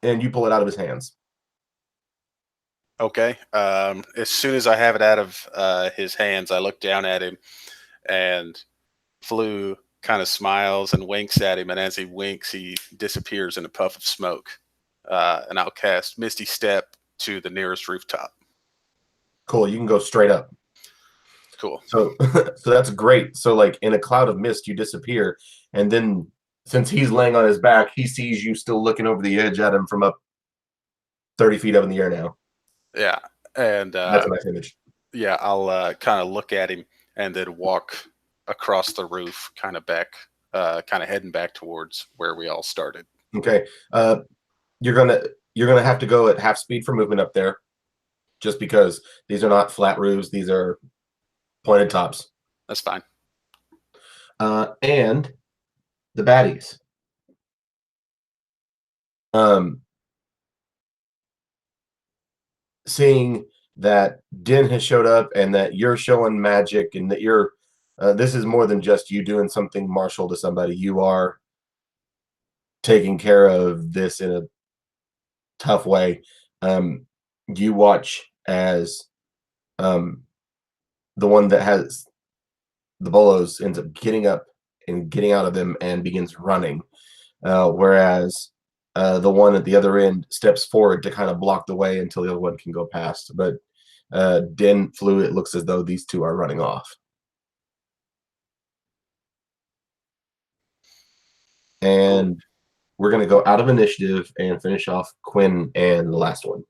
And you pull it out of his hands. Okay. As soon as I have it out of his hands, I look down at him, and Flu kind of smiles and winks at him. And as he winks, he disappears in a puff of smoke. and I'll cast Misty Step to the nearest rooftop. Cool. You can go straight up. Cool. So, so that's great. So, like in a cloud of mist, you disappear, and then since he's laying on his back, he sees you still looking over the edge at him from up 30 feet up in the air now. Yeah, and That's a nice image. yeah, I'll kind of look at him and then walk across the roof, kind of heading back towards where we all started. Okay. You're gonna have to go at half speed for movement up there, just because these are not flat roofs; these are pointed tops. That's fine. And the baddies. Seeing that Din has showed up and that you're showing magic and that you're this is more than just you doing something martial to somebody. You are taking care of this in a tough way. You watch as the one that has the bolos ends up getting up and getting out of them and begins running, whereas the one at the other end steps forward to kind of block the way until the other one can go past. But Din flew. It looks as though these two are running off. And we're going to go out of initiative and finish off Quinn and the last one.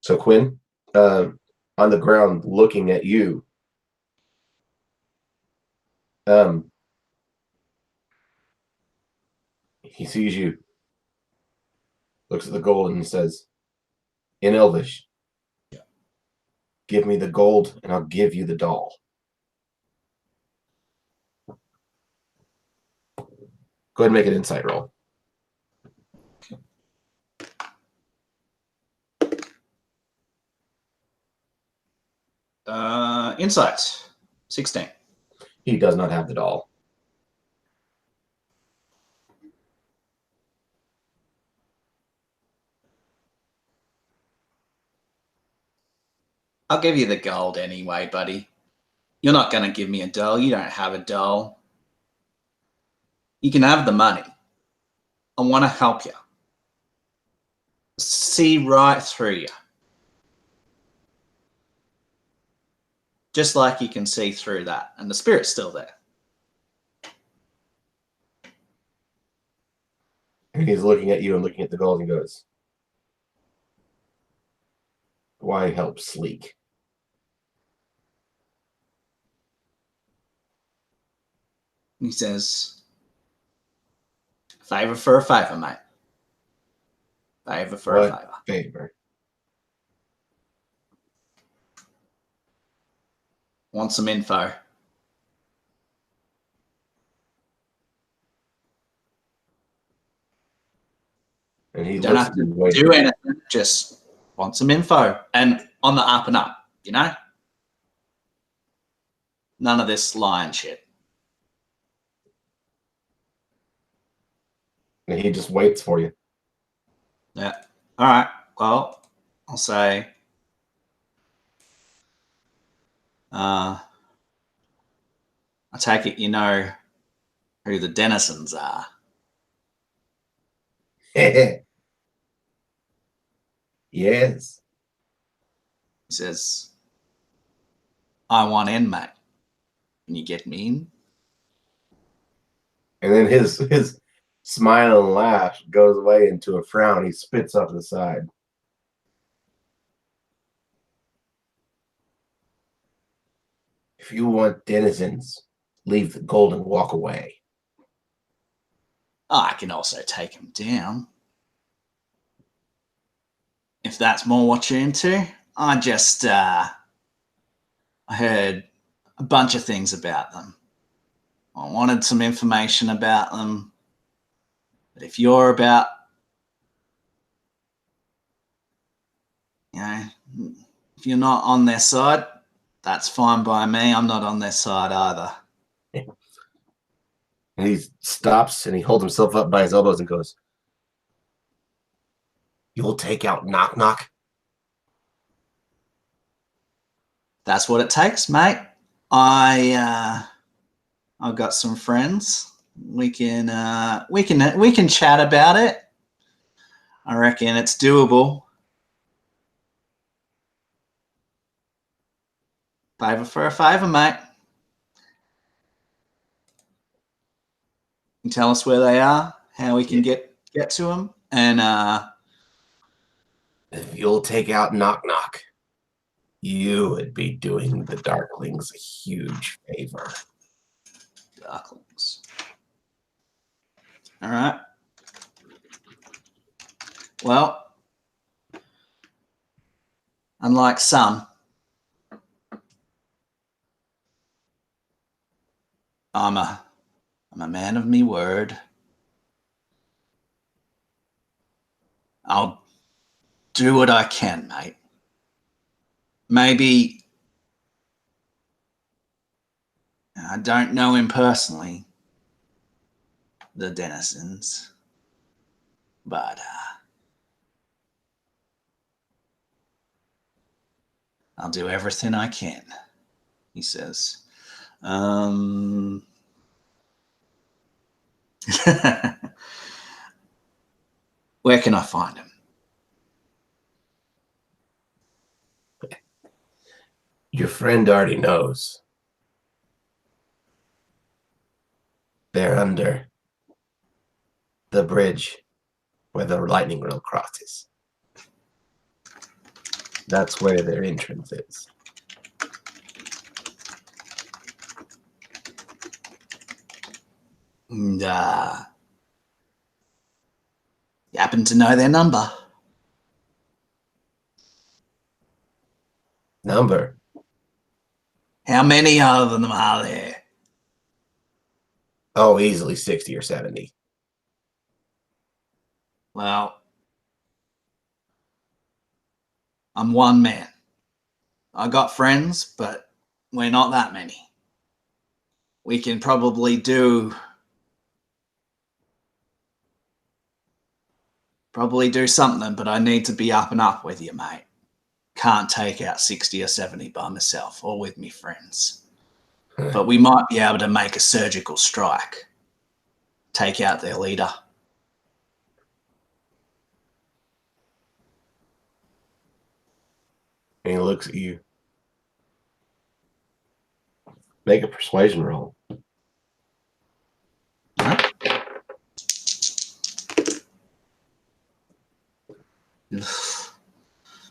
So Quinn, on the ground looking at you, he sees you, looks at the gold, and says, in Elvish, give me the gold and I'll give you the doll. Go ahead and make an insight roll. Insight, 16. He does not have the doll. I'll give you the gold anyway, buddy. You're not going to give me a doll. You don't have a doll. You can have the money. I want to help you. See right through you. Just like you can see through that. And the spirit's still there. And he's looking at you and looking at the gold and goes, why help Sleek? He says, favor for a favor, mate. Favor for a favor. Favor. Want some info? And he Don't looks have to and waits. do anything. Just want some info. And on the up and up, you know? None of this lying shit. And he just waits for you. Yeah. All right. Well, I'll say, I take it you know who the denizens are. Yes. He says, I want in, mate. Can you get me in? And then his smile and laugh goes away into a frown. He spits off to the side. If you want denizens, leave the gold and walk away. Oh, I can also take him down. If that's more what you're into. I just, I heard a bunch of things about them. I wanted some information about them. But if you're about, you know, if you're not on their side, that's fine by me. I'm not on their side either. And he stops and he holds himself up by his elbows and goes, you'll take out Knock Knock? That's what it takes, mate. I've got some friends. we can chat about it. I reckon it's doable. Favor for a favor, mate. You tell us where they are, how we can get to them, and if you'll take out Knock Knock, you would be doing the Darklings a huge favor. Darklings. All right. Well, unlike some, I'm a man of me word. I'll do what I can, mate. Maybe I don't know him personally, the denizens, but I'll do everything I can, he says. Where can I find him? Your friend already knows. They're under the bridge where the lightning rail crosses. That's where their entrance is. And, you happen to know their number? Number? How many of them are there? Oh, easily 60 or 70. Well, I'm one man. I got friends, but we're not that many. We can probably do something, but I need to be up and up with you, mate. Can't take out 60 or 70 by myself or with me friends. But we might be able to make a surgical strike. Take out their leader. And he looks at you. Make a persuasion roll.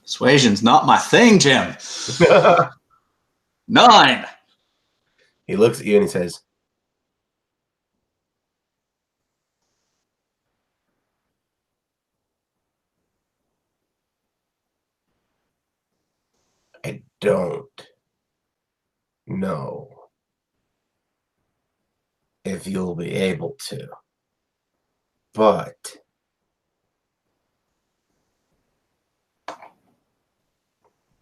Persuasion's not my thing, Jim. 9. He looks at you and he says, I don't know if you'll be able to, but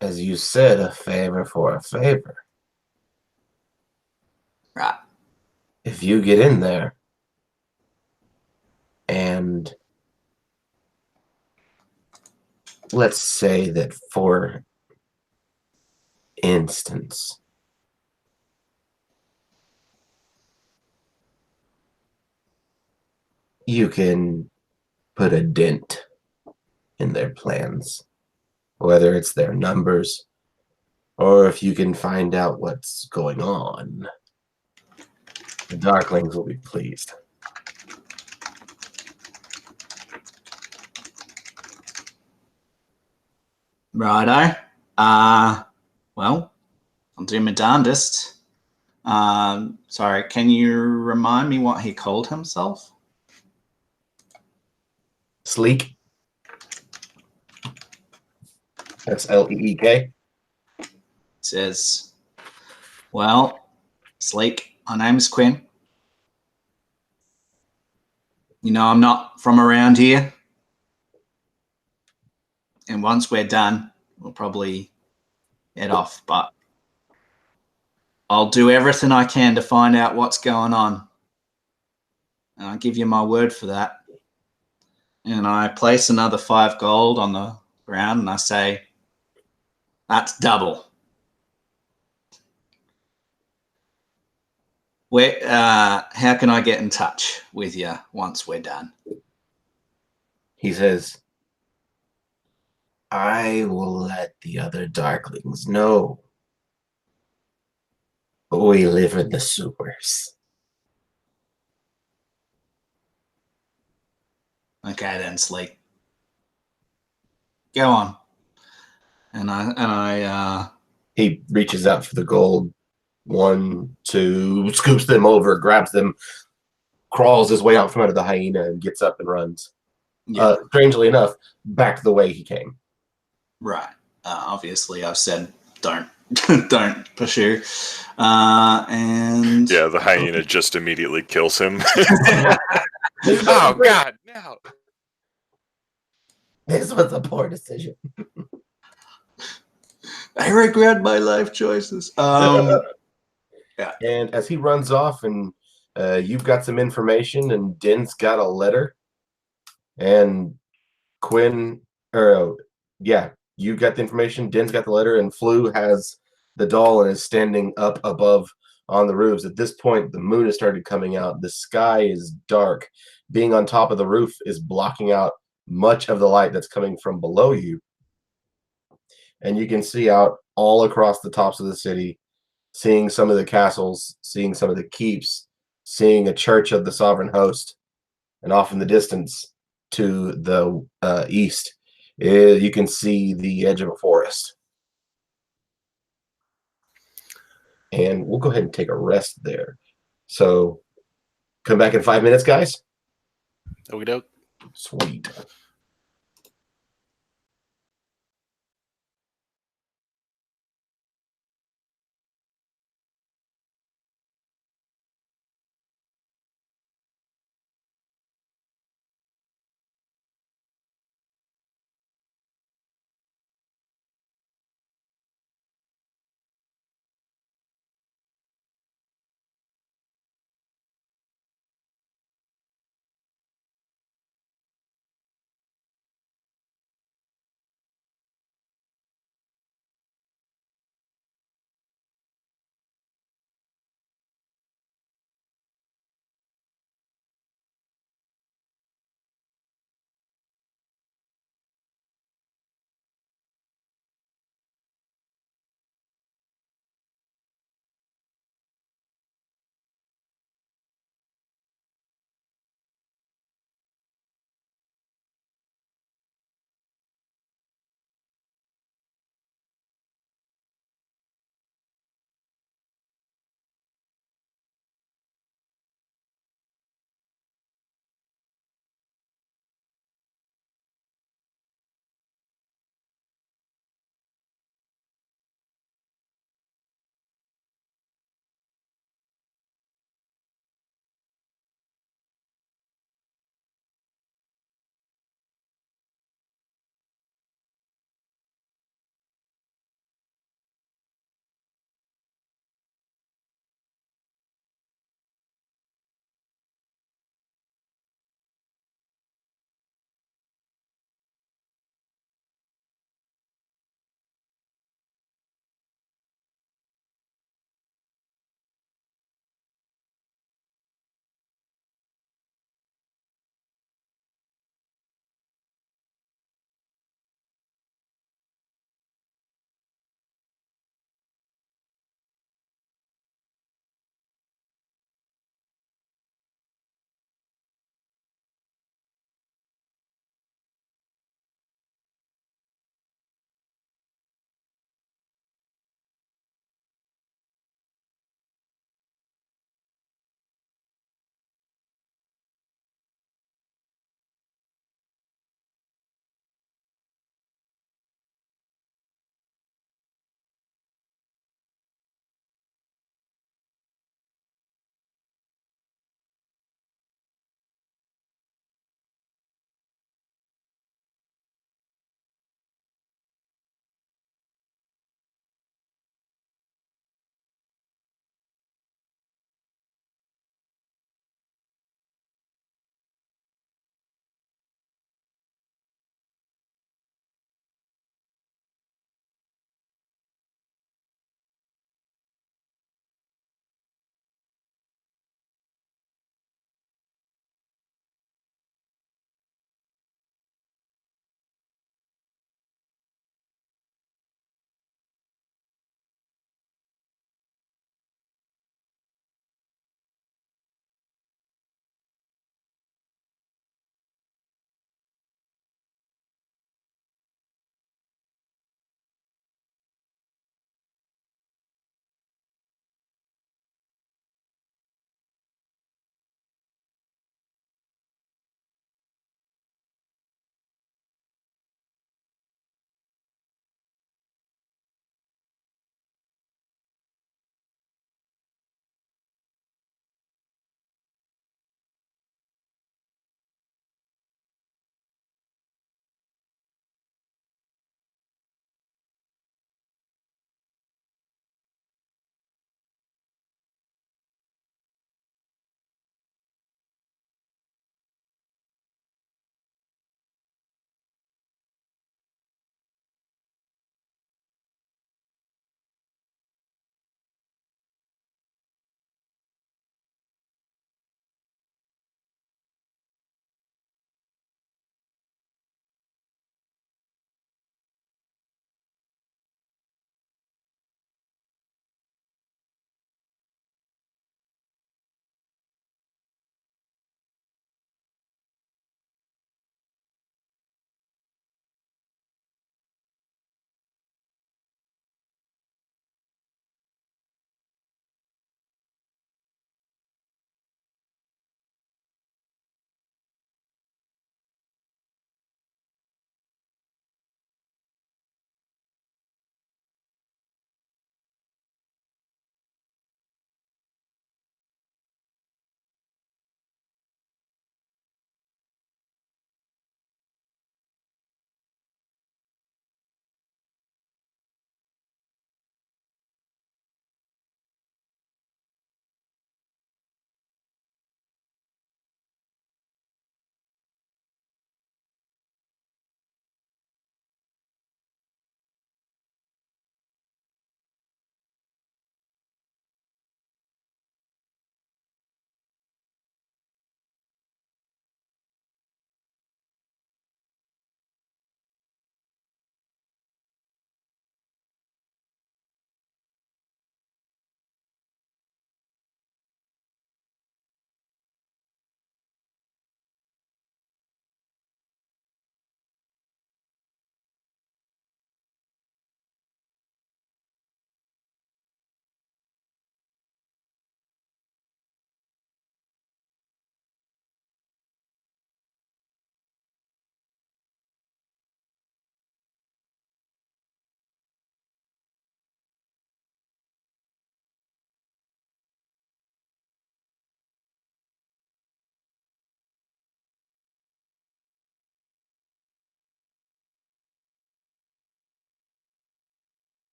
as you said, a favor for a favor. Right. If you get in there and let's say that, for instance, you can put a dent in their plans, whether it's their numbers or if you can find out what's going on, the Darklings will be pleased. Righto. Well, I'll do my darndest. Sorry, can you remind me what he called himself? Sleek. That's Leek. Says, well, Sleek, my name's Quinn. You know, I'm not from around here. And once we're done, we'll probably head off. But I'll do everything I can to find out what's going on. And I'll give you my word for that. And I place another 5 gold on the ground and I say, that's double. How can I get in touch with you once we're done? He says, I will let the other Darklings know. We live in the sewers. Okay, then, Sleek. Go on. And I He reaches out for the gold. 1, 2, scoops them over, grabs them, crawls his way out from under the hyena, and gets up and runs. yeah, Strangely enough, back the way he came. right. Obviously, I've said don't don't pursue. And Yeah, the hyena just immediately kills him. Oh God, no! This was a poor decision. I regret my life choices. And as he runs off, and you've got some information, and Din's got a letter, and Quinn, or yeah, you got the information. Din's got the letter, and Flu has the doll and is standing up above on the roofs. At this point, the moon has started coming out. The sky is dark. Being on top of the roof is blocking out much of the light that's coming from below you. And you can see out all across the tops of the city, seeing some of the castles, seeing some of the keeps, seeing a church of the sovereign host, and off in the distance to the east, you can see the edge of a forest. And we'll go ahead and take a rest there. So come back in 5 minutes, guys. Okey doke. Sweet.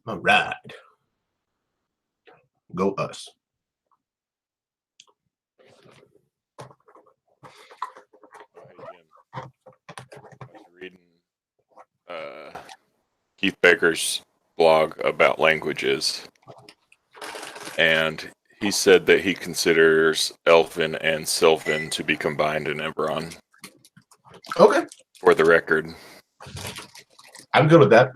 All right. Go us. I was reading Keith Baker's blog about languages, and he said that he considers Elven and Sylvan to be combined in Eberron. Okay. For the record. I'm good with that.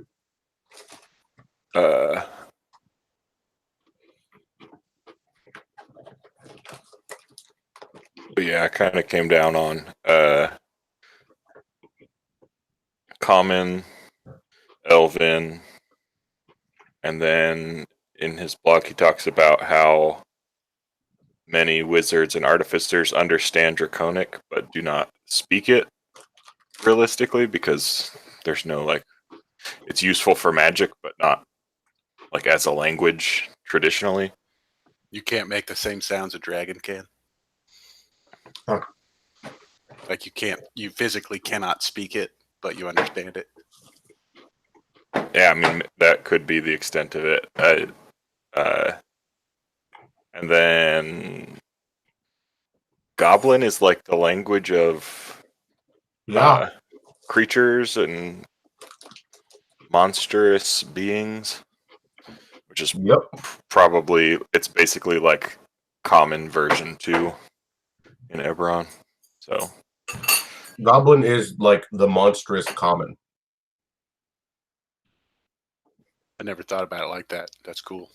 But yeah, I kind of came down on Common, Elven, and then in his blog he talks about how many wizards and artificers understand Draconic but do not speak it realistically because there's no like it's useful for magic but not like as a language traditionally. You can't make the same sounds a dragon can. Huh. Like you physically cannot speak it, but you understand it. Yeah, I mean that could be the extent of it. And then Goblin is like the language of creatures and monstrous beings, which is probably it's basically like Common version 2 in Eberron. So Goblin is like the monstrous common. I never thought about it like that. That's cool.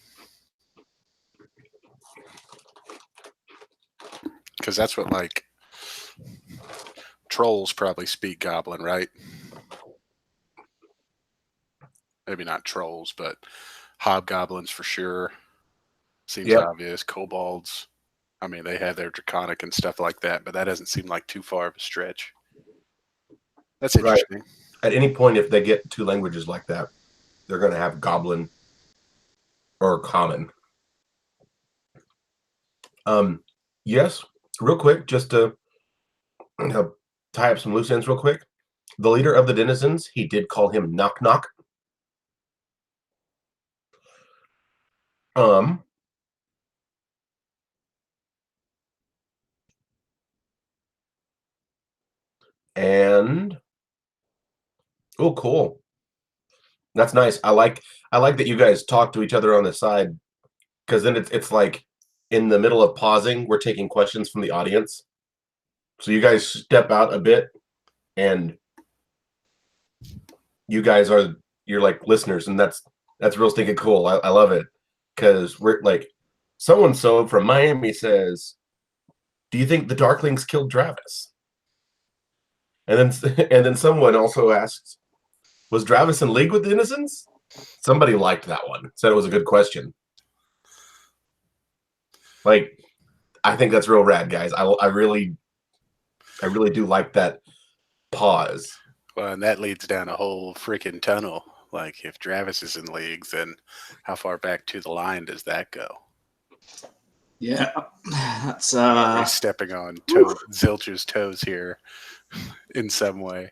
Because that's what like trolls probably speak Goblin, right? Maybe not trolls, but hobgoblins for sure. Seems obvious. Kobolds. I mean, they have their Draconic and stuff like that, but that doesn't seem like too far of a stretch. That's interesting. Right. At any point, if they get two languages like that, they're going to have Goblin or Common. Yes, real quick, just to tie up some loose ends real quick. The leader of the denizens, he did call him Knock Knock. And oh, cool. That's nice. I like that you guys talk to each other on the side, because then it's like in the middle of pausing, we're taking questions from the audience. So you guys step out a bit, and you guys you're like listeners, and that's real stinking cool. I love it, because we're like, so and so from Miami says, "Do you think the Darklings killed Travis?" And then someone also asks, "Was Travis in league with the Innocents?" Somebody liked that one, said it was a good question. Like, I think that's real rad, guys. I really do like that pause. Well, and that leads down a whole freaking tunnel. Like, if Travis is in leagues, then how far back to the line does that go? Yeah, that's He's stepping on Zilch's toes here in some way.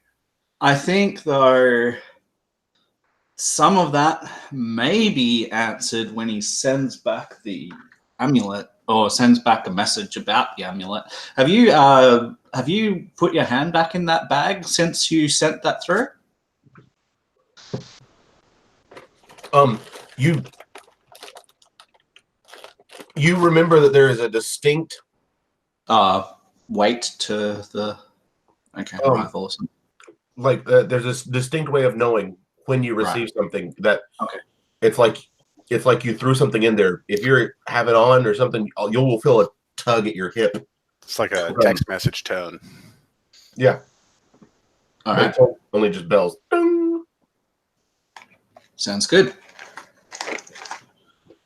I think, though, some of that may be answered when he sends back the amulet or sends back a message about the amulet. Have you put your hand back in that bag since you sent that through? You remember that there is a distinct weight to the rifle. Like there's this distinct way of knowing when you receive something that it's like you threw something in there. If you have it on or something, you will feel a tug at your hip. It's like a text message tone. Yeah. All right. Only just bells. Ding. Sounds good.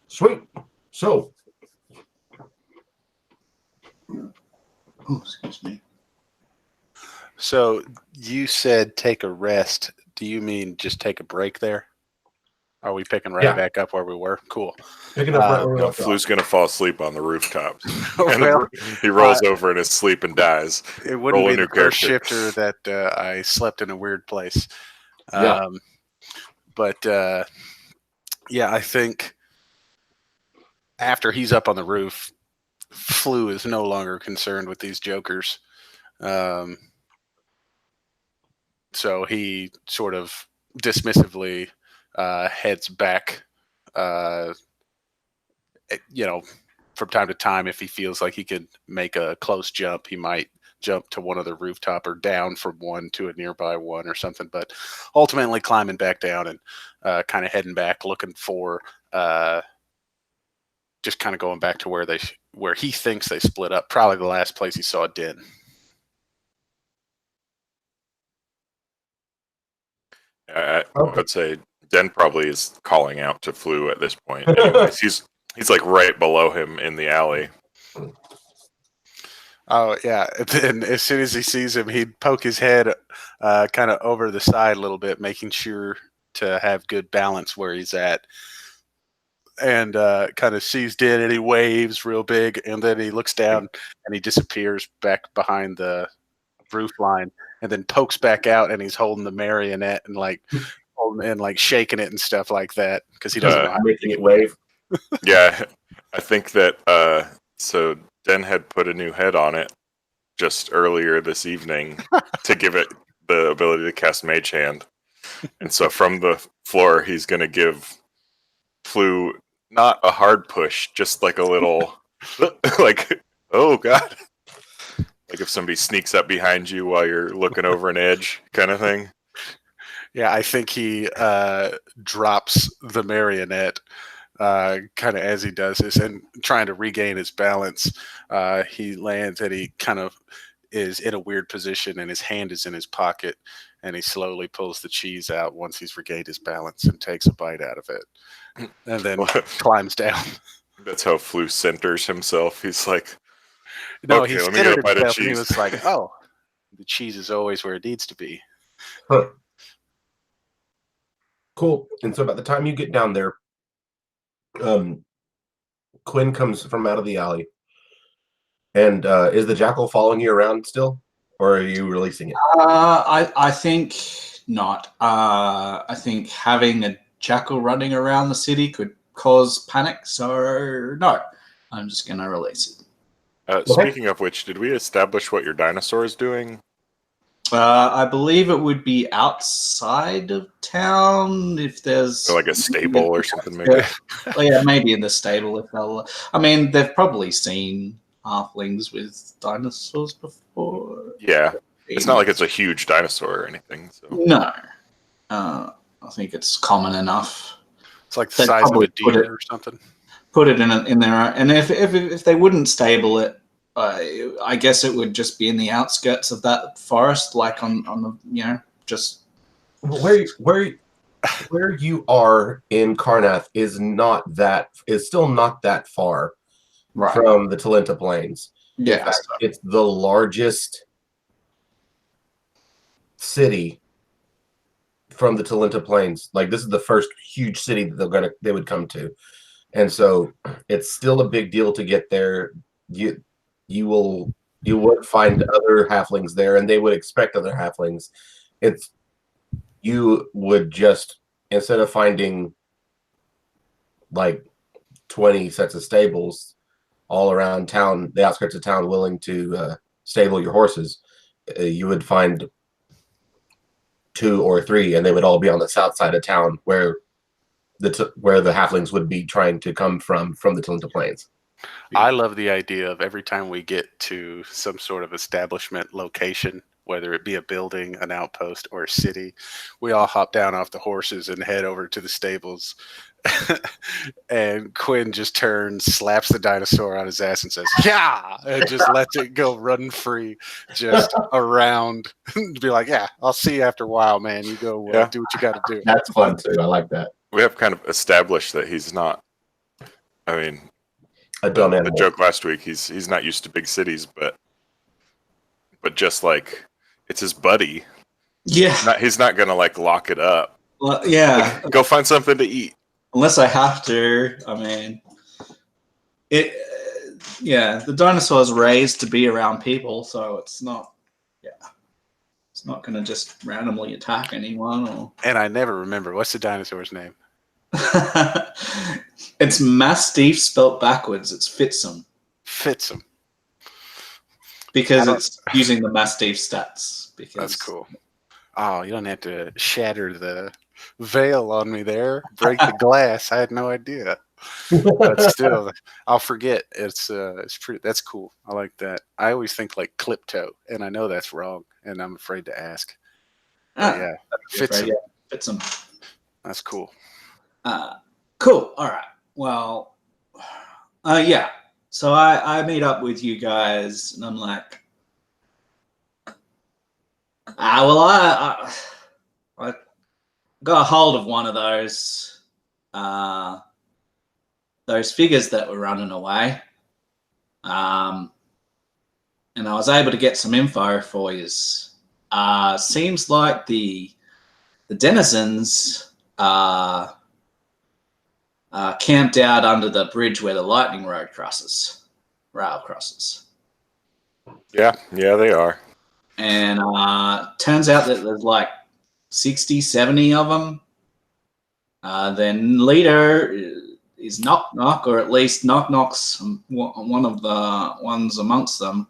Sweet. So. Oh, excuse me. So you said take a rest. Do you mean just take a break there? Are we picking back up where we were? Cool. Picking up right where we left Flu's going to fall asleep on the rooftops. Well, he rolls over in his sleep and dies. It wouldn't be the first shifter that I slept in a weird place. Yeah. But yeah, I think after he's up on the roof, Flu is no longer concerned with these jokers. So he sort of dismissively heads back, from time to time. If he feels like he could make a close jump, he might jump to one of the rooftop or down from one to a nearby one or something. But ultimately climbing back down and kind of heading back, looking for just kind of going back to where he thinks they split up. Probably the last place he saw Din. I would say Den probably is calling out to Flu at this point. Anyways, he's like right below him in the alley. Oh yeah, and as soon as he sees him, he'd poke his head kind of over the side a little bit, making sure to have good balance where he's at. And kind of sees Din, and he waves real big, and then he looks down and he disappears back behind the roof line, and then pokes back out, and he's holding the marionette and like holding and like shaking it and stuff like that because he doesn't know how making it wave. Yeah, I think that so Den had put a new head on it just earlier this evening to give it the ability to cast Mage Hand, and so from the floor he's going to give Flu not a hard push, just like a little like, oh god, like if somebody sneaks up behind you while you're looking over an edge kind of thing. Yeah, I think he drops the marionette kind of as he does this, and trying to regain his balance, he lands and he kind of is in a weird position, and his hand is in his pocket, and he slowly pulls the cheese out once he's regained his balance and takes a bite out of it, and then climbs down. That's how Flu centers himself. He's like, no, okay, he let me get a bite of himself, and he cheese. was like, oh, the cheese is always where it needs to be. Huh. Cool. And so by the time you get down there, Quinn comes from out of the alley. And is the jackal following you around still? Or are you releasing it? I think not. I think having a jackal running around the city could cause panic. So no, I'm just going to release it. Speaking of which, did we establish what your dinosaur is doing? I believe it would be outside of town if there's Or like a stable or something, maybe? Yeah. Well, yeah, maybe in the stable if they'll. I mean, they've probably seen halflings with dinosaurs before. Yeah. It's not like it's a huge dinosaur or anything. So. No. I think it's common enough. It's like the They'd size of a probably put deer it- or something. Put it in there, and if they wouldn't stable it, I guess it would just be in the outskirts of that forest, like on the just Where you are in Karnath is still not that far right. from the Talenta Plains. Yeah, In fact, it's the largest city from the Talenta Plains. Like, this is the first huge city that they would come to, and so it's still a big deal to get there. You would find other halflings there, and they would expect other halflings. You would just, instead of finding like 20 sets of stables all around town, the outskirts of town, willing to stable your horses, you would find 2 or 3, and they would all be on the south side of town where the halflings would be trying to come from the Talenta Plains. I love the idea of every time we get to some sort of establishment location, whether it be a building, an outpost, or a city, we all hop down off the horses and head over to the stables. And Quinn just turns, slaps the dinosaur on his ass and says, yeah, and just lets it go running free just around. Be like, yeah, I'll see you after a while, man. You go do what you got to do. That's fun too. I like that. We have kind of established that he's not, I mean, A dumb the animal. joke last week, he's not used to big cities, but just like, it's his buddy. yeah, He's not gonna like lock it up. well, yeah. Go find something to eat. Unless I have to. I mean, it. Yeah, the dinosaur's raised to be around people, so it's not. Yeah, it's It's not going to just randomly attack anyone. Or And I never remember. What's the dinosaur's name? It's Mastiff spelt backwards. It's Fitsum Fits him. because it's using the Mastiff stats. Because That's cool. Oh, you don't have to shatter the veil on me there. Break the glass. I had no idea. But still, I'll forget. It's pretty. That's cool. I like that. I always think like Clipto, and I know that's wrong, and I'm afraid to ask. But yeah, Fitsum. Yeah, Fitsum. That's cool. Cool. All right. Well, yeah. So I meet up with you guys, and I'm like, well, I got a hold of one of those figures that were running away, and I was able to get some info for you. Seems like the denizens camped out under the bridge where the lightning rail crosses. Yeah, they are. And turns out that there's like 60, 70 of them. Then leader is Knock Knock, or at least Knock Knock's one of the ones amongst them.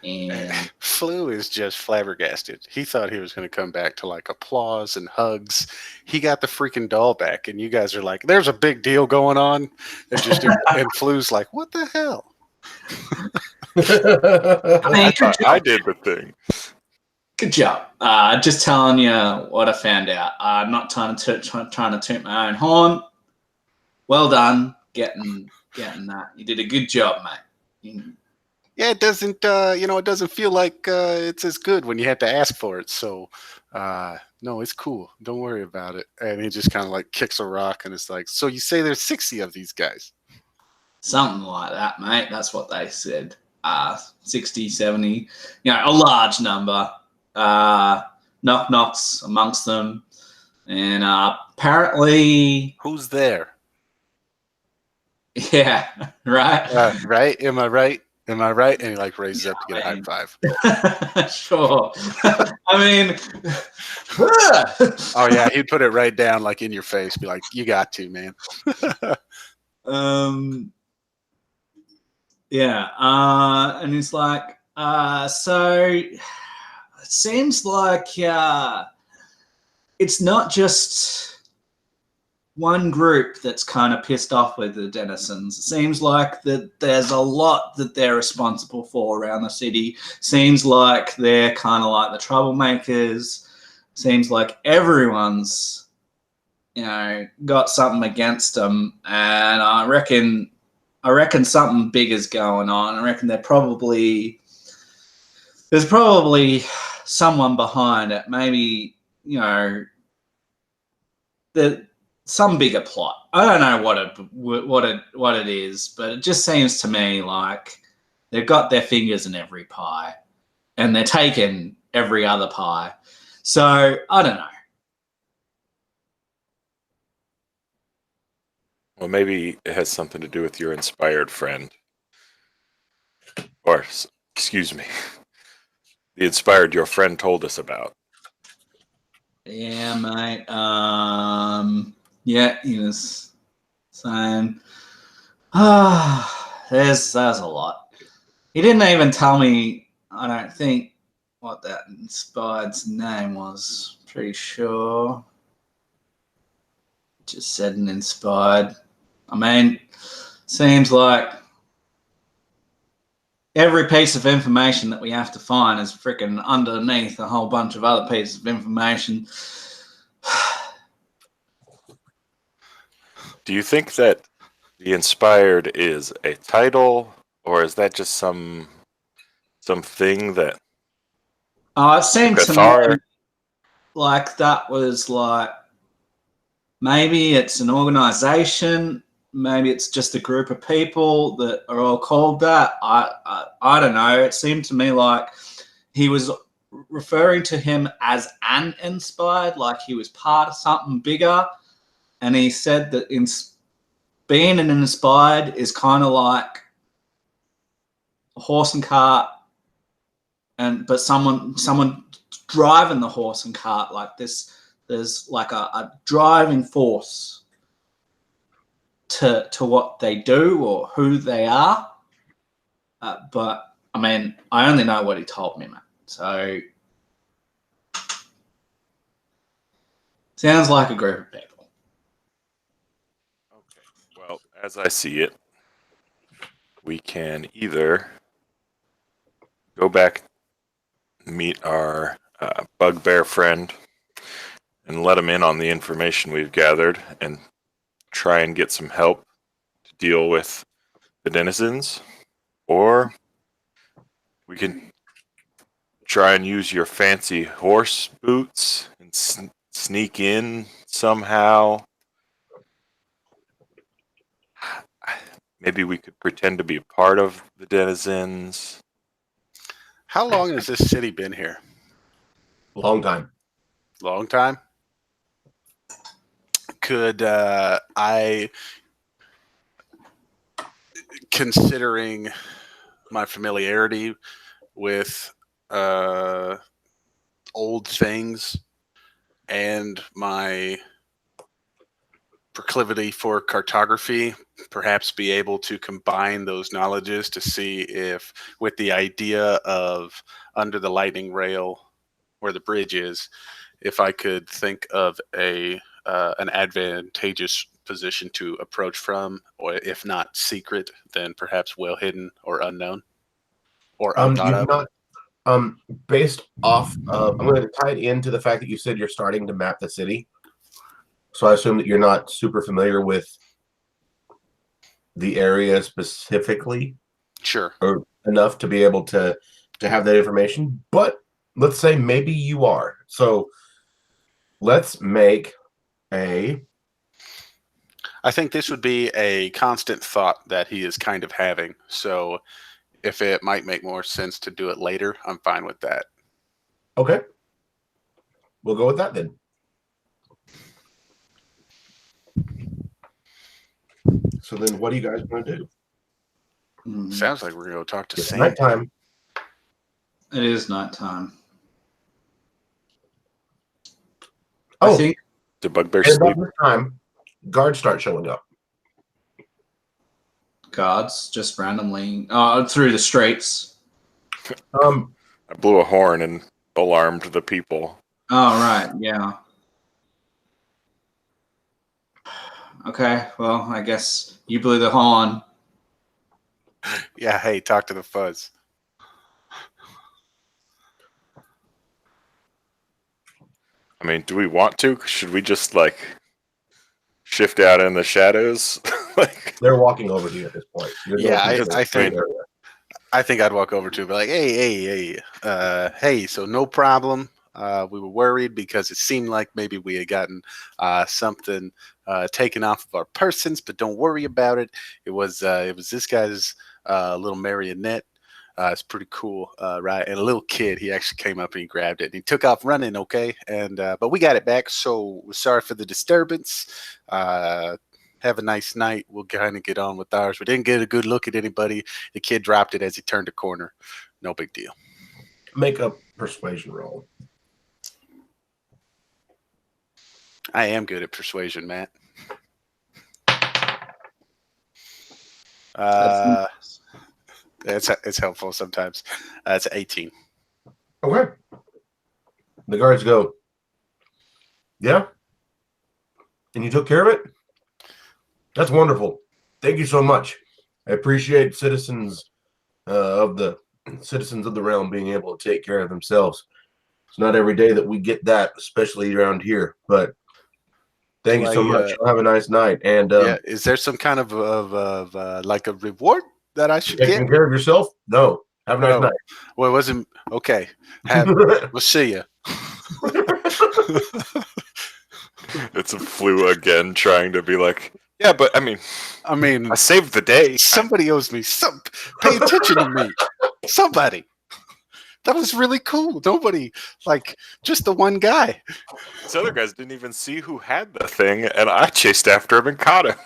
And Flu is just flabbergasted. He thought he was going to come back to like applause and hugs. He got the freaking doll back, and you guys are like, "There's a big deal going on," and Flu's like, "What the hell?" I did the thing. Good job. Just telling you what I found out. I'm not trying to toot my own horn. Well done, getting that. You did a good job, mate. Yeah, it doesn't. It doesn't feel like it's as good when you have to ask for it. So, no, it's cool. Don't worry about it. And he just kind of like kicks a rock, and it's like, so you say there's 60 of these guys? Something like that, mate. That's what they said. 60, 70, a large number. Knock Knocks amongst them. And apparently... Who's there? Yeah, right? Right? Am I right? Am I right? And he like raises up to get a high five. Sure. I mean... Oh, yeah, he'd put it right down like in your face. Be like, you got to, man. Yeah, and it's like, so it seems like it's not just one group that's kind of pissed off with the denizens. It seems like that there's a lot that they're responsible for around the city. Seems like they're kind of like the troublemakers. Seems like everyone's, got something against them, and I reckon something big is going on. I reckon there's probably someone behind it. Maybe, some bigger plot. I don't know what it is, but it just seems to me like they've got their fingers in every pie, and they're taking every other pie. So I don't know. Well, maybe it has something to do with your inspired friend. Or, excuse me, the inspired your friend told us about. Yeah, mate. Yeah, he was saying, there's a lot. He didn't even tell me, I don't think, what that inspired's name was. Pretty sure. Just said an inspired. I mean, seems like every piece of information that we have to find is freaking underneath a whole bunch of other pieces of information. Do you think that the inspired is a title, or is that just something that? It seemed to me like that was like, maybe it's an organization, maybe it's just a group of people that are all called that. I don't know. It seemed to me like he was referring to him as an inspired, like he was part of something bigger. And he said that being an inspired is kind of like a horse and cart but someone driving the horse and cart like this. There's like a driving force to what they do or who they are. But I mean, I only know what he told me, man. So sounds like a group of people. Okay. Well, as I see it, we can either go back, meet our bugbear friend, and let him in on the information we've gathered, and try and get some help to deal with the denizens, or we can try and use your fancy horse boots and sneak in somehow. Maybe we could pretend to be a part of the denizens. How long has this city been here? Long time. Long time. Could I, considering my familiarity with old things and my proclivity for cartography, perhaps be able to combine those knowledges to see if, with the idea of under the lightning rail where the bridge is, if I could think of an advantageous position to approach from, or if not secret, then perhaps well hidden or unknown or unthought You've of. not based off I'm going to tie it into the fact that you said you're starting to map the city. So I assume that you're not super familiar with the area specifically, Sure. or enough to be able to have that information. But let's say maybe you are. So let's make I think this would be a constant thought that he is kind of having. So if it might make more sense to do it later, I'm fine with that. okay. We'll go with that then. So then what are you guys going to do? Sounds like we're going to go talk to It's Sam. nighttime. It is nighttime. Oh, I think The bugbear and about sleep. this time, guards start showing up. guards just randomly through the streets. Um, I blew a horn and alarmed the people. Oh, right. Yeah. Okay. Well, I guess you blew the horn. Yeah, hey, talk to the fuzz. I mean, do we want to? Should we just like shift out in the shadows? Like, they're walking over to you at this point. You're Yeah, going through I the straight think- area. I think I'd walk over to him, be like, hey, so no problem. We were worried because it seemed like maybe we had gotten something taken off of our persons, but don't worry about it. It was this guy's little marionette. It's pretty cool, right? And a little kid, he actually came up and he grabbed it and he took off running. Okay, and but we got it back. So we're sorry for the disturbance. Have a nice night. We'll kind of get on with ours. We didn't get a good look at anybody. The kid dropped it as he turned a corner. No big deal. Make a persuasion roll. I am good at persuasion, Matt. It's helpful sometimes. It's 18. Okay. The guards go, yeah? And you took care of it? That's wonderful. Thank you so much. I appreciate citizens of the realm being able to take care of themselves. It's not every day that we get that, especially around here. But thank you so much. Have a nice night. And yeah, is there some kind of like a reward that I should taking get? care of yourself? No. Have a nice No. night. Well, it wasn't okay. We'll see you. it's a flu again, trying to be like, yeah, but I mean, I saved the day. Somebody owes me some. Pay attention to me. Somebody. That was really cool. Nobody, like, just the one guy. These other guys didn't even see who had the thing, and I chased after him and caught him.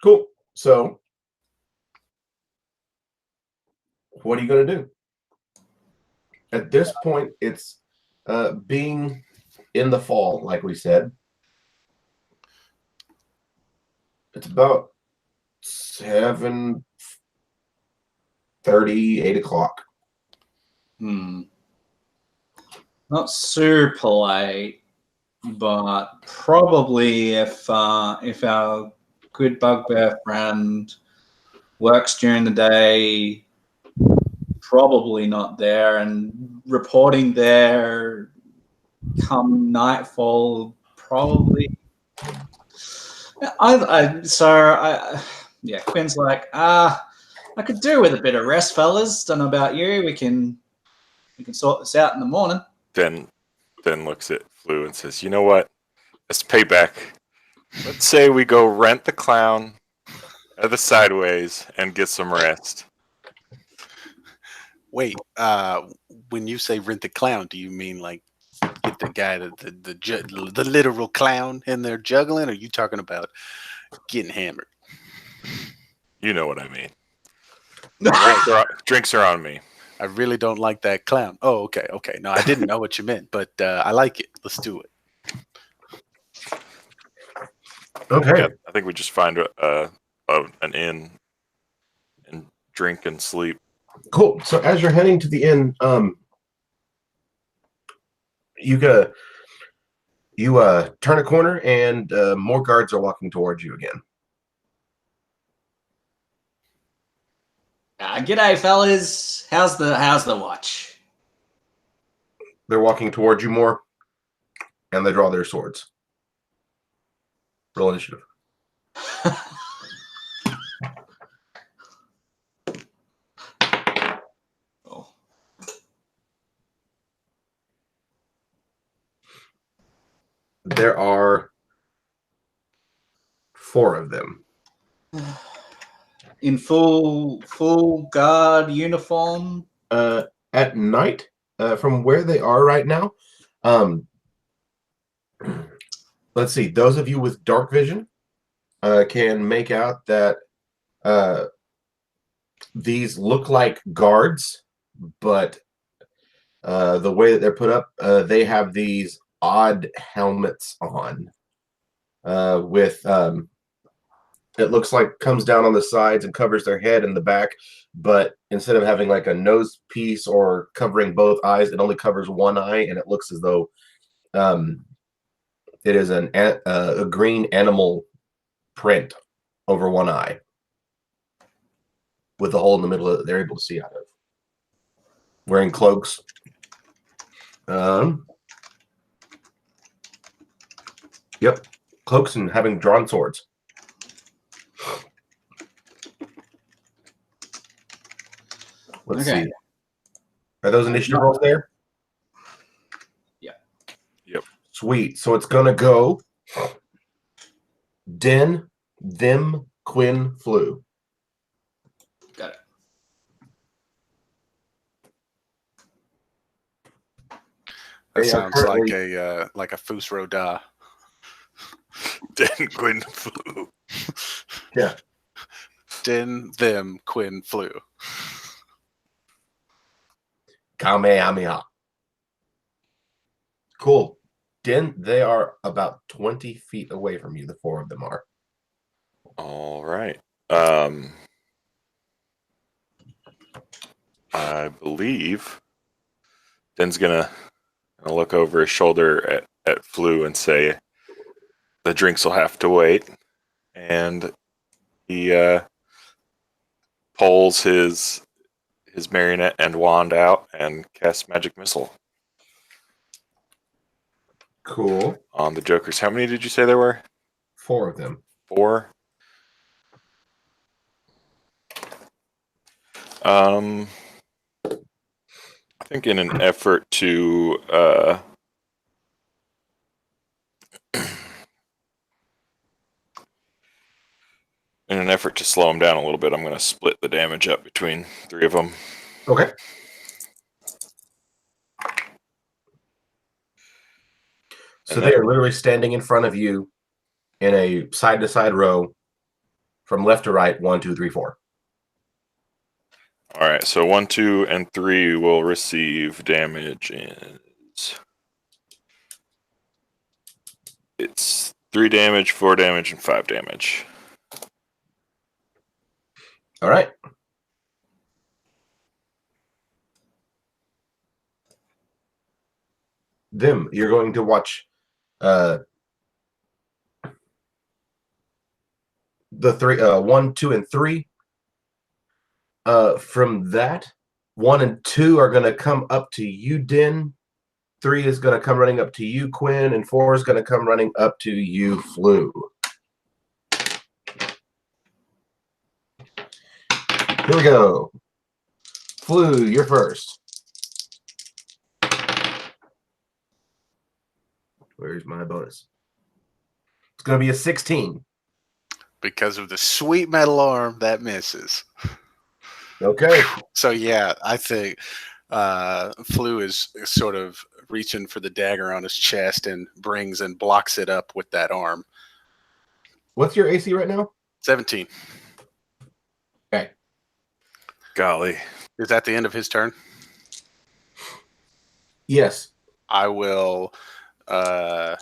Cool. So what are you going to do? At this point, it's being in the fall, like we said. It's about 7:30, 8 o'clock. Not super late, but probably if our good bugbear friend works during the day, probably not there, and reporting there come nightfall, probably. Yeah, Quinn's like, I could do with a bit of rest, fellas. Don't know about you. We can sort this out in the morning. Then looks at Flu and says, "You know what? Let's pay back. Let's say we go rent the clown at the Sideways and get some rest." Wait, when you say rent the clown, do you mean like get the guy, the literal clown in there juggling, or are you talking about getting hammered? You know what I mean. Right. Drinks are on me. I really don't like that clown. Oh, okay. No, I didn't know what you meant, but I like it. Let's do it. Okay. Yeah, I think we just find an inn and drink and sleep. Cool. So as you're heading to the inn, you turn a corner and more guards are walking towards you again. G'day, fellas. How's the watch? They're walking towards you more, and they draw their swords. Roll initiative. Oh. There are 4 of them. In full guard uniform. At night, from where they are right now, let's see. Those of you with dark vision can make out that these look like guards, but the way that they're put up, they have these odd helmets on with it looks like comes down on the sides and covers their head and the back, but instead of having like a nose piece or covering both eyes, it only covers one eye, and it looks as though it is a green animal print over one eye with a hole in the middle that they're able to see out of. Wearing cloaks. Yep, cloaks and having drawn swords. Let's see. Are those initiative rolls there? Yeah. Yep. Sweet. So it's gonna go Den, them, Quinn, Flu. Got it. That sounds like a Fus Roda. Den Quinn Flu. Yeah. Den, them, Quinn, Flu. Kamehameha. Cool. Den, they are about 20 feet away from you. The 4 of them are. All right. I believe Den's gonna look over his shoulder at Flu and say, "The drinks will have to wait." And he pulls his marionette and wand out and casts magic missile Cool. on the jokers. How many did you say there were? 4 of them. 4. I think in an effort to slow him down a little bit, I'm going to split the damage up between 3 of them. Okay. So they are literally standing in front of you in a side-to-side row from left to right, 1, 2, 3, 4. All right, so 1, 2, and 3 will receive damage. It's 3 damage, 4 damage, and 5 damage. All right. Them, you're going to watch the 1, 2, and 3. From that, 1 and 2 are going to come up to you, Din. 3 is going to come running up to you, Quinn, and 4 is going to come running up to you, Flu. Here we go. Flu, you're first. Where's my bonus? It's going to be a 16. Because of the sweet metal arm, that misses. Okay. So yeah, I think Flu is sort of reaching for the dagger on his chest and brings and blocks it up with that arm. What's your AC right now? 17. Okay. Golly. Is that the end of his turn? Yes. I will. Here's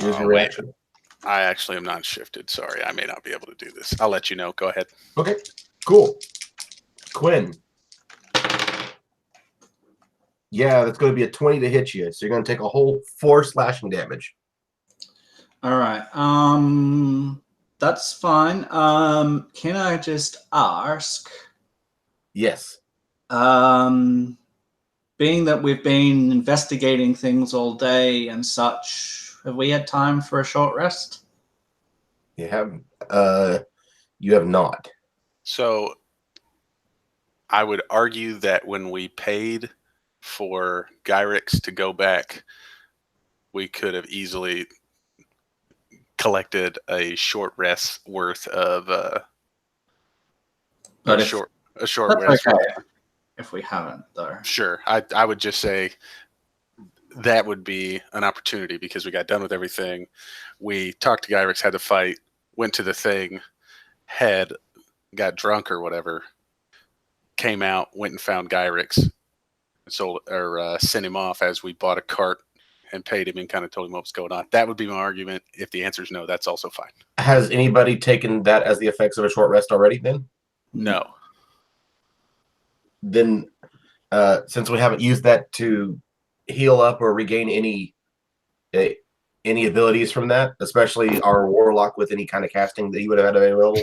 your wait. reaction. I actually am not shifted. Sorry, I may not be able to do this. I'll let you know. Go ahead. Okay. Cool. Quinn. Yeah, that's going to be a 20 to hit you. So you're going to take a whole 4 slashing damage. All right. That's fine. Can I just ask? Yes. Being that we've been investigating things all day and such, have we had time for a short rest? You have not. So I would argue that when we paid for Gyrix to go back, we could have easily collected a short rest worth of But a if, short that's rest. okay if we haven't, though. Sure. I would just say that would be an opportunity because we got done with everything. We talked to Gyrix, had to fight, went to the thing, got drunk or whatever, came out, went and found Gyrix, sent him off as we bought a cart and paid him and kind of told him what was going on. That would be my argument. If the answer is no, that's also fine. Has anybody taken that as the effects of a short rest already then? No. Then, since we haven't used that to heal up or regain any abilities from that, especially our warlock with any kind of casting that he would have had available,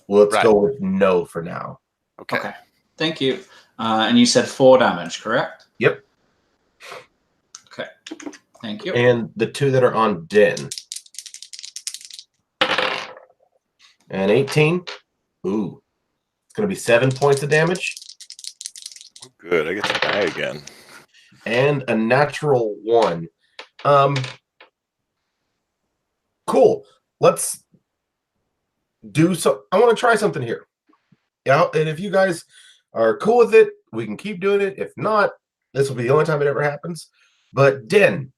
let's go with no for now. Okay. Thank you. And you said 4 damage, correct? Yep. Okay. Thank you. And the 2 that are on Din. And 18. Ooh. It's going to be 7 points of damage. Good, I get to die again. And a natural 1. Cool. Let's do so. I want to try something here. Yeah, and if you guys are cool with it, we can keep doing it. If not, this will be the only time it ever happens. But Den,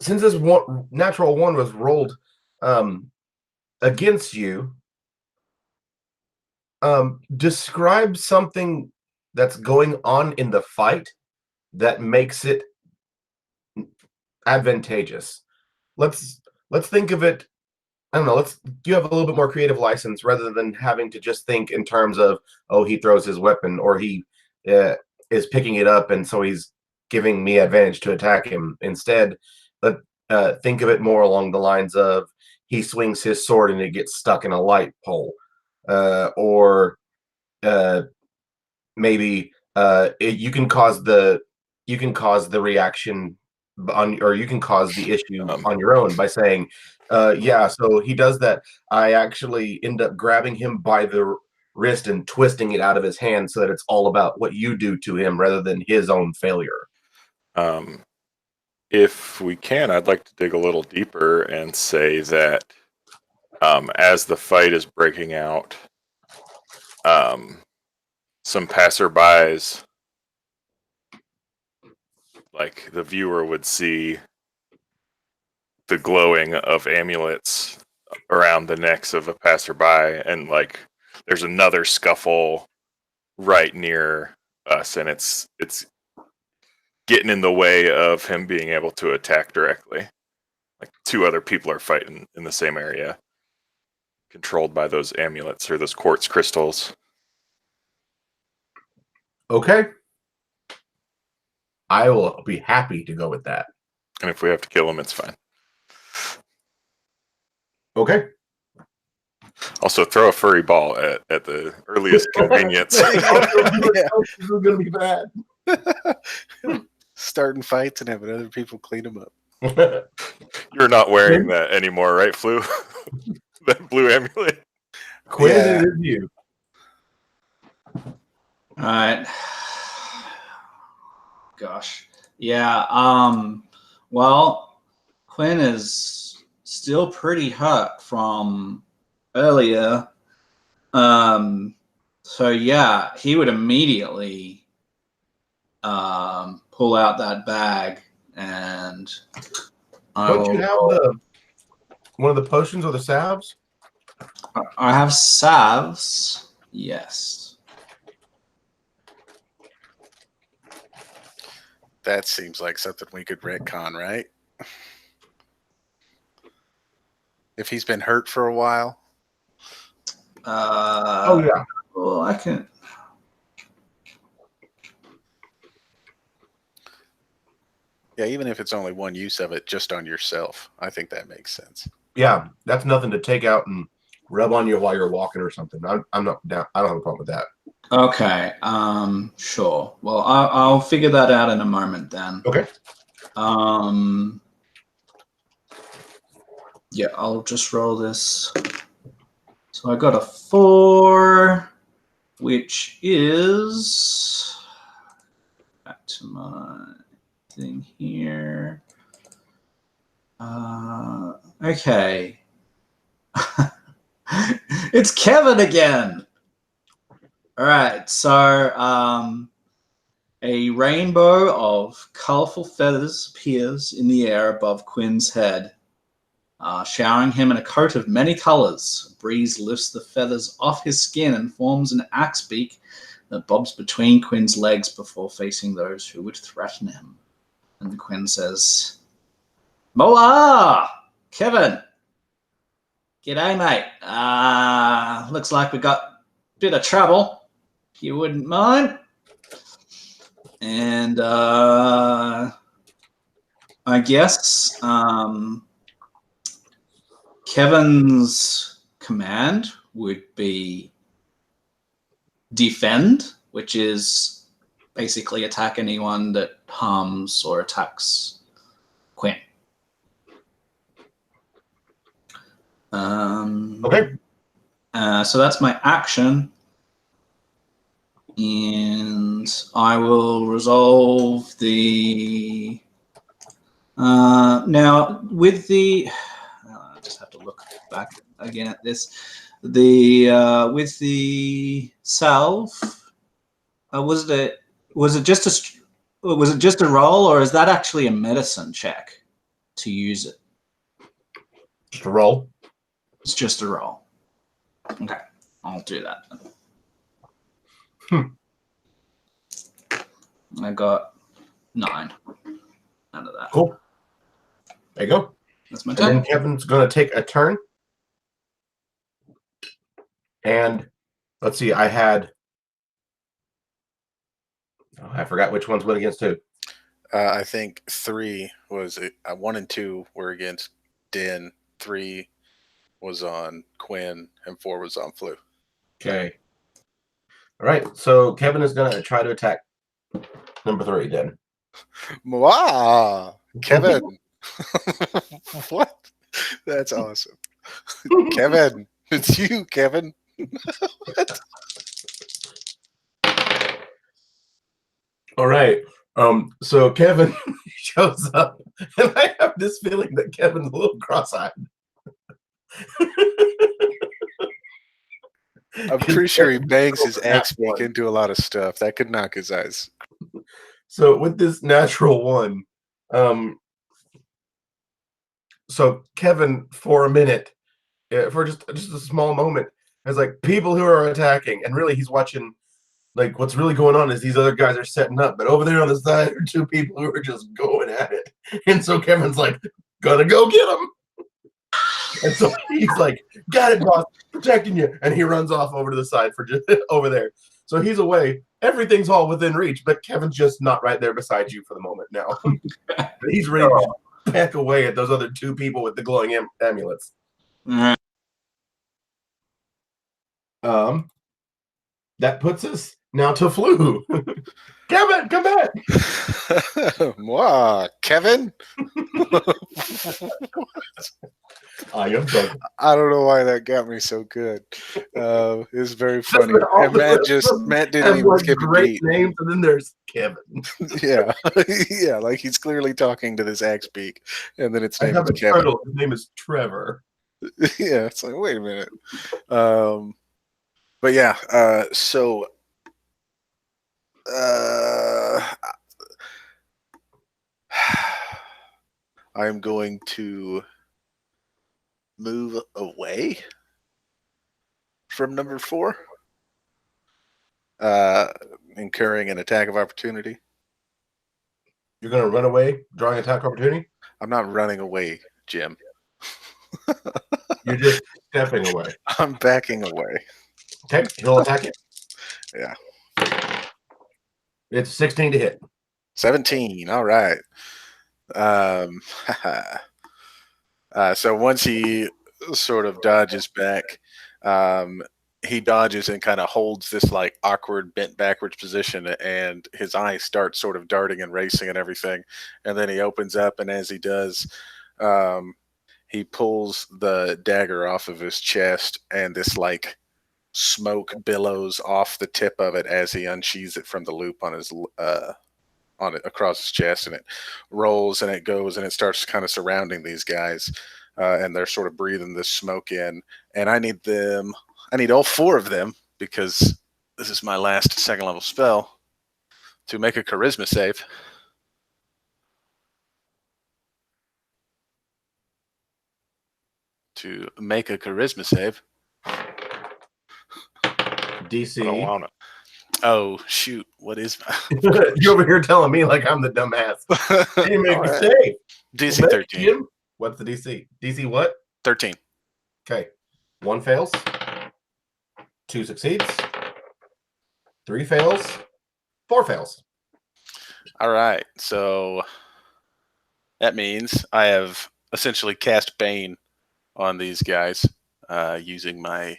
since this natural 1 was rolled against you, describe something that's going on in the fight that makes it advantageous. Let's think of it. I don't know. You have a little bit more creative license rather than having to just think in terms of, oh, he throws his weapon or he is picking it up and so he's giving me advantage to attack him. Instead, think of it more along the lines of he swings his sword and it gets stuck in a light pole, or maybe you can cause the reaction or you can cause the issue on your own by saying, yeah, so he does that. I actually end up grabbing him by the wrist and twisting it out of his hand so that it's all about what you do to him rather than his own failure. If we can, I'd like to dig a little deeper and say that as the fight is breaking out, some passerbys, like the viewer would see the glowing of amulets around the necks of a passerby, and like there's another scuffle right near us, and it's getting in the way of him being able to attack directly. Like 2 other people are fighting in the same area, controlled by those amulets or those quartz crystals. Okay. I will be happy to go with that. And if we have to kill him, it's fine. Okay. Also, throw a furry ball at the earliest convenience. Yeah. This is going to be bad. Starting fights and having other people clean them up. You're not wearing that anymore, right, Flu? That blue amulet. Quinn, Yeah. it is you. All right. Gosh. Yeah. Well, Quinn is still pretty hurt from earlier. So yeah, he would immediately pull out that bag and Don't you have one of the potions or the salves? I have salves. Yes. That seems like something we could retcon, right? If he's been hurt for a while. Oh yeah. Well, I can. Yeah, even if it's only one use of it just on yourself, I think that makes sense. Yeah, that's nothing to take out and rub on you while you're walking or something. I'm not down. I don't have a problem with that. Okay. Sure. Well, I'll figure that out in a moment then. Okay. Yeah, I'll just roll this. So I got a 4, which is back to my thing here. Okay. It's Kevin again. All right, so a rainbow of colorful feathers appears in the air above Quinn's head, showering him in a coat of many colors. A breeze lifts the feathers off his skin and forms an axe beak that bobs between Quinn's legs before facing those who would threaten him. And Quinn says, "Moa! Kevin! G'day, mate. Looks like we got a bit of trouble. If you wouldn't mind." And I guess Kevin's command would be defend, which is basically attack anyone that harms or attacks Quinn. Okay. So that's my action. And I will resolve the... now, with the... I just have to look back again at this. With the salve, was it just a roll, or is that actually a medicine check to use it? Just a roll. It's just a roll. Okay, I'll do that. I got 9 out of that. Cool. There you go. That's my And turn. then Kevin's going to take a turn. And let's see, I forgot which ones went against who. I think 3 was 1 and 2 were against Din, 3 was on Quinn, and 4 was on Flu. Okay. All right. So Kevin is going to try to attack number 3 then. Wow, Kevin. What? That's awesome. Kevin, it's you, Kevin. What? All right. So Kevin shows up, and I have this feeling that Kevin's a little cross-eyed. I'm pretty sure he bangs his axe beak into a lot of stuff. That could knock his eyes. So with this natural one, so Kevin for a minute for just a small moment as like people who are attacking, and really he's watching. Like what's really going on is these other guys are setting up, but over there on the side are two people who are just going at it. And so Kevin's like, "Gotta go get him." And so he's like, "Got it, boss, protecting you." And he runs off over to the side for just over there. So he's away. Everything's all within reach, but Kevin's just not right there beside you for the moment now. He's ready to peck away at those other two people with the glowing amulets. That puts us now to Flu. Kevin, come back. Wow, Kevin? I am drunk. I don't know why that got me so good. It's very funny. And Matt didn't even skip a beat. Names, and then there's Kevin. Yeah, yeah, like he's clearly talking to this axe beak, and then its name is Kevin. Turtle. His name is Trevor. Yeah, it's like, wait a minute. But yeah, so I'm going to move away from number 4, incurring an attack of opportunity. You're going to run away, drawing attack opportunity? I'm not running away, Jim. You're just stepping away. I'm backing away. Okay, he'll attack it. Yeah. It's 16 to hit. 17. All right. So once he sort of dodges back, he dodges and kind of holds this like awkward bent backwards position, and his eyes start sort of darting and racing and everything. And then he opens up, and as he does, he pulls the dagger off of his chest, and this like smoke billows off the tip of it as he unsheathes it from the loop on his on it across his chest, and it rolls and it goes and it starts kind of surrounding these guys, and they're sort of breathing this smoke in. And I need all 4 of them, because this is my last 2nd level spell, to make a charisma save. To make a charisma save. DC. I don't want it. Oh, shoot. What is my... You're over here telling me like I'm the dumbass. Hey, make a save. DC 13. What's the DC? DC what? 13. Okay. 1 fails. 2 succeeds. 3 fails. 4 fails. All right. So that means I have essentially cast Bane on these guys using my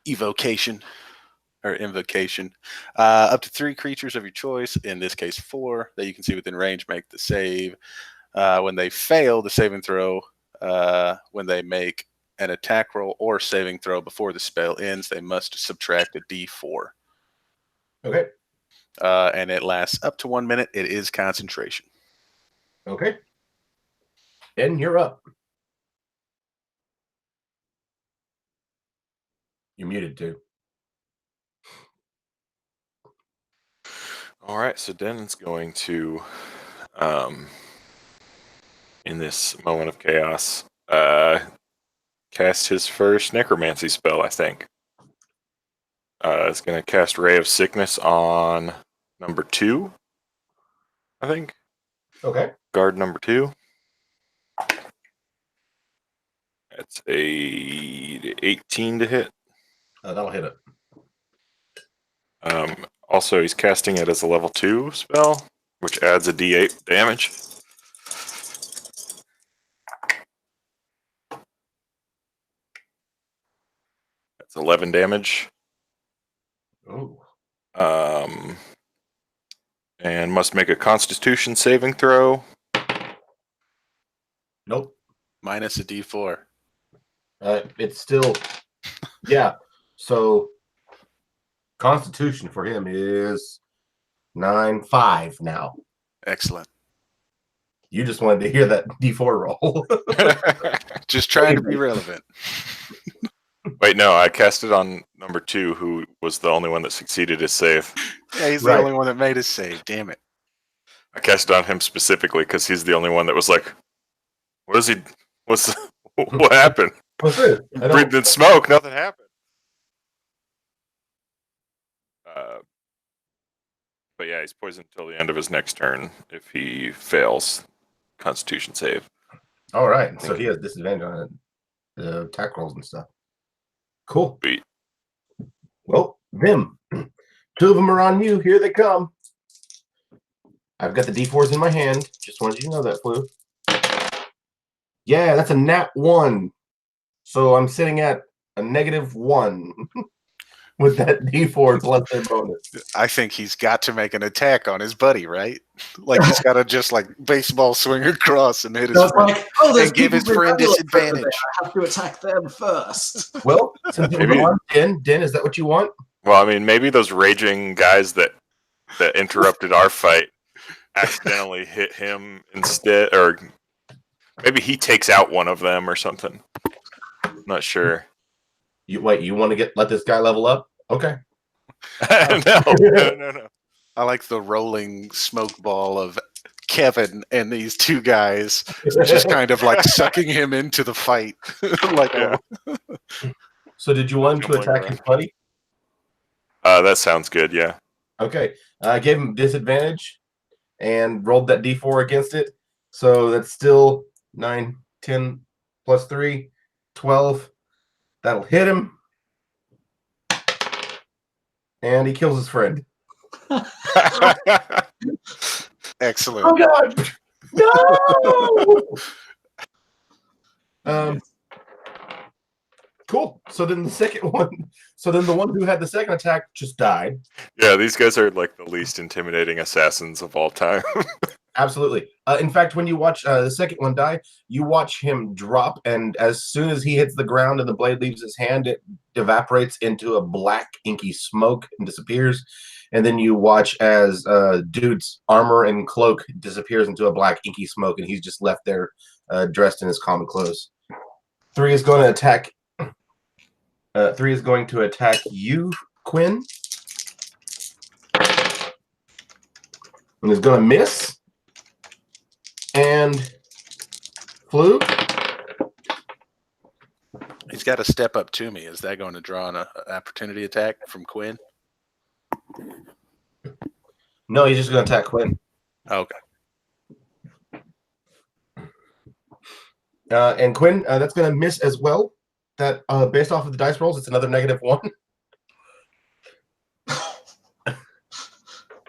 invocation. Up to 3 creatures of your choice, in this case 4, that you can see within range, make the save. When they fail the saving throw, when they make an attack roll or saving throw before the spell ends, they must subtract a d4. Okay. And it lasts up to 1 minute. It is concentration. Okay. And you're up. You're muted too. All right, so Denon's going to, in this moment of chaos, cast his first necromancy spell, I think. It's going to cast Ray of Sickness on number 2, I think. Okay. Guard number 2. That's a 18 to hit. That'll hit it. Also, he's casting it as a level 2 spell, which adds a d8 damage. That's 11 damage. Oh. And must make a Constitution saving throw. Nope. Minus a d4. It's still, yeah. So Constitution for him is 9-5 now. Excellent. You just wanted to hear that D4 roll. Just trying to be relevant. Wait, no, I cast it on number 2, who was the only one that succeeded his save. Yeah, he's Right. the only one that made his save. Damn it. I cast it on him specifically because he's the only one that was like, what happened? What's this? I don't. Breathed in smoke. Nothing happened. But yeah, he's poisoned until the end of his next turn if he fails Constitution save. All right. So he has disadvantage on the attack rolls and stuff. Cool. Sweet. Well, them. Two of them are on you. Here they come. I've got the D4s in my hand. Just wanted you to know that, Flu. Yeah, that's a nat 1. So I'm sitting at a -1 with that D4 plus their bonus. I think he's got to make an attack on his buddy, right? Like he's got to just like baseball swing across and hit his So it's friend. like, oh, there's And give his people with friend regular disadvantage. there. I have to attack them first. Well, since it was Maybe- on Den, is that what you want? Well, I mean, maybe those raging guys that interrupted our fight accidentally hit him instead, or maybe he takes out one of them or something. Not sure. You wait. You want to let this guy level up? Okay. No. I like the rolling smoke ball of Kevin and these two guys just kind of like sucking him into the fight. Like Yeah. So did you want him to Jumbling attack around. his buddy? That sounds good. Yeah. Okay. I gave him disadvantage and rolled that D4 against it. So that's still 9, 10 plus 3, 12. That'll hit him. And he kills his friend. excellent. Oh, God. No! Cool. So then the second one, the one who had the second attack just died. Yeah, these guys are like the least intimidating assassins of all time. Absolutely. In fact, when you watch the second one die, you watch him drop, and as soon as he hits the ground and the blade leaves his hand, it evaporates into a black, inky smoke and disappears. And then you watch as dude's armor and cloak disappears into a black, inky smoke, and he's just left there dressed in his common clothes. 3 is going to attack. 3 is going to attack you, Quinn. And is going to miss. And Flu. He's got to step up to me. Is that going to draw an opportunity attack from Quinn? No, he's just going to attack Quinn. Okay. And Quinn, that's going to miss as well. That based off of the dice rolls, it's another -1.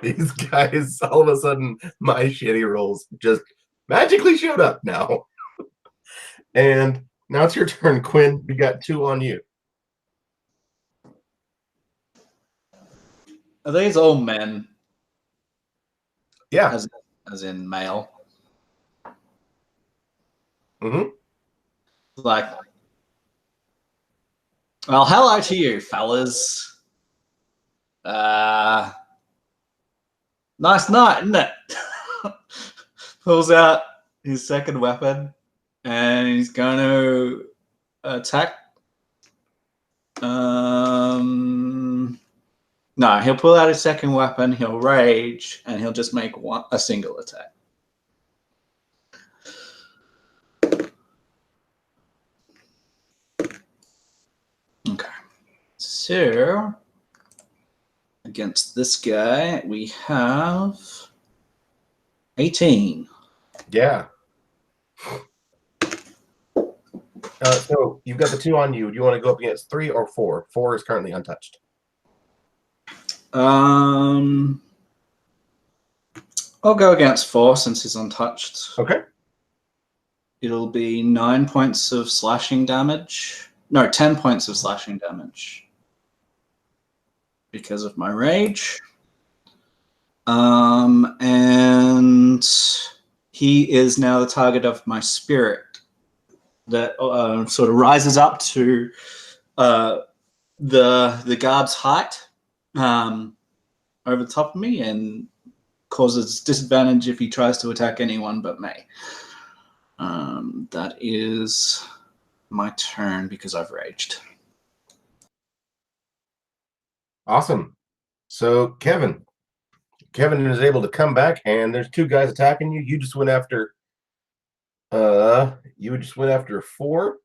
These guys, all of a sudden, my shitty rolls just magically showed up now. And now it's your turn, Quinn. We got 2 on you. Are these all men? Yeah. As in male? Mm-hmm. Like, well, hello to you, fellas. Nice night, isn't it? Pulls out his second weapon and he's going to attack. No, he'll pull out his second weapon, he'll rage, and he'll just make a single attack. Okay. So, against this guy, we have 18. Yeah. So you've got the 2 on you. Do you want to go up against 3 or 4? 4 is currently untouched. I'll go against 4 since he's untouched. Okay. It'll be 9 points of slashing damage. No, 10 points of slashing damage. Because of my rage. And he is now the target of my spirit that sort of rises up to the guard's height over the top of me and causes disadvantage if he tries to attack anyone but me. That is my turn because I've raged. Awesome. So Kevin is able to come back, and there's 2 guys attacking you. You just went after 4.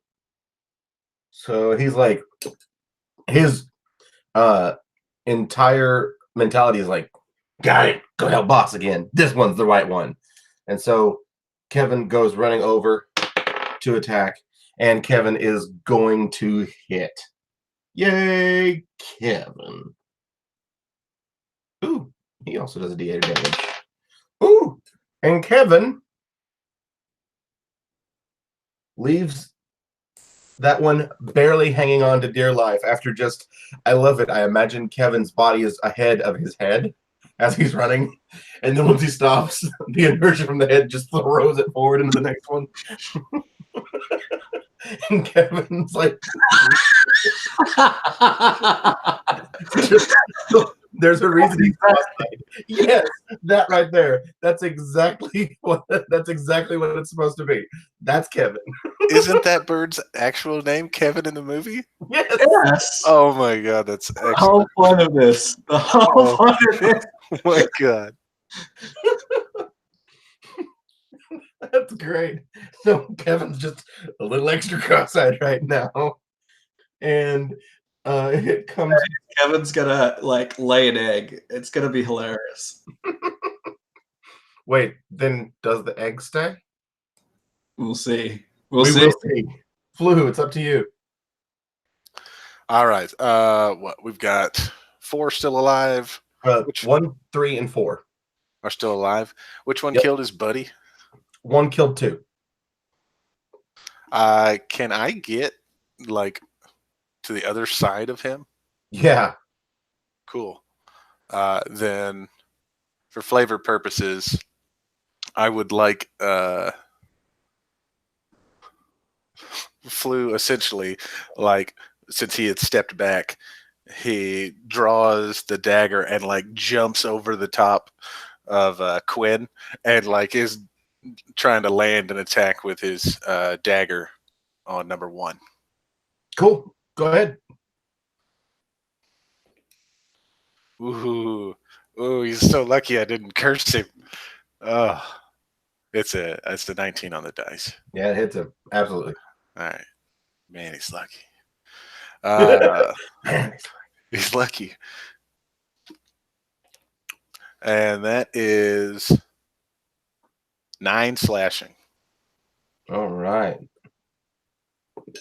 So he's like, his entire mentality is like, got it, go help boss again. This one's the right one. And so Kevin goes running over to attack, and Kevin is going to hit. Yay, Kevin. Ooh, he also does a D8 damage. Ooh, and Kevin leaves that one barely hanging on to dear life after just, I love it. I imagine Kevin's body is ahead of his head as he's running. And then once he stops, the inertia from the head just throws it forward into the next one. And Kevin's like, there's a reason he's cross-eyed. Yes, that right there. That's exactly what it's supposed to be. That's Kevin. Isn't that bird's actual name Kevin in the movie? Yes. Yes. Oh my god, that's The excellent. whole point of this. The whole point of this. Oh my god. That's great. So Kevin's just a little extra cross-eyed right now. And it comes. Kevin's gonna like lay an egg. It's gonna be hilarious. Wait, then does the egg stay? We'll see. We We'll see. will see. Flu, it's up to you. All right. What we've got 4 still alive. Which 1, 3, and 4. are still alive. Which one Yep. killed his buddy? 1 killed 2. Can I get like to the other side of him? Yeah. Cool. Then for flavor purposes, I would like Flew essentially, like, since he had stepped back, he draws the dagger and like jumps over the top of Quinn and like is trying to land an attack with his dagger on number 1. Cool. Go ahead. Ooh, he's so lucky I didn't curse him. Oh, it's a 19 on the dice. Yeah, it hits him. Absolutely. All right, man, he's lucky. Man, He's lucky, and that is 9 slashing. all right.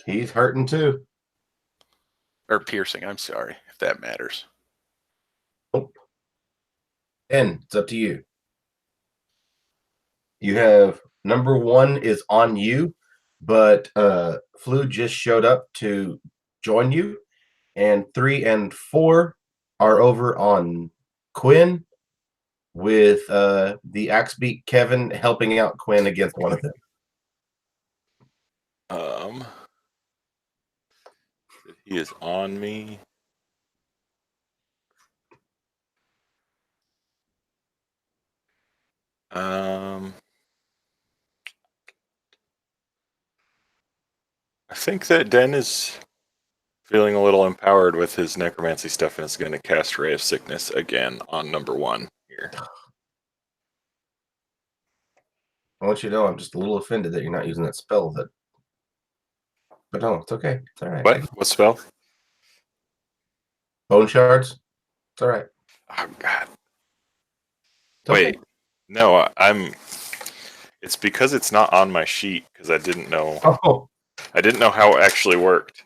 He's hurting too. Or piercing, I'm sorry, if that matters. And it's up to you. You have number 1 is on you, but Flu just showed up to join you, and 3 and 4 are over on Quinn, with the Axebeak Kevin helping out Quinn against one of them. He is on me. I think that Den is feeling a little empowered with his necromancy stuff and is going to cast Ray of Sickness again on number 1 here. I want you to know I'm just a little offended that you're not using that spell. But no, it's okay. It's all right. What spell? Bone shards. It's all right. Oh God! It's okay. Wait, no, I'm. It's because it's not on my sheet because I didn't know. Oh, I didn't know how it actually worked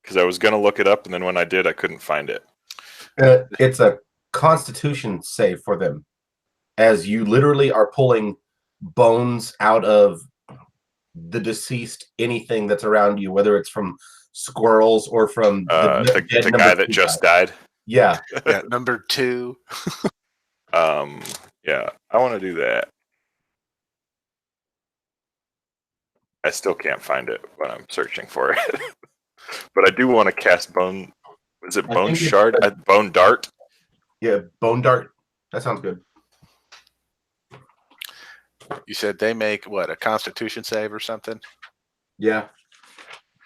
because I was gonna look it up and then when I did, I couldn't find it. it's a Constitution save for them, as you literally are pulling bones out of the deceased anything that's around you, whether it's from squirrels or from The dead guy number that 2 just guy. died. Yeah. Yeah, number 2. Yeah, I want to do that. I still can't find it when I'm searching for it, but I do want to cast bone. Is it I bone think it's shard? Bone dart. Yeah, bone dart. That sounds good. You said they make what, a Constitution save or something? Yeah.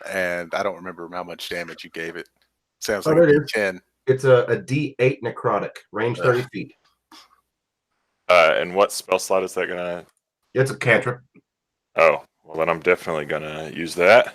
And I don't remember how much damage you gave it. Sounds Oh, like it is. 10. It's a D8 necrotic, range 30 feet. And what spell slot is that gonna? It's a cantrip. Oh, well then I'm definitely gonna use that.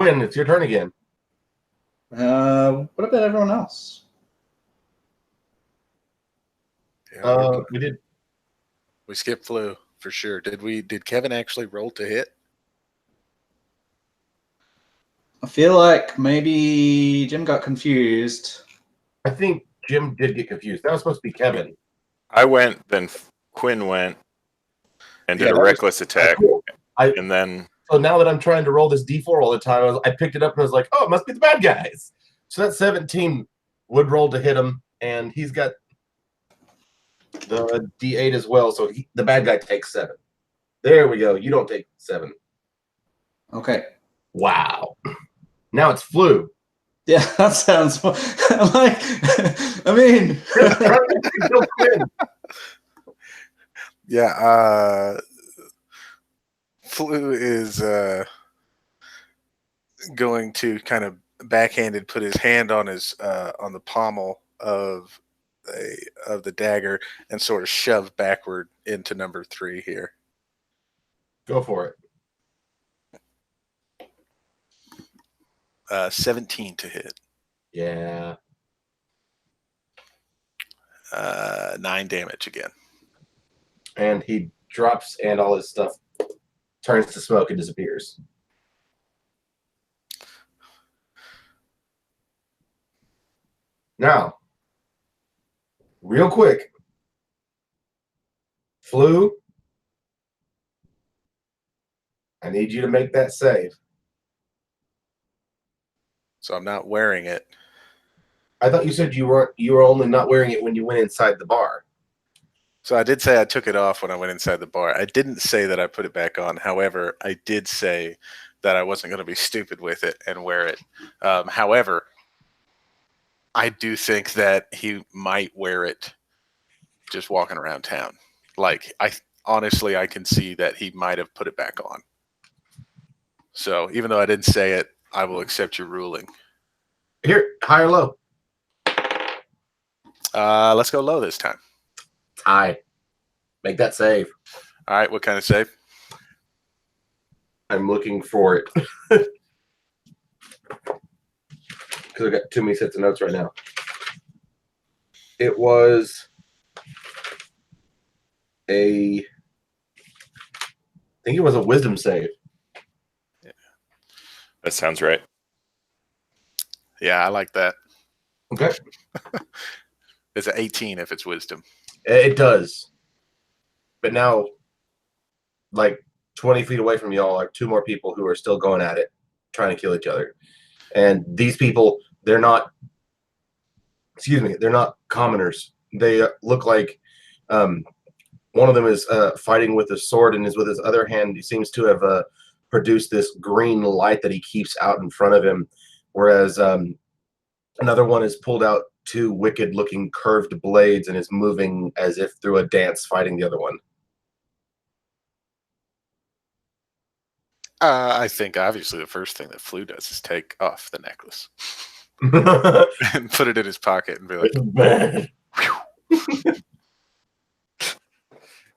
Quinn, it's your turn again. What about everyone else? Yeah, We did. we skipped Flu for sure. Did Kevin actually roll to hit? I feel like maybe Jim got confused. I think Jim did get confused. That was supposed to be Kevin. I went, then Quinn went and did Yeah, a that was- reckless attack, Cool. and then So now that I'm trying to roll this D4 all the time, I picked it up and I was like, oh, it must be the bad guys. So that 17 would roll to hit him, and he's got the D8 as well. So the bad guy takes 7. There we go. You don't take 7. Okay. Wow. Now it's Flu. Yeah, that sounds like. I mean, Kill Quinn. Yeah, Flu is going to kind of backhanded put his hand on his on the pommel of the dagger and sort of shove backward into number 3 here. Go for it. 17 to hit. Yeah. 9 damage again. And he drops, and all his stuff turns to smoke and disappears. Now, real quick, Flu, I need you to make that save. So I'm not wearing it. I thought you said you were only not wearing it when you went inside the bar. So I did say I took it off when I went inside the bar. I didn't say that I put it back on. However, I did say that I wasn't going to be stupid with it and wear it. However, I do think that he might wear it just walking around town. Like, honestly, I can see that he might have put it back on. So even though I didn't say it, I will accept your ruling. Here, high or low? Let's go low this time. Tie. Make that save. All right, what kind of save? I'm looking for it. Because I got too many sets of notes right now. It was I think it was a wisdom save. that sounds right. Yeah, I like that. Okay. It's an 18 if it's wisdom. It does. But now, like 20 feet away from y'all are 2 more people who are still going at it, trying to kill each other. And these people, they're not commoners. They look like one of them is fighting with a sword, and is with his other hand, he seems to have produced this green light that he keeps out in front of him. Whereas another one has pulled out 2 wicked-looking curved blades and is moving as if through a dance, fighting the other one. I think obviously the first thing that Flu does is take off the necklace and put it in his pocket and be like, Bad.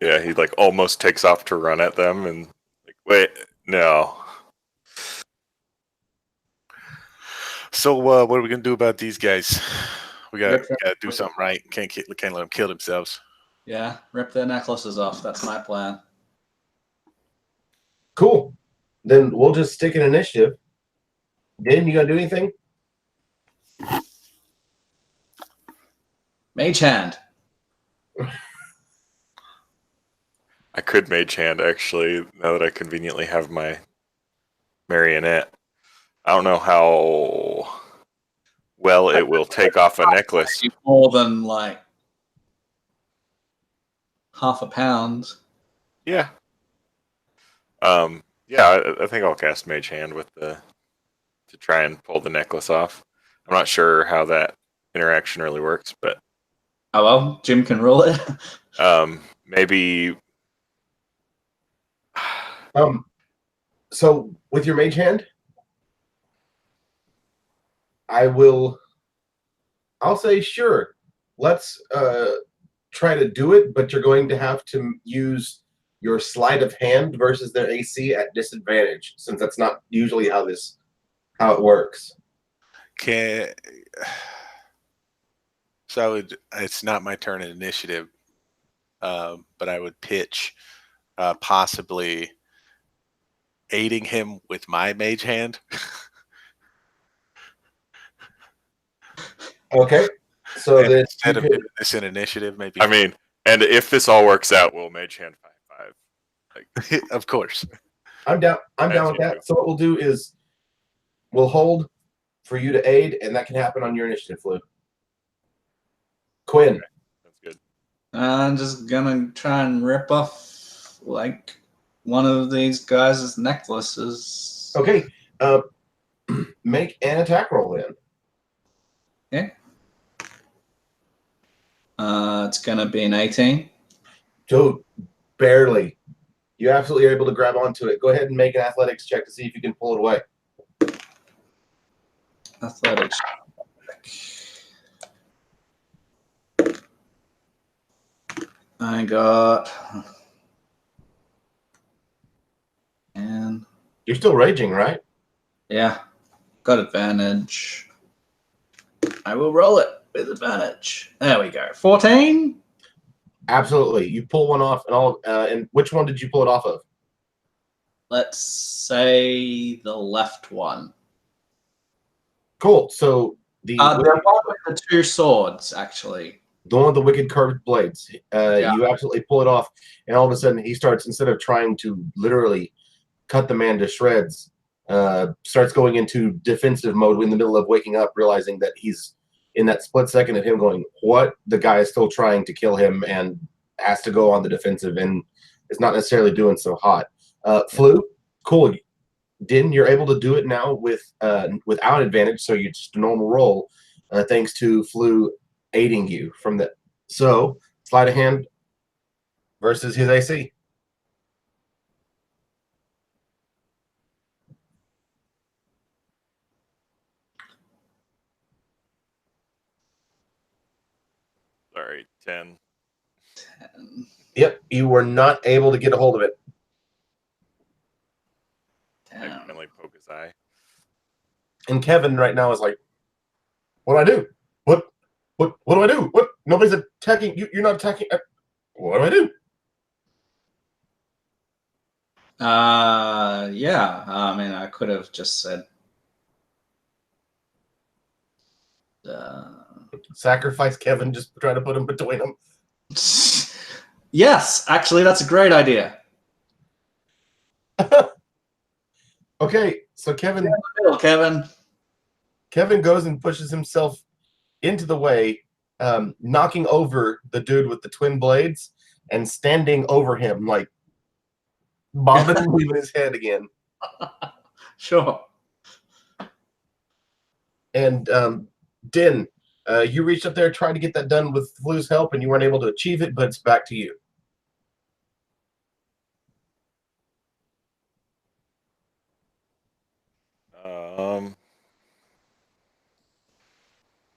Yeah, he like almost takes off to run at them, and like, wait, no. so what are we gonna do about these guys? We gotta Yep. do something right. Can't let them kill themselves. yeah, rip their necklaces off. That's my plan. Cool. Then we'll just stick an initiative. Din, you gonna do anything? Mage hand. I could mage hand, actually, now that I conveniently have my marionette. I don't know how well it will take off a necklace. More than like half a pound. Yeah. Yeah, I think I'll cast Mage Hand to try and pull the necklace off. I'm not sure how that interaction really works, but Oh well, Jim can roll it. maybe. So with your mage hand, I'll say sure. Let's try to do it, but you're going to have to use your sleight of hand versus their AC at disadvantage, since that's not usually how this how it works. So it's not my turn in initiative, but I would pitch possibly aiding him with my mage hand. Okay. So And then instead you of could, doing this in initiative, maybe. I mean, and if this all works out, we'll mage hand 5/5. Of course. I'm down. I'm As down with you that. do. So what we'll do is we'll hold for you to aid, and that can happen on your initiative, Flu. Quinn. That's good. I'm just gonna try and rip off like one of these guys' necklaces. Okay. Make an attack roll then. Okay. It's gonna be an 18. Dude, barely. You absolutely are able to grab onto it. Go ahead and make an athletics check to see if you can pull it away. Athletics. I got. And You're still raging, right? yeah, got advantage. I will roll it with advantage. There we go. 14. Absolutely. You pull one off, and all. And which one did you pull it off of? Let's say the left one. Cool. So The one with the two swords, actually. the one with the wicked curved blades. Yeah. You absolutely pull it off, and all of a sudden he starts, instead of trying to literally cut the man to shreds, starts going into defensive mode in the middle of waking up, realizing that he's in that split second of him going, what? The guy is still trying to kill him and has to go on the defensive, and it's not necessarily doing so hot. Flu, cool. Din, you're able to do it now without advantage, so you're just a normal roll, thanks to Flu aiding you from the. So sleight of hand versus his AC. Sorry, 10. Yep, you were not able to get a hold of it. I can only poke his eye. And Kevin right now is like, what do I do? What do I do? What? Nobody's attacking you. You're not attacking. What do I do? Yeah. I mean, I could have just said. Sacrifice Kevin, just try to put him between them. Yes, actually, that's a great idea. Okay, so Kevin Kevin. Kevin goes and pushes himself into the way, knocking over the dude with the twin blades and standing over him, like bobbing and weaving his head again. Sure. And Din, you reached up there trying to get that done with Flu's help, and you weren't able to achieve it, but it's back to you.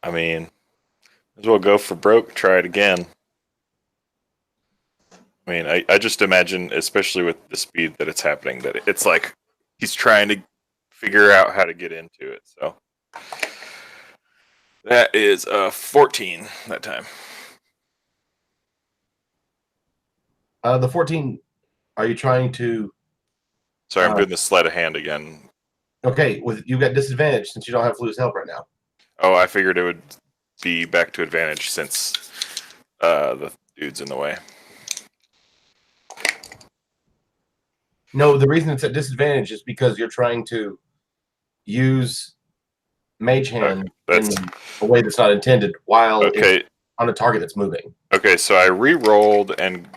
I mean, might as well go for broke, try it again. I mean, I just imagine, especially with the speed that it's happening, that it's like he's trying to figure out how to get into it. So that is 14 that time. The 14, are you trying to... Sorry, I'm doing the sleight of hand again. Okay, you got disadvantage since you don't have Flu's help right now. Oh, I figured it would be back to advantage since the dude's in the way. No, the reason it's at disadvantage is because you're trying to use Mage Hand in a way that's not intended while it's on a target that's moving. Okay, so I re-rolled and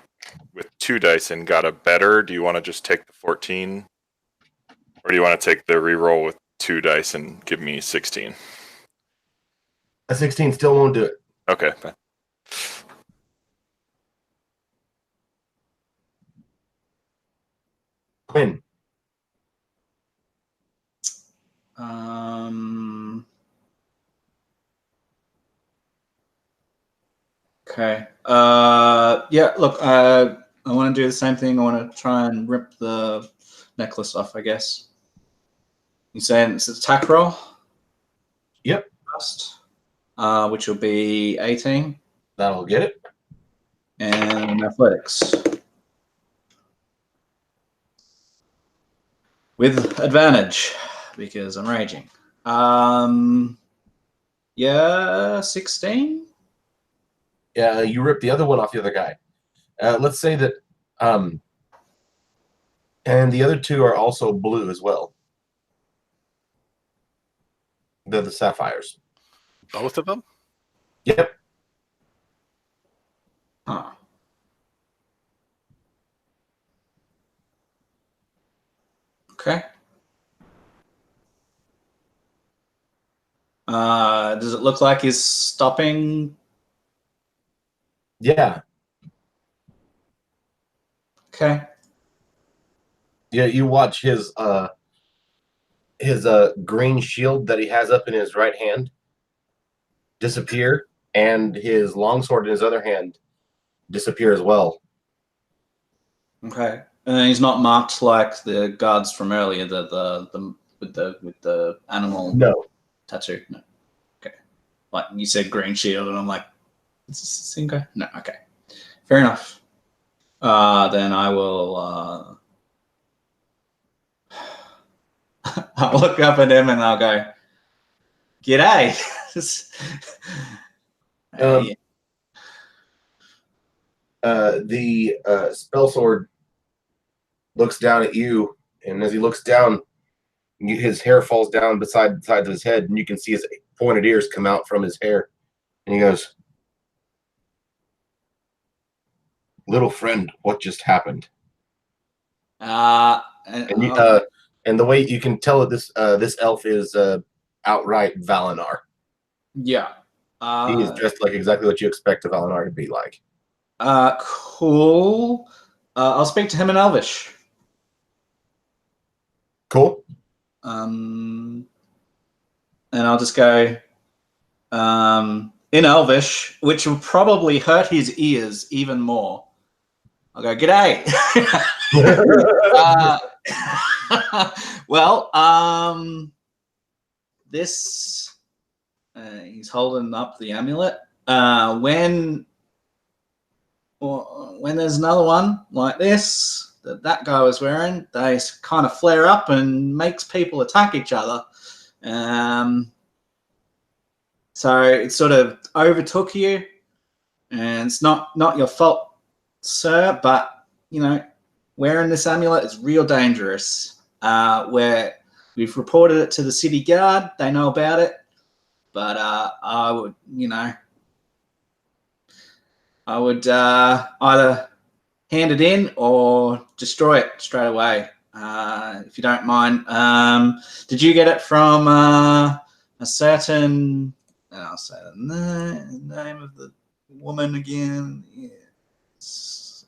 with 2 dice and got a better. Do you want to just take the 14? Or do you want to take the re-roll with 2 dice and give me 16? A 16 still won't do it. Okay, fine. Quinn. Okay. Yeah, look, I want to do the same thing. I want to try and rip the necklace off, I guess. You saying it's an attack roll? Yep. First, which will be 18. That'll get it. And athletics. With advantage, because I'm raging. Yeah, 16? Yeah, you rip the other one off the other guy. Let's say that, and the other two are also blue as well. They're the sapphires. Both of them? Yep. Huh. Okay. Does it look like he's stopping? Yeah. Okay. Yeah, you watch his green shield that he has up in his right hand disappear, and his longsword in his other hand disappear as well. Okay. And he's not marked like the guards from earlier, the with the animal No. tattoo. No. Okay. Like you said, green shield, and I'm like, is this the same guy? No. Okay. Fair enough. Then I will. I'll look up at him and I'll go, "G'day." The spell sword looks down at you, and as he looks down, his hair falls down beside the sides of his head, and you can see his pointed ears come out from his hair. And he goes, "Little friend, what just happened?" And the way you can tell that this elf is outright Valinar. yeah. He is dressed like exactly what you expect a Valinar to be like. Cool. I'll speak to him in Elvish. Cool. And I'll just go in Elvish, which will probably hurt his ears even more. I'll go, "G'day." Well, this he's holding up the amulet. When there's another one like this that guy was wearing, they kind of flare up and makes people attack each other. So it sort of overtook you, and it's not your fault, sir, but you know, wearing this amulet is real dangerous. Where we've reported it to the city guard, they know about it, but I would, either hand it in or destroy it straight away, if you don't mind. Did you get it from a certain? I'll say the name of the woman again. Yes.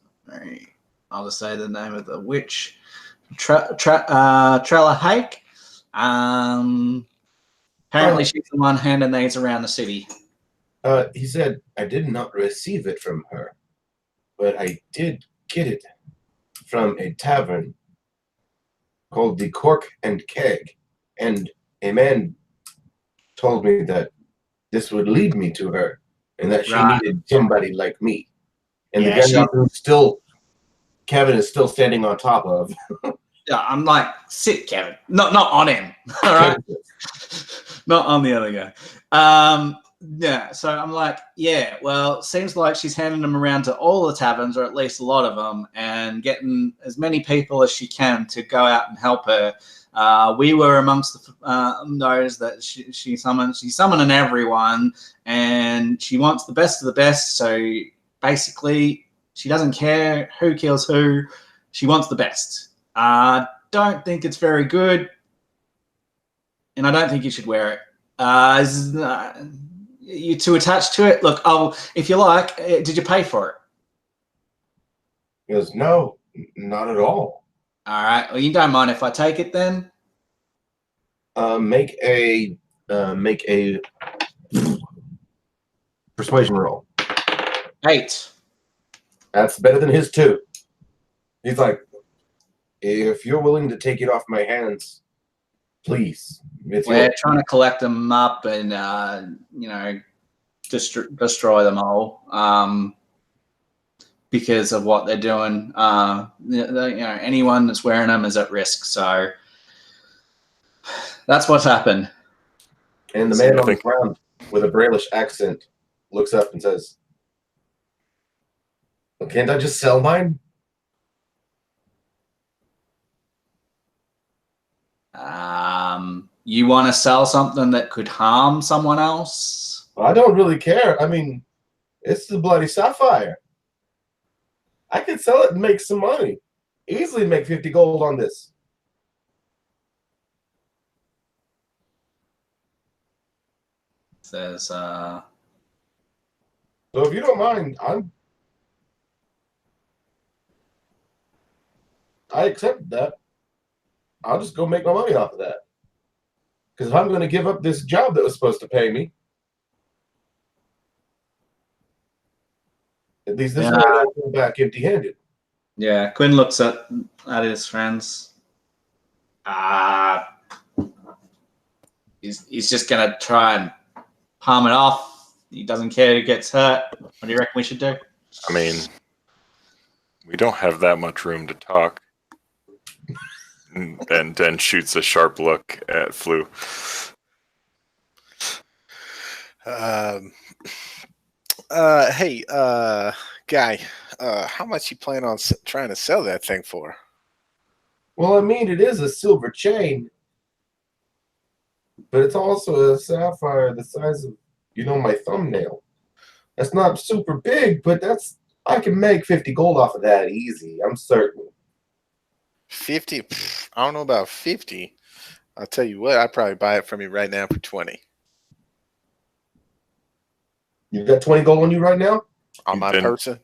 I'll just say the name of the witch, Trella Hake. Apparently, she's the one handing these around the city. He said, "I did not receive it from her, but I did get it from a tavern called the Cork and Keg, and a man told me that this would lead me to her, and that she needed somebody like me." And the guy who Kevin is still standing on top of. Yeah, I'm like, sit, Kevin. Not on him. All right. Not on the other guy. Yeah, so I'm like, yeah, well, seems like she's handing them around to all the taverns, or at least a lot of them, and getting as many people as she can to go out and help her. We were amongst those that she summoned. She's summoning everyone, and she wants the best of the best. So basically, she doesn't care who kills who. She wants the best. Don't think it's very good, and I don't think you should wear it. You too attached to it? Look, if you like, did you pay for it? He goes, "No, not at all." All right. Well, you don't mind if I take it then? Make a persuasion roll. 8. That's better than his 2. He's like, "If you're willing to take it off my hands, Please. It's We're yours. trying to collect them up and, destroy them all because of what they're doing. Anyone that's wearing them is at risk. So that's what's happened. And the man on the ground with a Braillish accent looks up and says, well, can't I just sell mine? You want to sell something that could harm someone else? I don't really care. I mean, it's the bloody sapphire. I could sell it and make some money. Easily make 50 gold on this. Says, So if you don't mind, I accept that. I'll just go make my money off of that. Because if I'm going to give up this job that was supposed to pay me, at least this way I don't go back empty-handed. yeah, Quinn looks at his friends. He's just going to try and palm it off. He doesn't care who gets hurt. What do you reckon we should do? I mean, we don't have that much room to talk. And then shoots a sharp look at Flu. Hey, guy, how much you plan on trying to sell that thing for? Well, I mean, it is a silver chain, but it's also a sapphire the size of, my thumbnail. That's not super big, but I can make 50 gold off of that easy. I'm certain. 50? I don't know about 50. I'll tell you what, I'd probably buy it from you right now for 20. You got 20 gold on you right now? On my person?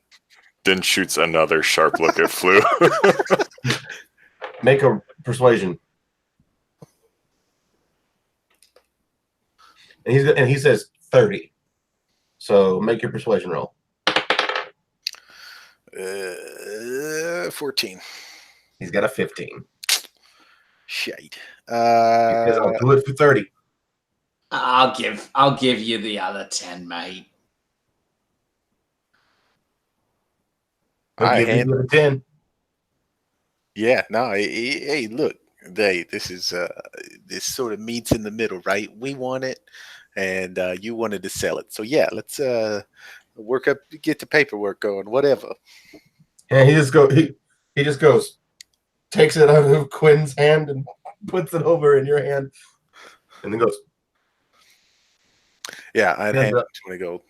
Then shoots another sharp look at Flu. Make a persuasion. And he says 30. So make your persuasion roll. 14. He's got a 15. Shite. Because I'll do it for 30. I'll give you the other 10, mate. I'll give you the other 10. Yeah, no, hey, look, this is this sort of meets in the middle, right? We want it, and you wanted to sell it. So yeah, let's work up, get the paperwork going, whatever. And he just goes, takes it out of Quinn's hand and puts it over in your hand, and then goes. Yeah, I'd hand him 20 gold.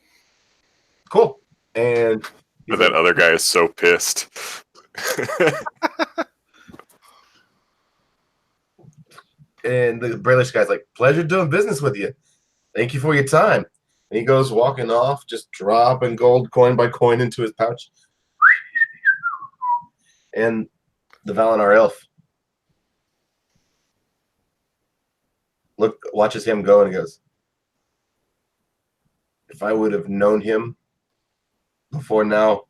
Cool. And but that other guy is so pissed. And the Braillish guy's like, pleasure doing business with you. Thank you for your time. And he goes walking off, just dropping gold coin by coin into his pouch. And the Valinor elf watches him go and he goes, if I would have known him before now,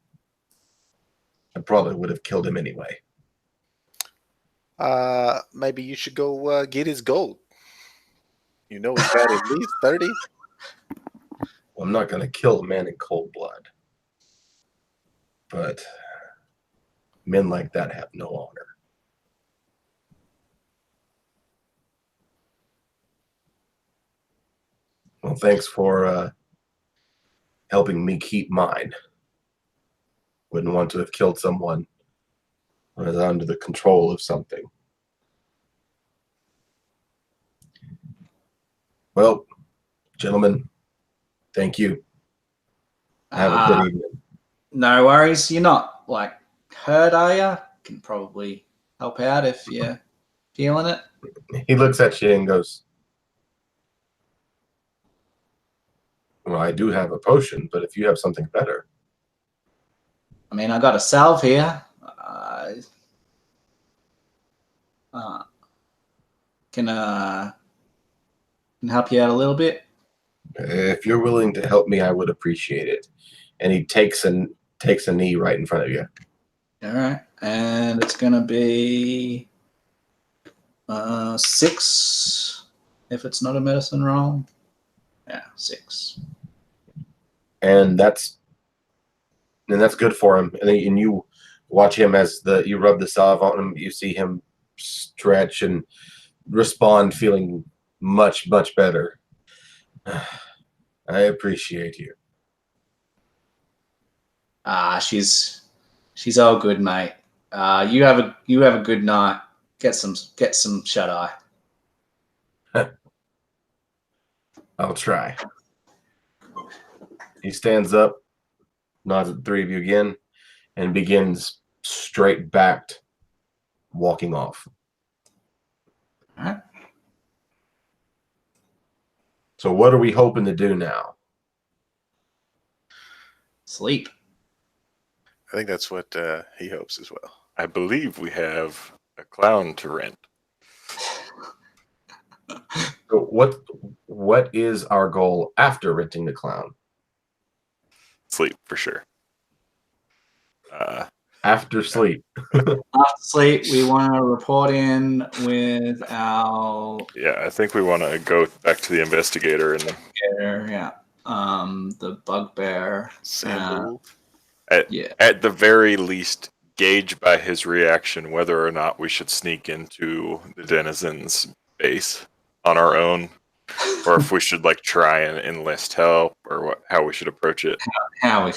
I probably would have killed him anyway. Maybe you should go get his gold. He's got at least 30. Well, I'm not going to kill a man in cold blood. But men like that have no honor. Well, thanks for helping me keep mine. Wouldn't want to have killed someone who was under the control of something. Well, gentlemen, thank you. Have a good evening. No worries. You're not hurt, are you? Can probably help out if you're feeling it. He looks at you and goes, well, I do have a potion, but if you have something better. I mean, I got a salve here. Can help you out a little bit. If you're willing to help me, I would appreciate it. And he takes a knee right in front of you. All right, and it's gonna be 6 if it's not a medicine roll. Yeah, 6. And that's good for him. And you watch him as you rub the salve on him. You see him stretch and respond, feeling much, much better. I appreciate you. She's all good, mate. You have a good night. Get some shut eye. I'll try. He stands up, nods at the three of you again, and begins straight backed walking off. All right. So what are we hoping to do now? Sleep. I think that's what he hopes as well. I believe we have a clown to rent. So what is our goal after renting the clown? Sleep for sure. After sleep. After sleep, we want to report in with our Yeah, I think we want to go back to the investigator and the bugbear sample. Yeah. At the very least, gauge by his reaction whether or not we should sneak into the denizens' base on our own, or if we should like try and enlist help, or how we should approach it. And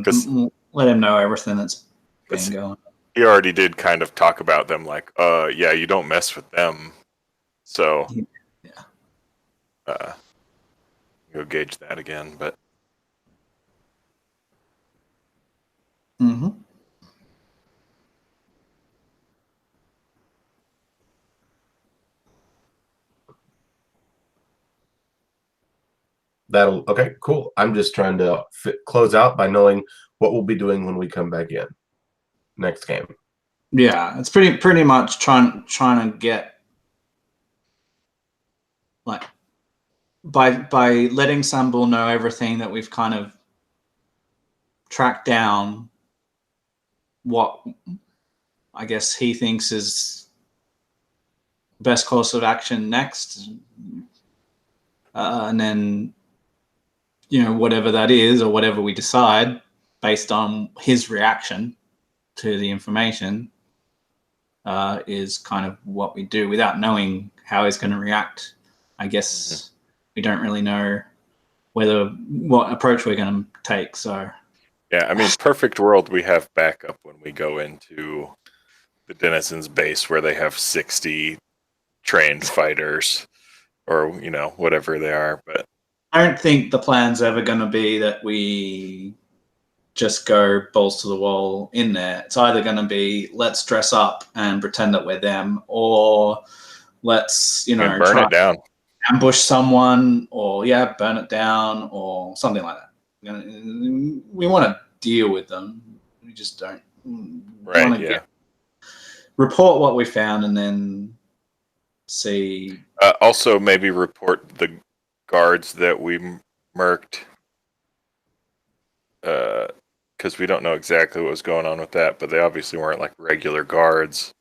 'Cause- let him know everything that's been 'cause going. He already did kind of talk about them, like, yeah, you don't mess with them. So, go gauge that again, but. Mm-hmm. Okay, cool. I'm just trying to close out by knowing what we'll be doing when we come back in next game. Yeah, it's pretty much trying to get like by letting Sambul know everything that we've kind of tracked down, what I guess he thinks is best course of action next, and then whatever that is or whatever we decide based on his reaction to the information is kind of what we do without knowing how he's going to react. I guess we don't really know what approach we're going to take. So Yeah, I mean, perfect world, we have backup when we go into the denizens' base where they have 60 trained fighters, or whatever they are. But I don't think the plan's ever going to be that we just go balls to the wall in there. It's either going to be let's dress up and pretend that we're them, or let's burn try it down, ambush someone, or burn it down, or something like that. We want to deal with them. We just don't. right? Yeah. Report what we found and then see. Also, maybe report the guards that we murked, because we don't know exactly what was going on with that, but they obviously weren't like regular guards.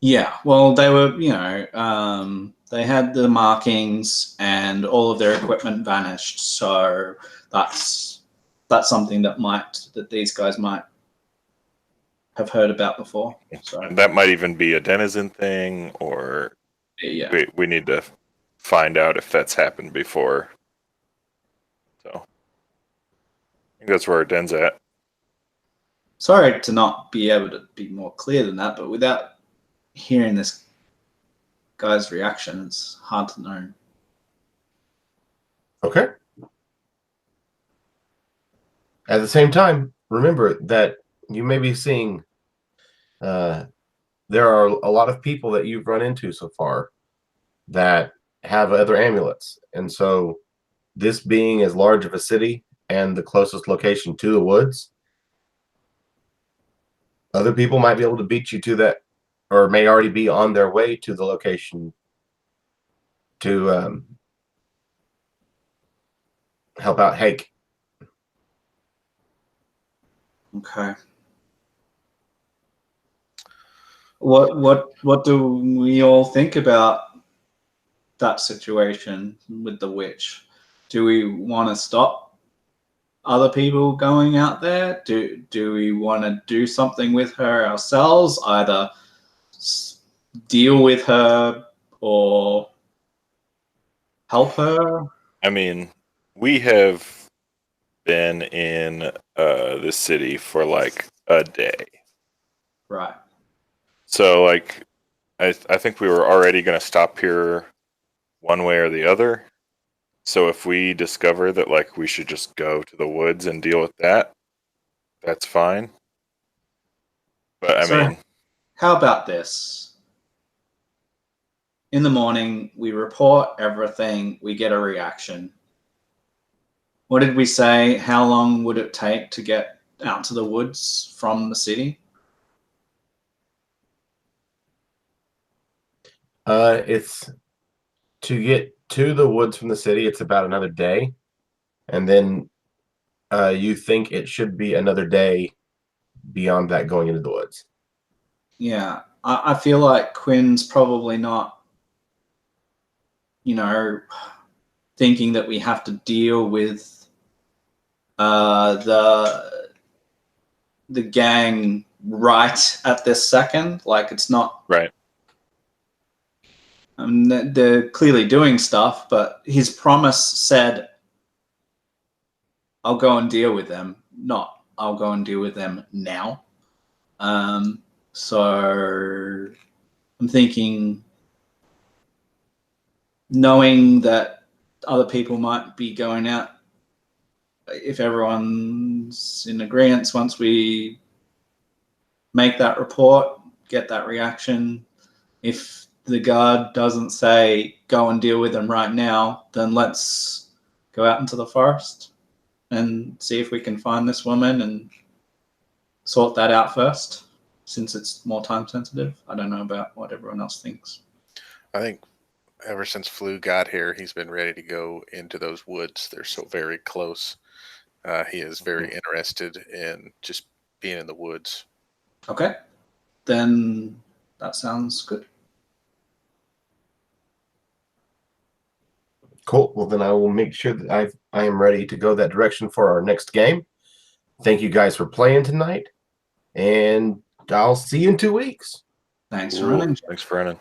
Yeah, well, they were, they had the markings and all of their equipment vanished. So that's something that these guys might have heard about before. So And that might even be a denizen thing, or we need to find out if that's happened before. So I think that's where our den's at. Sorry to not be able to be more clear than that, but without hearing this guy's reaction, it's hard to know. Okay. At the same time, remember that you may be seeing there are a lot of people that you've run into so far that have other amulets. And so this being as large of a city and the closest location to the woods, other people might be able to beat you to that, or may already be on their way to the location to help out Hake. Okay. What do we all think about that situation with the witch? Do we want to stop other people going out there? Do we want to do something with her ourselves? Either deal with her or help her? I mean, we have been in the city for like a day. Right. So like I think we were already going to stop here one way or the other. So if we discover that like we should just go to the woods and deal with that, that's fine. But I So mean, how about this? In the morning, we report everything, we get a reaction. What did we say? How long would it take to get out to the woods from the city? It's to get to the woods from the city. It's about another day, and then you think it should be another day beyond that going into the woods. Yeah, I feel like Quinn's probably not, thinking that we have to deal with the gang right at this second. Like, it's not. right. They're clearly doing stuff, but his promise said, "I'll go and deal with them." Not, "I'll go and deal with them now." So I'm thinking, knowing that other people might be going out, if everyone's in agreement, once we make that report, get that reaction, if the guard doesn't say go and deal with them right now, then let's go out into the forest and see if we can find this woman and sort that out first, since it's more time sensitive. I don't know about what everyone else thinks. I think ever since Flu got here, he's been ready to go into those woods. They're so very close. He is very interested in just being in the woods. Okay, then that sounds good. Cool. Well, then I will make sure that I am ready to go that direction for our next game. Thank you guys for playing tonight, and I'll see you in 2 weeks. Thanks for Cool. running. Thanks for running.